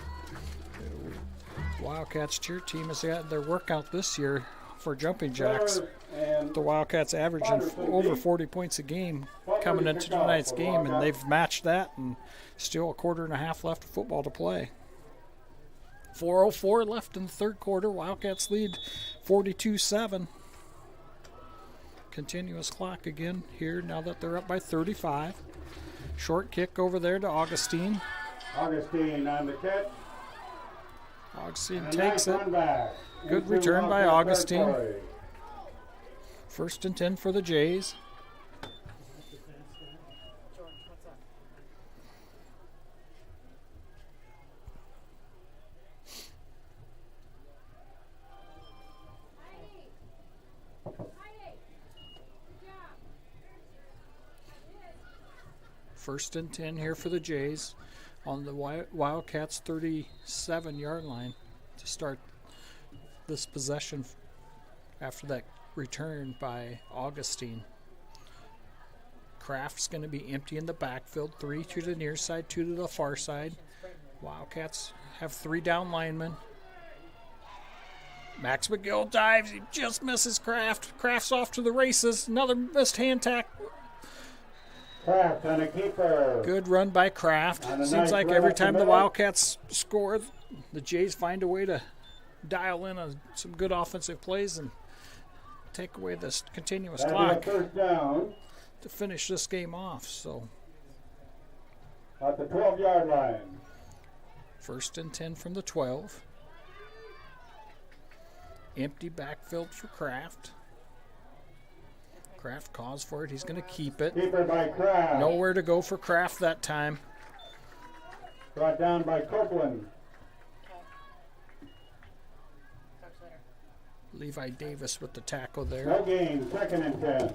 Wildcats cheer team has got their workout this year for jumping jacks. The Wildcats averaging over 40 points a game coming into tonight's game, and they've matched that, and still a quarter and a half left of football to play. 4:04 left in the third quarter. Wildcats lead 42-7. Continuous clock again here now that they're up by 35. Short kick over there to Augustine. Augustine on the catch. Augustine takes it. Good return by Augustine. First and 10 for the Jays. First and 10 here for the Jays on the Wildcats 37-yard line to start this possession after that return by Augustine. Kraft's going to be empty in the backfield. 3 to the near side, 2 to the far side. Wildcats have 3 down linemen. Max McGill dives. He just misses Kraft. Kraft's off to the races. Another missed hand tackle. Kraft on a keeper. Good run by Kraft. Seems like every time the Wildcats score, the Jays find a way to dial in on some good offensive plays and take away this continuous clock first down to finish this game off. So at the 12-yard line. First and 10 from the 12. Empty backfield for Kraft. Kraft calls for it. He's going to keep it. Keeper by Kraft. Nowhere to go for Kraft that time. Brought down by Copeland. Levi Davis with the tackle there. No gain, second and 10.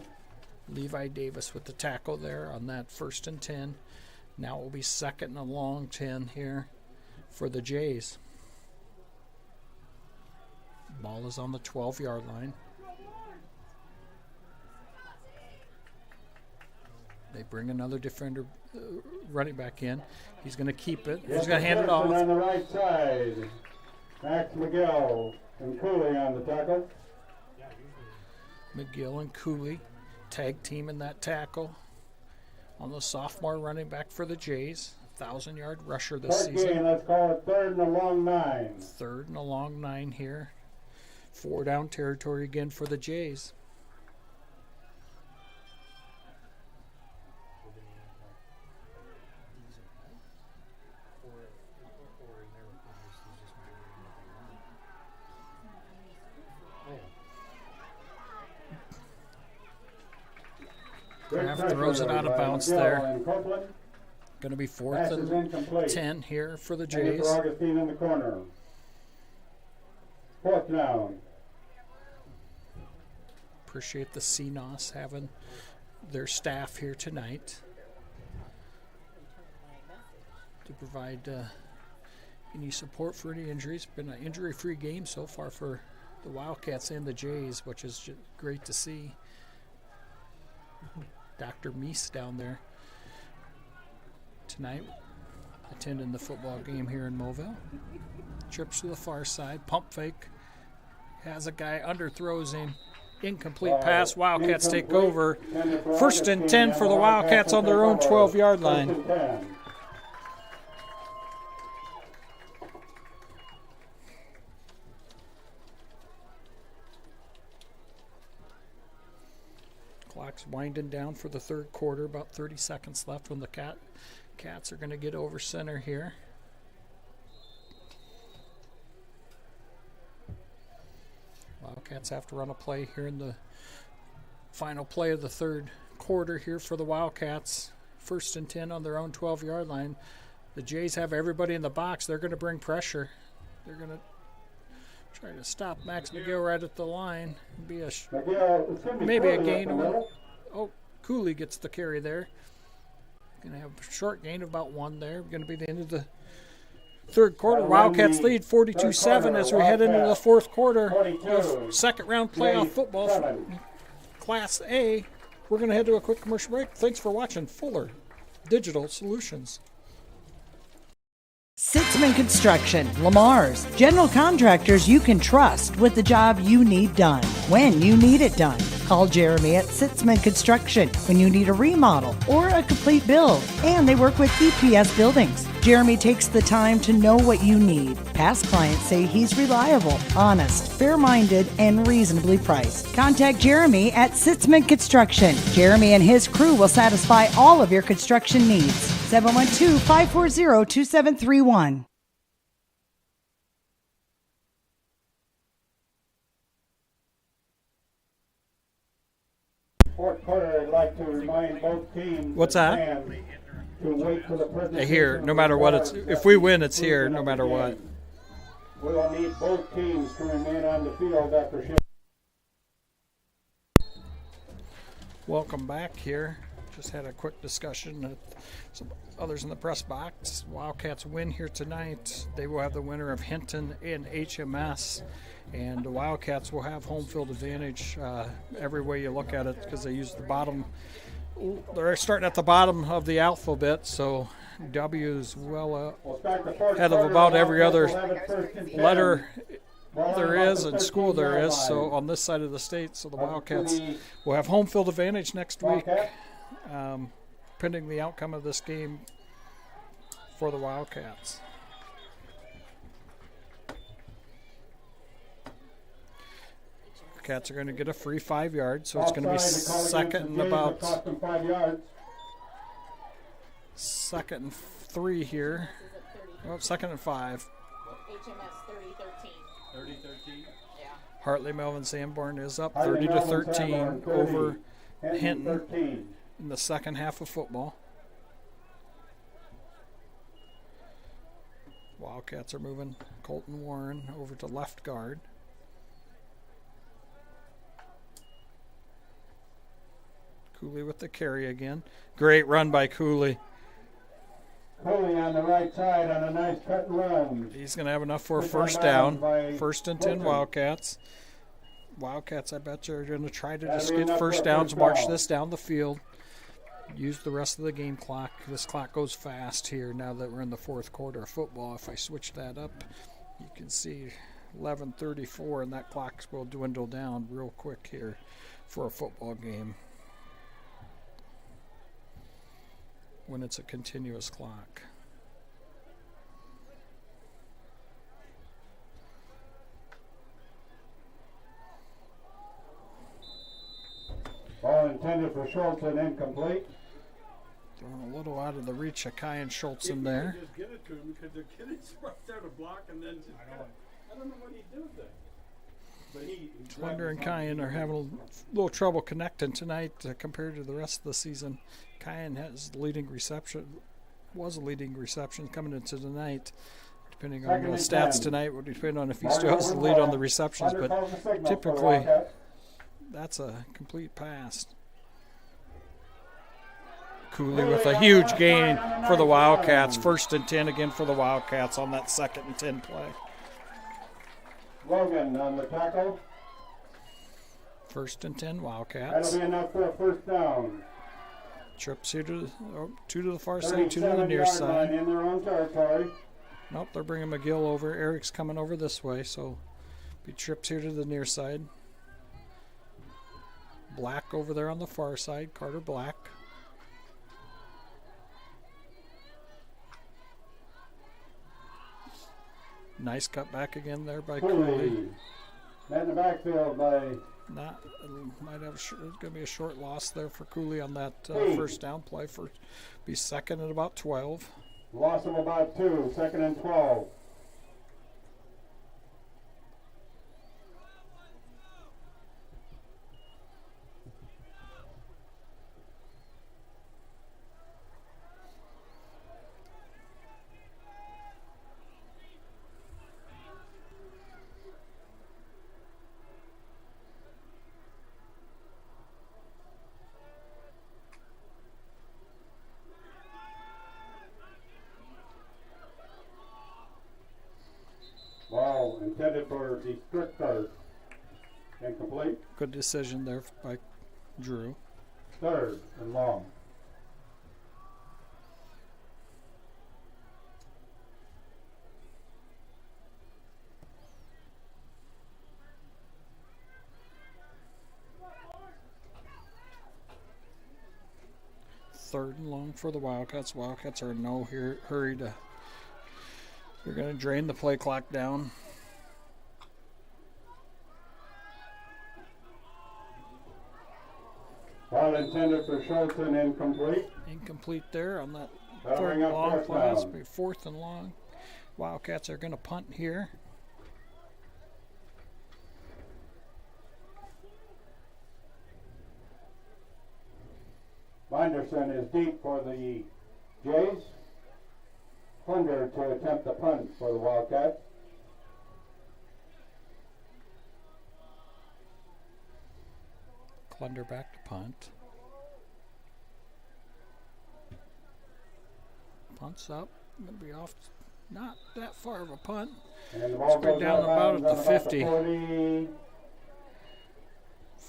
Levi Davis with the tackle there on that first and 10. Now it will be second and a long 10 here for the Jays. Ball is on the 12-yard line. They bring another defender, running back in. He's going to keep it. He's going to hand it off. On the right side, Max McGill and Cooley on the tackle. McGill and Cooley tag team in that tackle on the sophomore running back for the Jays. 1,000-yard rusher this season. Game, let's call it third and a long 9. Third and a long 9 here. 4 down territory again for the Jays. Kraft throws it out of bounds there. Going to be 4th and 10 here for the Jays. Augustine in the corner. 4th down. Appreciate the CNOS having their staff here tonight to provide any support for any injuries. Been an injury-free game so far for the Wildcats and the Jays, which is great to see. Dr. Meese down there tonight attending the football game here in Mobile. Trips to the far side, pump fake, has a guy, underthrows him, incomplete pass, Wildcats take over. 1st and 10 for the Wildcats on their own 12-yard line. Clock's winding down for the third quarter, about 30 seconds left when the Cats are going to get over center here. Wildcats have to run a play here in the final play of the third quarter here for the Wildcats. 1st and 10 on their own 12-yard line. The Jays have everybody in the box. They're going to bring pressure. They're going to try to stop Max McGill right at the line. Be maybe a gain. Oh, Cooley gets the carry there. Going to have a short gain of about 1 there. Going to be the end of the third quarter. Wildcats lead 42-7 as we head into the fourth quarter of second-round playoff football for Class A. We're going to head to a quick commercial break. Thanks for watching Fuller Digital Solutions. Sitzman Construction, Lamar's, general contractors you can trust with the job you need done, when you need it done. Call Jeremy at Sitzman Construction when you need a remodel or a complete build. And they work with EPS buildings. Jeremy takes the time to know what you need. Past clients say he's reliable, honest, fair-minded, and reasonably priced. Contact Jeremy at Sitzman Construction. Jeremy and his crew will satisfy all of your construction needs. 712-540-2731. Fourth quarter, I'd like to remind both teams. What's that? To wait for the Here, no matter what it's. If we win, it's here, no matter what. We will need both teams to remain on the field after shift. Welcome back here. Just had a quick discussion with some others in the press box. Wildcats win here tonight. They will have the winner of Hinton and HMS. And the Wildcats will have home field advantage every way you look at it because they use the bottom. They're starting at the bottom of the alphabet, so W is well ahead of about every other letter there is and school there is. So on this side of the state, so the Wildcats will have home field advantage next week, pending the outcome of this game for the Wildcats. Cats are going to get a free 5 yards, so it's going to be second and 3 here. Oh, 2nd and 5. HMS 30-13. Yeah. Hartley Melvin Sanborn is up 30-13 over Hinton in the second half of football. Wildcats are moving Colton Warren over to left guard. Cooley with the carry again. Great run by Cooley. Cooley on the right side on a nice cut and run. He's going to have enough for a first down. 1st and 10 Wildcats. Wildcats, I bet you, are going to try to just get first downs, march this down the field, use the rest of the game clock. This clock goes fast here now that we're in the fourth quarter of football. If I switch that up, you can see 11:34, and that clock will dwindle down real quick here for a football game when it's a continuous clock. Ball intended for Schultz and incomplete. Throwing a little out of the reach of Kyan Schultz in there. Just get it to him because the kid is right there to block and then just I don't know what he did there. But Twinder and Kyan are having a little trouble connecting tonight compared to the rest of the season. Kyan was a leading reception coming into tonight. Depending on the stats tonight, would depend on if he still has the lead on the receptions, but typically that's a complete pass. Cooley with a huge gain for the Wildcats. 1st and 10 again for the Wildcats on that 2nd and 10 play. Logan on the tackle. 1st and 10 Wildcats. That'll be enough for a first down. Trips here to two to the far side, 2 to the near side. In their own territory. Nope, they're bringing McGill over. Eric's coming over this way, so be trips here to the near side. Black over there on the far side, Carter Black. Nice cut back again there by Cooley. Met in the backfield by... Might have going to be a short loss there for Cooley on that first down play. Be 2nd at about 12. Loss of about 2, 2nd and 12. Ball intended for the Stricters. Incomplete. Good decision there by Drew. 3rd and long. Third and long for the Wildcats. Wildcats are in no hurry to... They're going to drain the play clock down. Ball intended for Schultz and incomplete. Incomplete there on that That'll 3rd bring and up long fourth play. It's down. be 4th and long. Wildcats are going to punt here. Binderson is deep for the Jays. Plunder to attempt the punt for the Wildcats. Clunder back to punt. Punt's up. Going to be off. Not that far of a punt. And the ball Straight goes down out about of at the bounds at 50. 49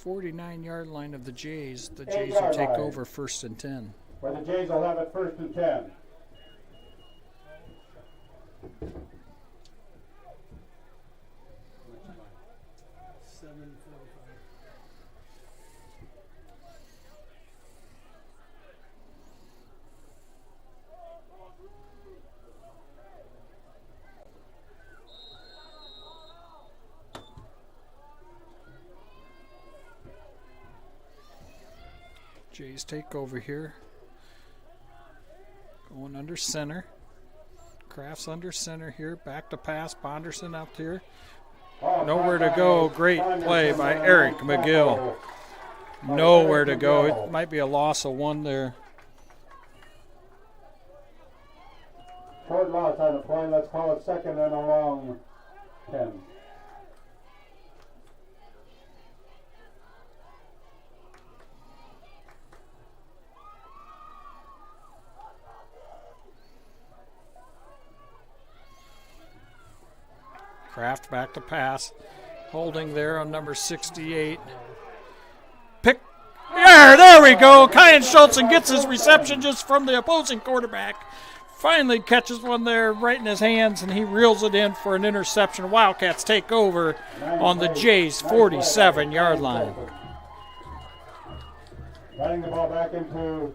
49-yard line of the Jays. The 8 Jays will yard take line. over 1st and 10. Where the Jays will have it 1st and 10. Jays take over here. Going under center. Kraft's under center here. Back to pass. Bonderson out here. Nowhere to go. Great play by Eric McGill. Nowhere to go. It might be a loss of 1 there. Short loss on the play. Let's call it 2nd and a long 10. Kraft back to pass. Holding there on number 68. Pick. There we go. Kyan Schultzen gets his reception just from the opposing quarterback. Finally catches one there right in his hands, and he reels it in for an interception. Wildcats take over on the Jays' 47-yard line. Running the ball back into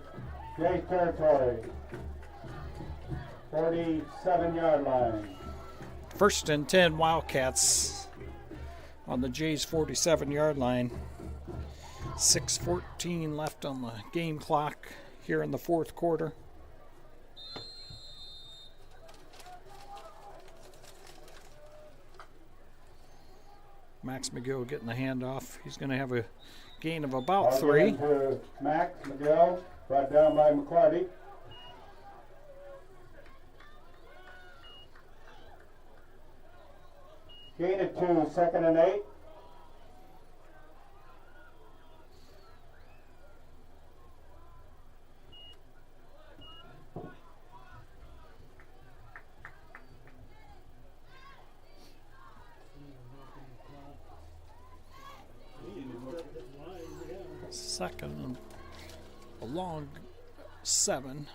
Jays territory. 47-yard line. 1st and 10 Wildcats on the Jays' 47-yard line. 6:14 left on the game clock here in the 4th quarter. Max McGill getting the handoff. He's going to have a gain of about 3. Max McGill, brought down by McClarty. Gain of 2, 2nd and 8. Second and a long 7.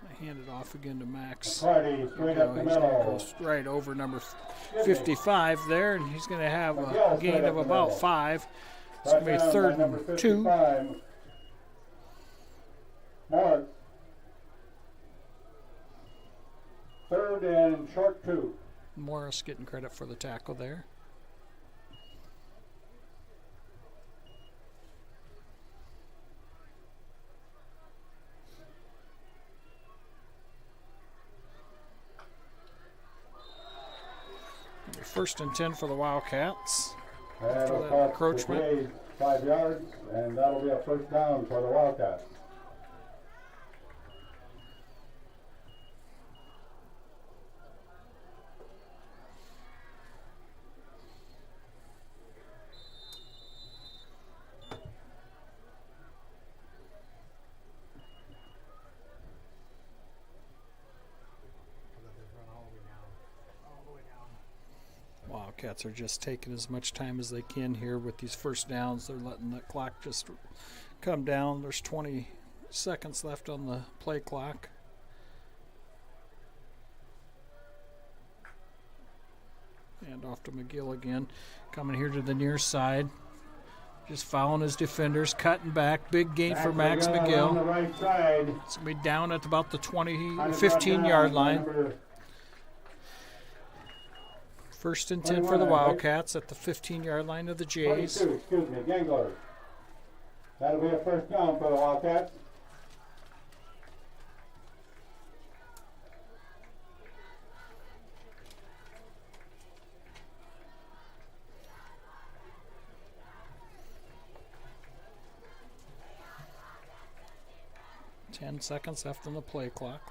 I hand it off again to Max. McCarty, straight up the He's going to middle. go right over number 55 there, and he's going to have a gain of about 5. It's going to be third and 2. Mark. Third and short 2. Morris getting credit for the tackle there. First and 10 for the Wildcats. After that encroachment. 5 yards, and that'll be a first down for the Wildcats. Wildcats are just taking as much time as they can here with these first downs. They're letting the clock just come down. There's 20 seconds left on the play clock. And off to McGill again. Coming here to the near side. Just following his defenders, cutting back. Big gain for Max McGill. On the right side. It's going to be down at about the 15-yard line. First and 10 for the Wildcats at the 15-yard line of the Jays. 22, Gangler. That'll be a first down for the Wildcats. Ten seconds left on the play clock.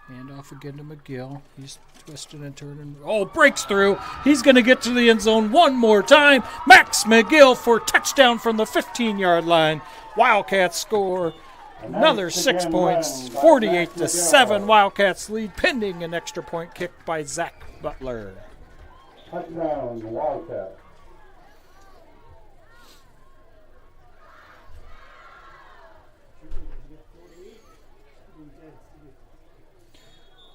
Hand off again to McGill. He's twisting and turning. Oh, breaks through. He's going to get to the end zone one more time. Max McGill for touchdown from the 15-yard line. Wildcats score another 6 points, 48-7. Wildcats lead pending an extra point kick by Zach Butler. Touchdown, Wildcats.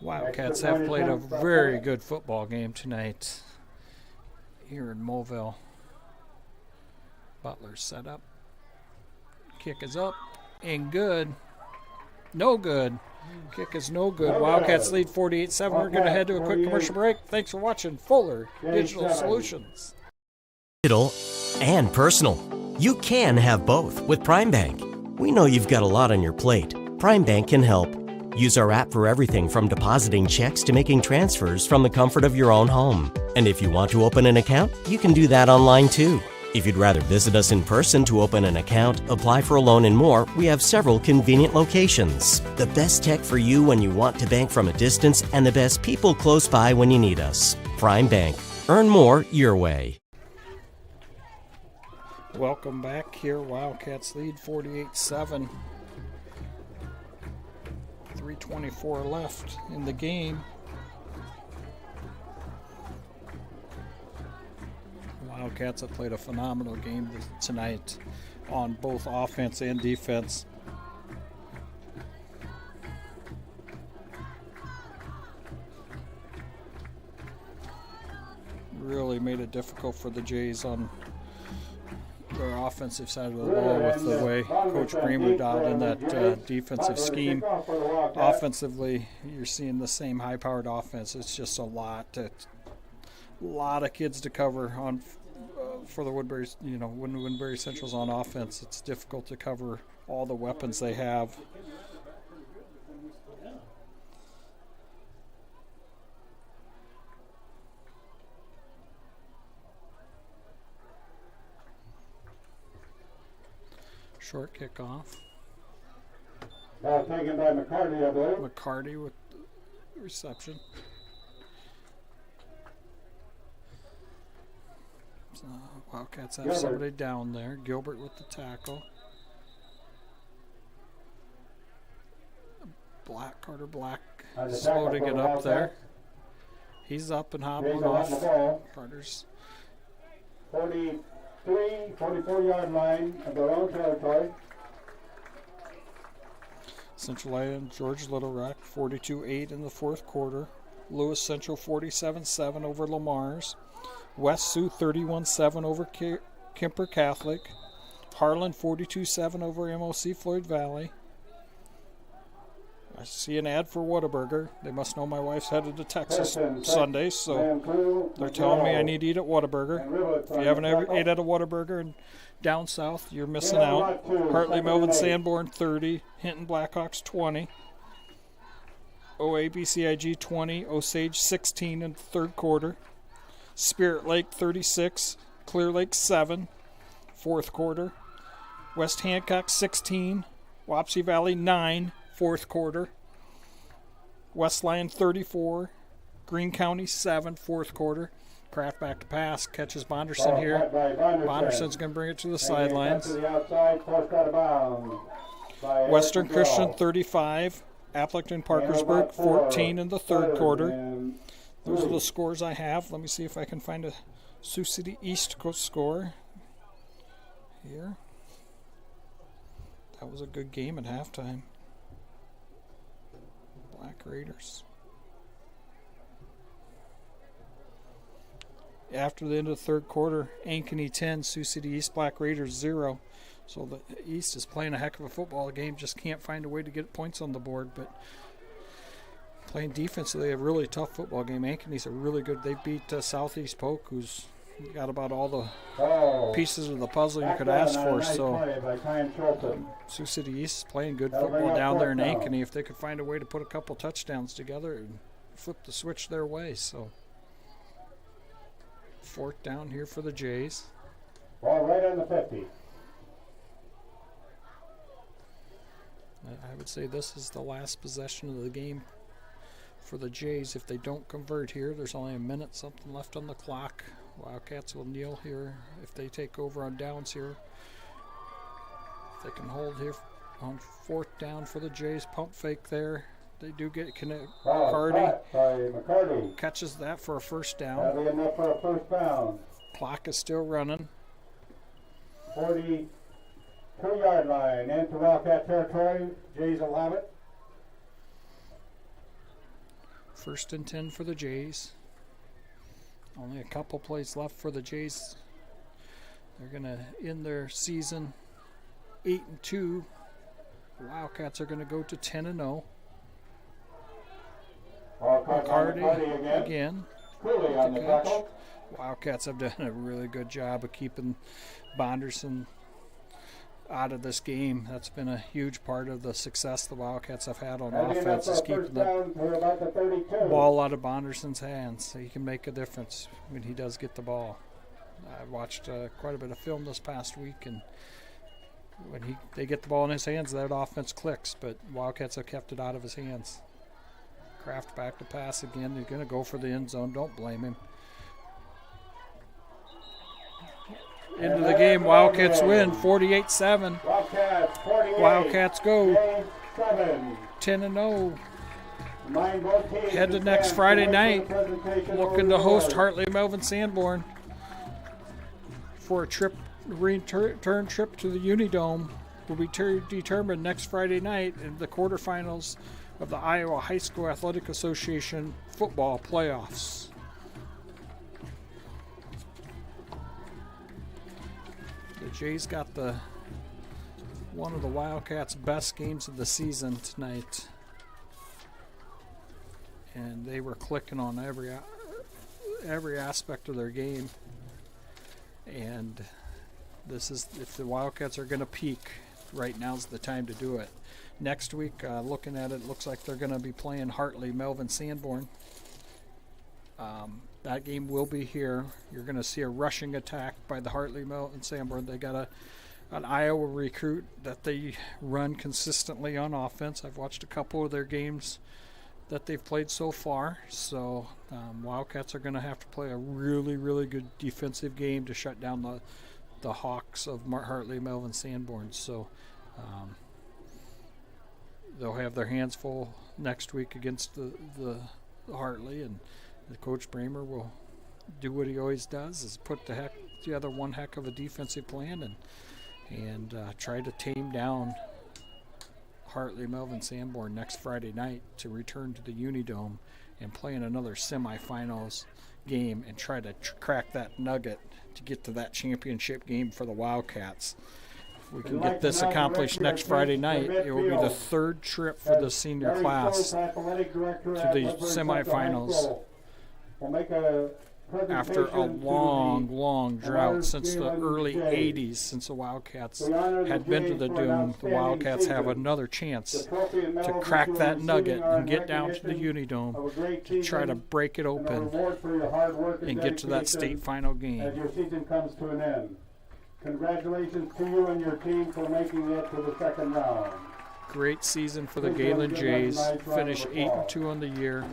Wildcats have played a very good football game tonight here in Mobile. Butler set up. Kick is up and good. No good. Kick is no good. Wildcats lead 48-7. We're going to head to a quick commercial break. Thanks for watching Fuller Digital Solutions. Digital and personal. You can have both with Prime Bank. We know you've got a lot on your plate. Prime Bank can help. Use our app for everything from depositing checks to making transfers from the comfort of your own home. And if you want to open an account, you can do that online too. If you'd rather visit us in person to open an account, apply for a loan and more, we have several convenient locations. The best tech for you when you want to bank from a distance and the best people close by when you need us. Prime Bank. Earn more your way. Welcome back here. Wildcats lead 48-7. 3:24 left in the game. Wildcats have played a phenomenal game tonight on both offense and defense. Really made it difficult for the Jays on their offensive side of the ball with the way Coach Bremer dialed in that defensive scheme. Offensively, you're seeing the same high-powered offense. It's just a lot of kids to cover on for the Woodbury. You know, when Woodbury Central's on offense, it's difficult to cover all the weapons they have. Short kickoff. Ball taken by McCarty, I believe. McCarty with the reception. So Wildcats have somebody down there. Gilbert with the tackle. Carter Black slow to get up there. He's up and hobbling off. Carter's 44-yard line of their own territory. Central Island, George Little Rock, 42-8 in the fourth quarter. Lewis Central, 47-7 over Lamar's. West Sioux, 31-7 over Kemper Catholic. Harlan, 42-7 over MOC Floyd Valley. I see an ad for Whataburger. They must know my wife's headed to Texas Sunday, so they're telling me I need to eat at Whataburger. If you haven't ever ate at a Whataburger and down south, you're missing out. Hartley Melvin Sanborn 30, Hinton Blackhawks 20, OABCIG 20, Osage 16 in the third quarter, Spirit Lake 36, Clear Lake 7, fourth quarter, West Hancock 16, Wapsie Valley 9, fourth quarter, West Lyon 34, Greene County 7, fourth quarter. Kraft back to pass, catches Bonderson here. Bonderson's going to bring it to the sidelines. Western Christian 35, Appleton Parkersburg 14 in the third quarter. Those are the scores I have. Let me see if I can find a Sioux City East score here. That was a good game at halftime. Black Raiders. After the end of the third quarter, Ankeny 10, Sioux City East Black Raiders 0. So the East is playing a heck of a football game, just can't find a way to get points on the board. But playing defensively, a really tough football game. Ankeny's a really good. They beat Southeast Polk, who's got about all the pieces of the puzzle you could ask for. So Sioux City East is playing good football down there in Ankeny. If they could find a way to put a couple touchdowns together and flip the switch their way, so. Fourth down here for the Jays. Ball right on the 50. I would say this is the last possession of the game for the Jays. If they don't convert here, there's only a minute something left on the clock. Wildcats will kneel here if they take over on downs here. If they can hold here on fourth down for the Jays. Pump fake there. They do get connect. McCarty catches that for a first down. That'll be enough for a first down. Clock is still running. 42-yard line into Wildcat territory. Jays will have it. First and 10 for the Jays. Only a couple plays left for the Jays. They're going to end their season 8-2. The Wildcats are going to go to 10-0. McCarty again. Cooley on the tackle. Wildcats have done a really good job of keeping Bonderson out of this game. That's been a huge part of the success the Wildcats have had on offense, is keeping the ball out of Bonderson's hands. So he can make a difference when he does get the ball. I watched quite a bit of film this past week, and when they get the ball in his hands, that offense clicks, but Wildcats have kept it out of his hands. Kraft back to pass again. They're going to go for the end zone. Don't blame him. Into the game. Wildcats win 48-7. Wildcats go 10-0. Head to next Friday night. Looking to host Hartley Melvin Sanborn for a return trip to the Unidome. Will be determined next Friday night in the quarterfinals of the Iowa High School Athletic Association football playoffs. The Jays got one of the Wildcats' best games of the season tonight, and they were clicking on every aspect of their game. And this is, if the Wildcats are going to peak, right now's the time to do it. Next week, looking at it, looks like they're going to be playing Hartley Melvin Sanborn. That game will be here. You're going to see a rushing attack by the Hartley Melvin Sanborn. They got an Iowa recruit that they run consistently on offense. I've watched a couple of their games that they've played so far. So Wildcats are going to have to play a really, really good defensive game to shut down the Hawks of Hartley Melvin Sanborn. So they'll have their hands full next week against the Hartley, and Coach Bramer will do what he always does, is put together one heck of a defensive plan and try to tame down Hartley Melvin Sanborn next Friday night to return to the Unidome and play in another semifinals game and try to crack that nugget to get to that championship game for the Wildcats. If we can get this accomplished next Friday night, it will be the third trip for the senior class to the semifinals after a long drought since the early 80s, since the Wildcats had been to the Dome. The Wildcats have another chance to crack that nugget and get down to the Unidome to try to break it open and get to that state final game. As your season comes to an end. Congratulations to you and your team for making it to the second round. Great season for the Gehlen Jays. Finish 8-2 on the year.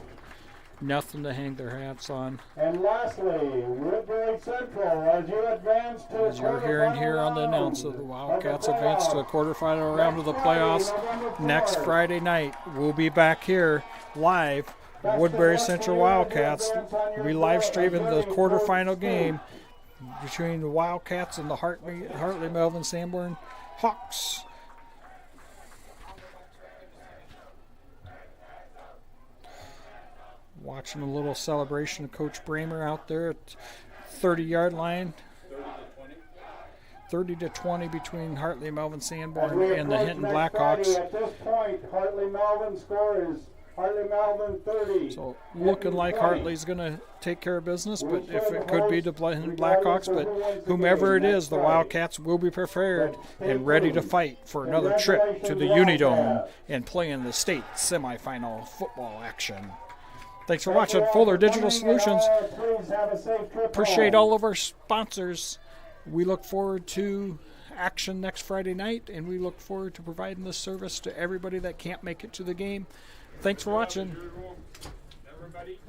Nothing to hang their hats on. And lastly, Woodbury Central, as you advance to as you're hearing here on the announcer, the Wildcats advance to the quarterfinal round of the playoffs next Friday night. We'll be back here live. Woodbury Central Wildcats. We'll be live streaming the quarterfinal game between the Wildcats and the Hartley Melvin Sanborn Hawks. Watching a little celebration of Coach Bramer out there at 30-yard line. 30-20 between Hartley Melvin Sanborn and the Hinton Blackhawks. At this point, Hartley Melvin score is Hartley Melvin 30. So looking like Hartley's going to take care of business, but if it could be the Hinton Blackhawks, but whomever it is, the Wildcats will be prepared and ready to fight for another trip to the Unidome and play in the state semifinal football action. Thanks for watching Fuller Digital Solutions. Appreciate all of our sponsors. We look forward to action next Friday night, and we look forward to providing this service to everybody that can't make it to the game. Thanks for watching. Everybody.